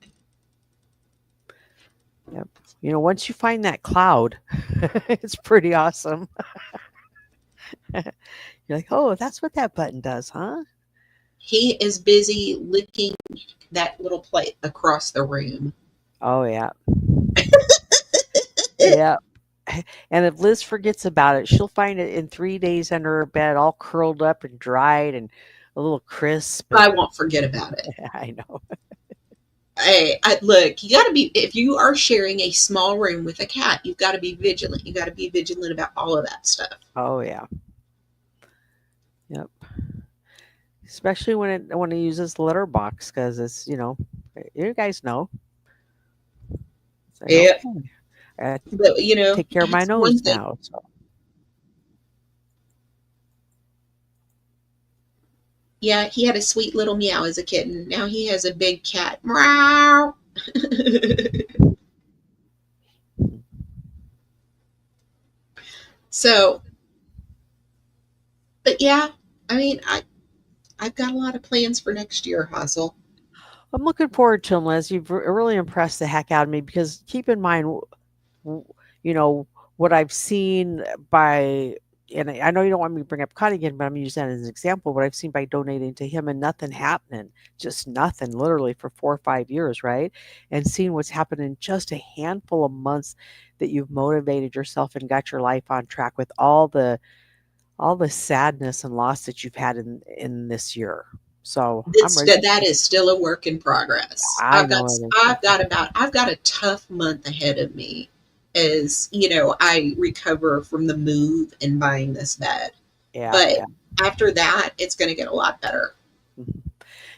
Yep. You know, once you find that cloud, it's pretty awesome. You're like, oh, that's what that button does, huh? He is busy licking that little plate across the room. Oh, yeah. Yeah. And if Liz forgets about it, she'll find it in 3 days under her bed, all curled up and dried and a little crisp. I And won't forget about it. I know. Hey, look, you got to be, if you are sharing a small room with a cat, you've got to be vigilant. You got to be vigilant about all of that stuff. Oh, yeah. Yep. Especially when it uses litter box, because it's, you guys know. It's like, Yeah. okay, I But, take care of my that's one nose thing. now. So. Yeah, he had a sweet little meow as a kitten. Now he has a big cat. Meow. So, but yeah, I mean, I've got a lot of plans for next year, Hazel. I'm looking forward to them, Liz. You've really impressed the heck out of me because keep in mind, w- you know, what I've seen by, and I know you don't want me to bring up Connie again, but I'm using that as an example. What I've seen by donating to him and nothing happening, just nothing, literally for 4 or 5 years, right? And seeing what's happened in just a handful of months that you've motivated yourself and got your life on track with all the sadness and loss that you've had in this year. So I'm ready. That is still a work in progress. I know it is. I've got a tough month ahead of me as, I recover from the move and buying this bed. Yeah, But yeah. after that, it's going to get a lot better. Mhm.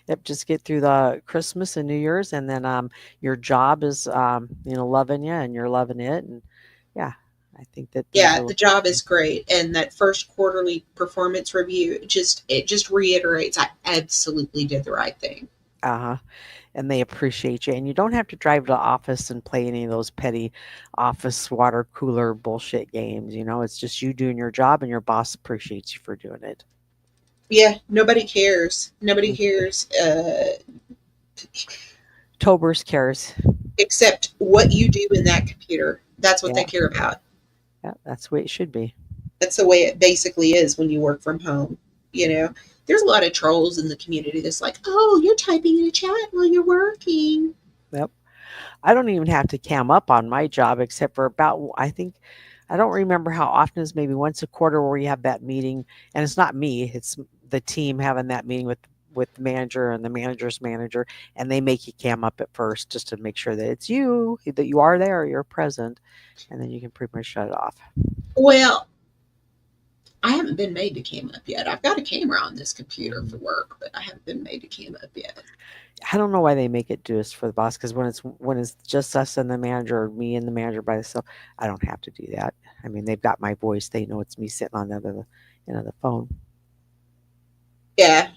Yep, just get through the Christmas and New Year's, and then your job is loving you, and you're loving it, and yeah, I think that things Yeah, are the looking job is great, and that first quarterly performance review it just reiterates I absolutely did the right thing. uh-huh, and they appreciate you, and you don't have to drive to the office and play any of those petty office water cooler bullshit games. It's just you doing your job, and your boss appreciates you for doing it. Yeah, nobody cares. Nobody Mm. cares Tobers cares. except what you do in that computer. That's what Yeah, they care about. yeah, that's the way it should be. That's the way it basically is when you work from home. There's a lot of trolls in the community that's like, oh, you're typing in a chat while you're working. Yep. I don't even have to cam up on my job except for about, I think, I don't remember how often, is maybe once a quarter where you have that meeting, and it's not me, it's the team having that meeting with the manager and the manager's manager, and they make you cam up at first just to make sure that it's you, that you are there, you're present, and then you can pretty much shut it off. Well, I haven't been made to cam up yet. I've got a camera on this computer for work, but I haven't been made to cam up yet. I don't know why they make it do us for the boss, because when it's just us and the manager, or me and the manager by themselves, I don't have to do that. I mean, they've got my voice; they know it's me sitting on the other end of the phone. Yeah.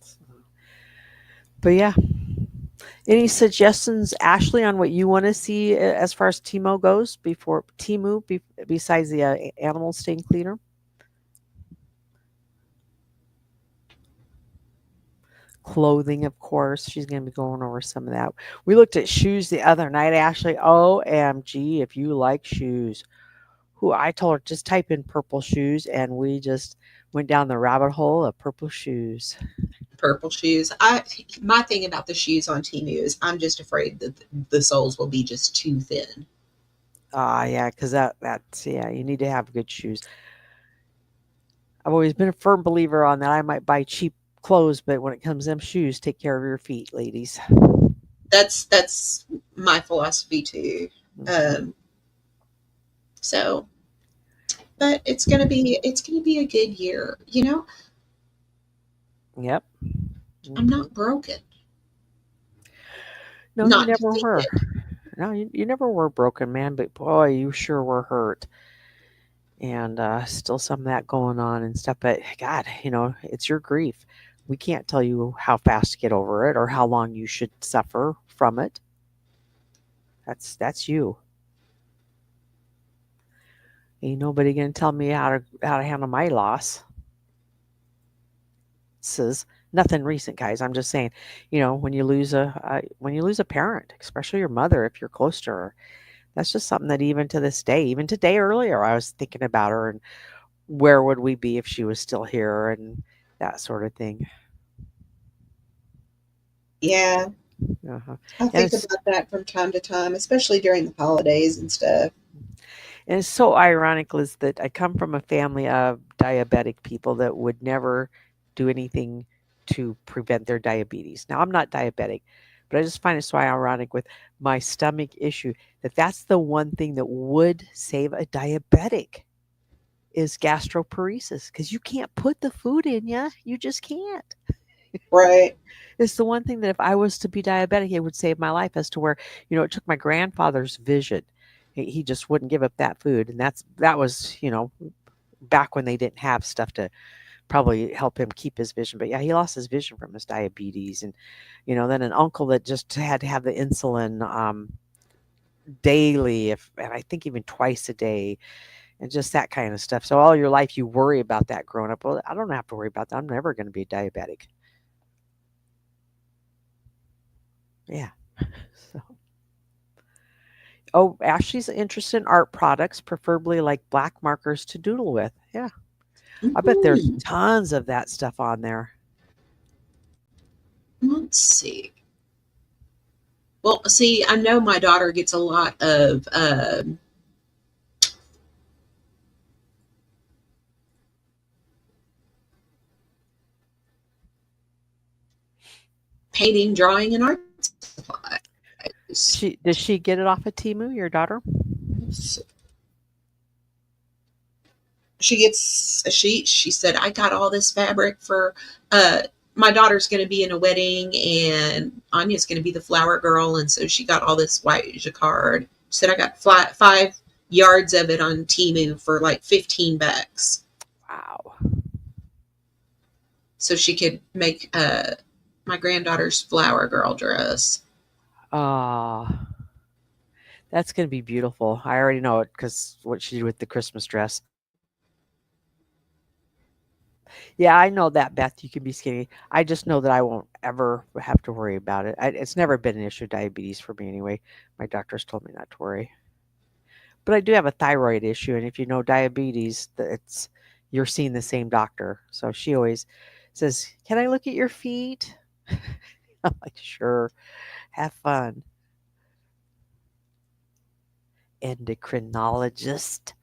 So, but yeah, any suggestions, Ashley, on what you want to see as far as Timo goes besides the animals staying cleaner? Clothing, of course. She's going to be going over some of that. We looked at shoes the other night, Ashley. OMG, if you like shoes. Who I told her just type in purple shoes, and we just went down the rabbit hole of purple shoes. Purple shoes. My thing about the shoes on Temu is I'm just afraid that the soles will be just too thin. Yeah, because that's you need to have good shoes. I've always been a firm believer on that. I might buy cheap clothes, but when it comes to them shoes, take care of your feet, ladies. That's my philosophy too. Mhm. So, but it's gonna be a good year. Yep. I'm Mhm. not broken. No, you Not to never think were. it. No, you never were broken, man. But boy, you sure were hurt, and still some of that going on and stuff. But God, it's your grief. We can't tell you how fast to get over it or how long you should suffer from it. That's you. Ain't nobody gonna tell me how to handle my loss. Says nothing recent, guys. I'm just saying, when you lose a parent, especially your mother, if you're close to her, that's just something that even to this day, even today earlier, I was thinking about her and where would we be if she was still here and that sort of thing. Yeah, Uh-huh. I And think about that from time to time, especially during the holidays and stuff. it's so ironic, Liz, that I come from a family of diabetic people that would never do anything to prevent their diabetes. Now, I'm not diabetic, but I just find it so ironic with my stomach issue that that's the one thing that would save a diabetic is gastroparesis because you can't put the food in you. You just can't. Right. It's the one thing that if I was to be diabetic, it would save my life as to where, it took my grandfather's vision. He just wouldn't give up that food. And that was, back when they didn't have stuff to probably help him keep his vision. But yeah, he lost his vision from his diabetes. And, then an uncle that just had to have the insulin daily, and I think even twice a day, and just that kind of stuff. So all your life you worry about that growing up. Well, I don't have to worry about that. I'm never going to be a diabetic. Yeah. So. Oh, Ashley's interested in art products, preferably like black markers to doodle with. Yeah. I bet there's Mhm. tons of that stuff on there. Let's see. Well, see, I know my daughter gets a lot of painting, drawing, and art supplies. Does she get it off of Timu, your daughter? She gets a sheet. She said, "I got all this fabric for my daughter's going to be in a wedding, and Anya's going to be the flower girl, and so she got all this white jacquard." She said, "I got 5 yards of it on Temu for like $15, Wow. so she could make my granddaughter's flower girl dress." Ah, that's going to be beautiful. I already know it because what she did with the Christmas dress. Yeah, I know that, Beth. You can be skinny. I just know that I won't ever have to worry about it. It's never been an issue of diabetes for me anyway. My doctors told me not to worry. But I do have a thyroid issue, and if you know diabetes, you're seeing the same doctor. So she always says, "Can I look at your feet?" I'm like, "Sure, have fun." Endocrinologist.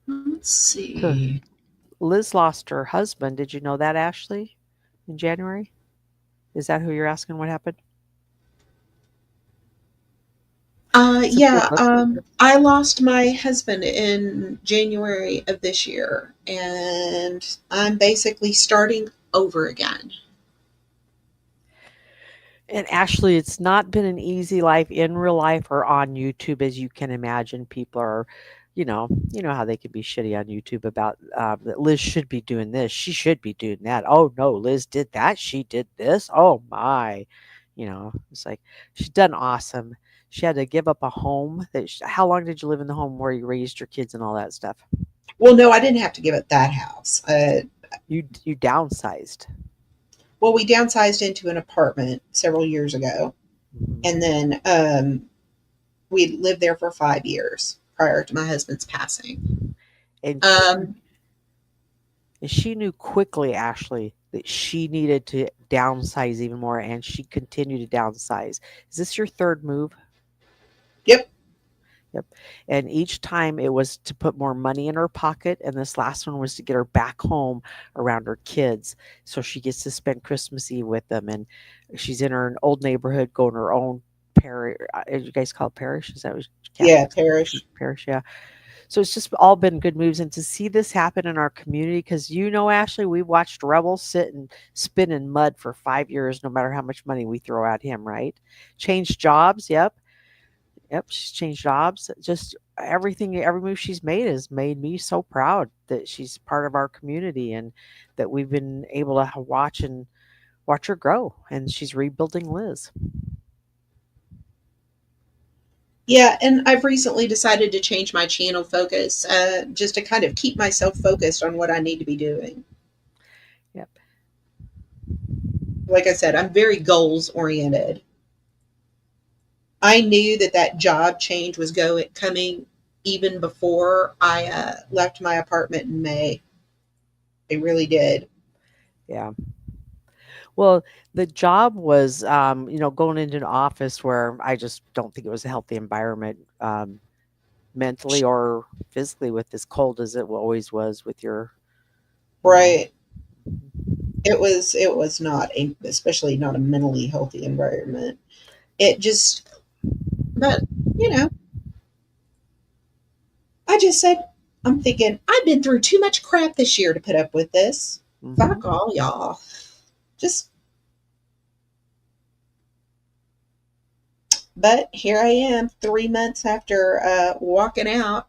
Let's Huh. see. Liz lost her husband. Did you know that, Ashley? In January? Is that who you're asking what happened? It's a Yeah, that's I lost my husband in January of this year, and I'm basically starting over again. And Ashley, it's not been an easy life in real life or on YouTube, as you can imagine. People are, you know how they can be shitty on YouTube about that Liz should be doing this, she should be doing that. Oh no, Liz did that, she did this. Oh my, it's like she's done awesome. She had to give up a home. How long did you live in the home where you raised your kids and all that stuff? Well, no, I didn't have to give up that house. You downsized. Well, we downsized into an apartment several years ago, and Mhm. then we lived there for 5 years prior to my husband's passing. And Um, she knew quickly, Ashley, that she needed to downsize even more, and she continued to downsize. Is this your third move? yep. Yep. And each time it was to put more money in her pocket, and this last one was to get her back home around her kids so she gets to spend Christmas Eve with them. And she's in her old neighborhood, going her own parish. You guys call it parish? Is that what Yeah, Catholics call it? parish. Parish? Yeah. So it's just all been good moves. And to see this happen in our community, because Ashley, we've watched Rebel sit and spin in mud for 5 years, no matter how much money we throw at him, right? Change jobs. Yep. Yep. She's changed jobs. Just everything, every move she's made has made me so proud that she's part of our community and that we've been able to watch her grow. And she's rebuilding Liz. Yeah, and I've recently decided to change my channel focus just to kind of keep myself focused on what I need to be doing. Yep. Like I said, I'm very goals oriented. I knew that that job change was coming even before I left my apartment in May. I really did. Yeah. Well, the job was, going into an office where I just don't think it was a healthy environment, mentally or physically, with as cold as it always was with your, you know. Right. It was not a, especially not a mentally healthy environment. It just, but you know, I just said, I'm thinking I've been through too much crap this year to put up with this. Mhm. Fuck all y'all. Just, but here I am 3 months after walking out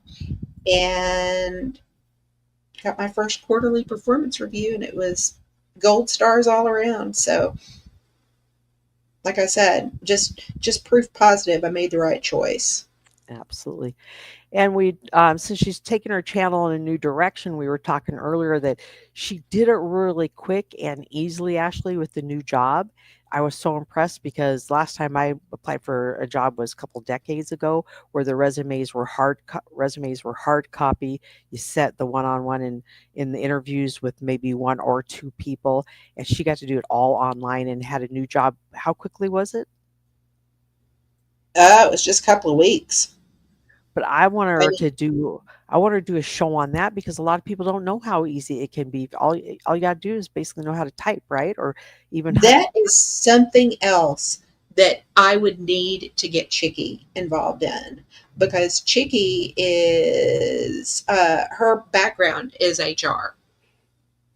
and got my first quarterly performance review, and it was gold stars all around. So, like I said, just proof positive I made the right choice. Absolutely. And we, since she's taken her channel in a new direction, we were talking earlier that she did it really quick and easily, Ashley, with the new job. I was so impressed because last time I applied for a job was a couple decades ago, where the resumes were hard copy. You set the one-on-one in the interviews with maybe one or two people, and she got to do it all online and had a new job. How quickly was it? It was just a couple of weeks. But I want her to do a show on that because a lot of people don't know how easy it can be. All you gotta do is basically know how to type, right? Or even how. That is something else that I would need to get Chicky involved in, because Chicky is her background is HR.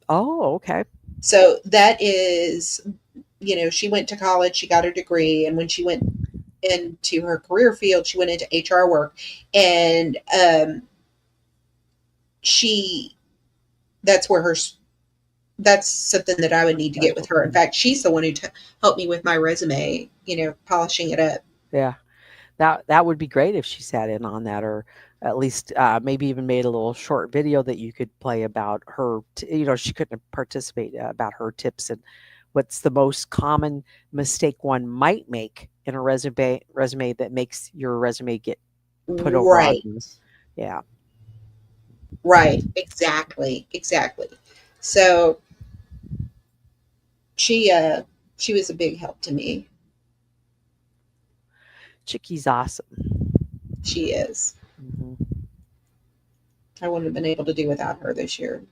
Oh, okay. So that is, she went to college, she got her degree, and when she went into her career field, she went into HR work, and she that's where her that's something that I would need to get with her. In fact, she's the one who helped me with my resume, polishing it up. Yeah. That would be great if she sat in on that, or at least maybe even made a little short video that you could play about her. She couldn't participate, about her tips and what's the most common mistake one might make in a resume that makes your resume get put over on. Right, Yeah. right, exactly. So she uh she was a big help to me. Chickie's awesome. She is. Hmm. I wouldn't have been able to do without her this year.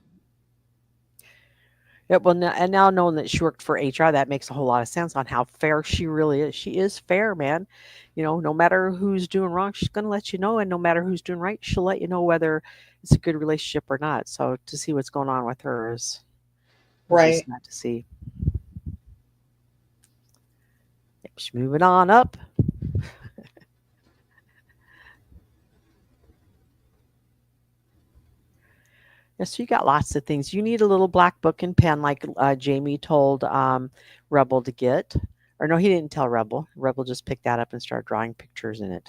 Yeah, well, and now knowing that she worked for HR, that makes a whole lot of sense on how fair she really is. She is fair, man. No matter who's doing wrong, she's going to let you know. And no matter who's doing right, she'll let you know whether it's a good relationship or not. So to see what's going on with her is just Right. not to see. Yep, she's moving on up. Yeah, so you got lots of things. You need a little black book and pen, like Jamie told Rebel to get. Or no, he didn't tell Rebel. Rebel just picked that up and started drawing pictures in it.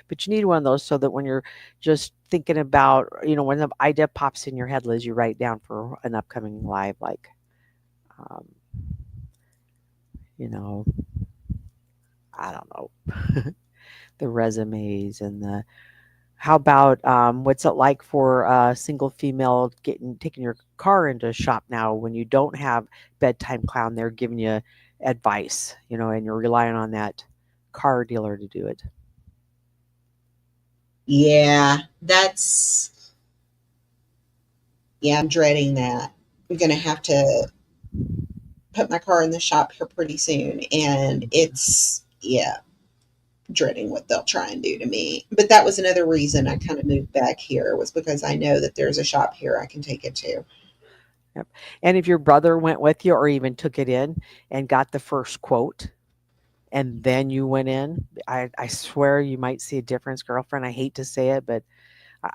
But you need one of those so that when you're just thinking about, when the idea pops in your head, Liz, you write down for an upcoming live, like, um, you know, I don't know, the resumes and the how about what's it like for a single female taking your car into a shop now when you don't have bedtime clown there giving you advice, and you're relying on that car dealer to do it. Yeah, I'm dreading that. I'm going to have to put my car in the shop here pretty soon. And yeah, dreading what they'll try and do to me. But that was another reason I kind of moved back here, was because I know that there's a shop here I can take it to. Yep. And if your brother went with you or even took it in and got the first quote and then you went in, I swear you might see a difference, girlfriend. I hate to say it, but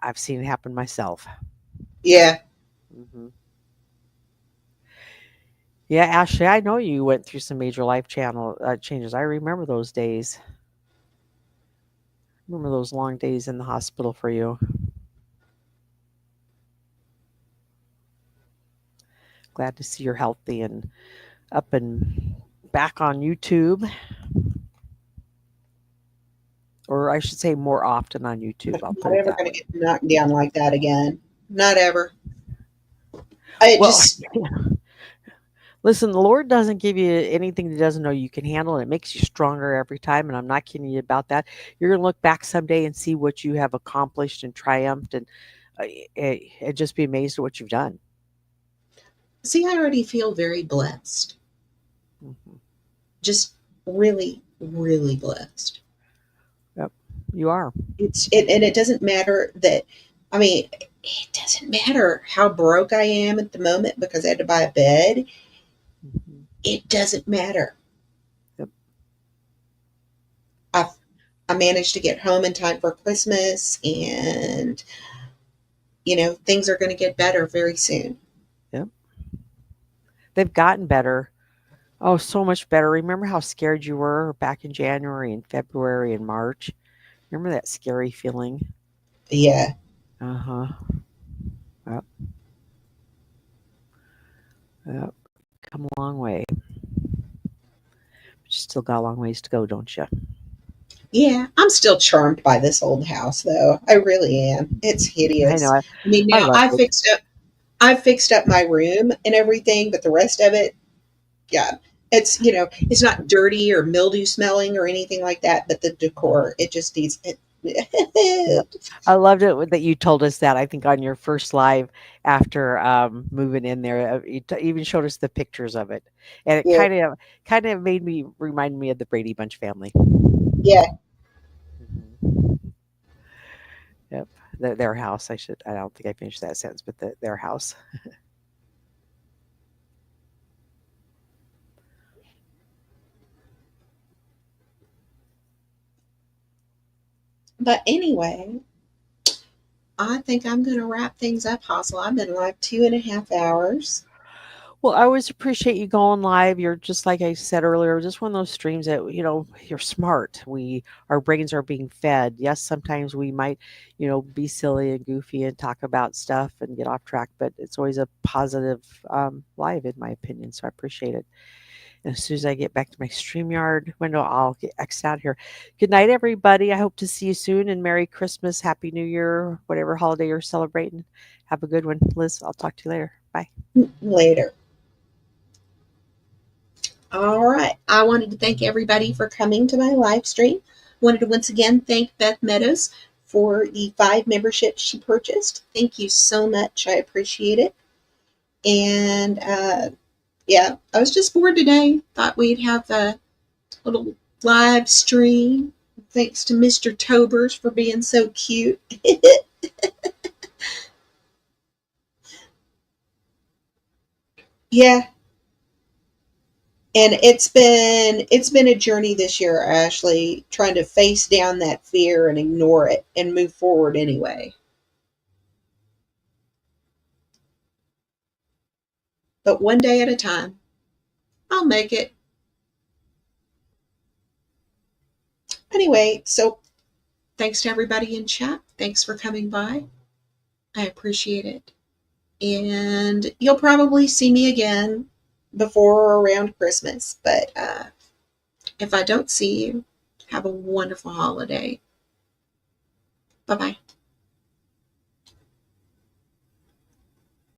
I've seen it happen myself. Yeah. Hmm. Yeah, Ashley, I know you went through some major life channel changes. I remember those days. Remember those long days in the hospital for you. Glad to see you're healthy and up and back on YouTube. Or I should say more often on YouTube. But I'll I'm put not it ever that going to way. get knocked down like that again. Not ever. I Well, just, listen, the Lord doesn't give you anything that doesn't know you can handle, and it makes you stronger every time. And I'm not kidding you about that. You're going to look back someday and see what you have accomplished and triumphed, and just be amazed at what you've done. see, I already feel very blessed. Hmm. Just really, really blessed. Yep, you are. And it doesn't matter that, I mean, it doesn't matter how broke I am at the moment because I had to buy a bed. Hmm. It doesn't matter. Yep. I I managed to get home in time for Christmas, and things are going to get better very soon. Yep. They've gotten better. Oh, so much better. Remember how scared you were back in January and February and March? Remember that scary feeling? Yeah. Uh-huh. Yep. Yep. Come a long way. But you still got a long ways to go, don't you? Yeah, I'm still charmed by this old house though. I really am. It's I know. hideous. I, I mean, I now loved it. I fixed up my room and everything, but the rest of it, yeah. It's not dirty or mildew smelling or anything like that, but the decor, it just needs it. Yep. I loved it that you told us that. I think on your first live after moving in there, you even showed us the pictures of it, and it Yeah. kind of made me remind me of the Brady Bunch family. Yeah. Mhm. Yep, their house. I should. I don't think I finished that sentence, but their house. But anyway, I think I'm going to wrap things up, Hassel. I've been live 2.5 hours. Well, I always appreciate you going live. You're just like I said earlier, just one of those streams that you're smart. Our brains are being fed. Yes, sometimes we might, be silly and goofy and talk about stuff and get off track, but it's always a positive live, in my opinion. So I appreciate it. And as soon as I get back to my StreamYard window, I'll get X out here. Good night, everybody. I hope to see you soon, and Merry Christmas, Happy New Year, whatever holiday you're celebrating. Have a good one, Liz. I'll talk to you later. Bye. Later. All right. I wanted to thank everybody for coming to my live stream. Wanted to once again thank Beth Meadows for the 5 memberships she purchased. Thank you so much. I appreciate it. And yeah, I was just bored today. Thought we'd have a little live stream. Thanks to Mr. Tobers for being so cute. Yeah, and it's been a journey this year, Ashley, trying to face down that fear and ignore it and move forward anyway. But one day at a time, I'll make it. Anyway, so thanks to everybody in chat. Thanks for coming by. I appreciate it. And you'll probably see me again before or around Christmas. But if I don't see you, have a wonderful holiday. Bye-bye.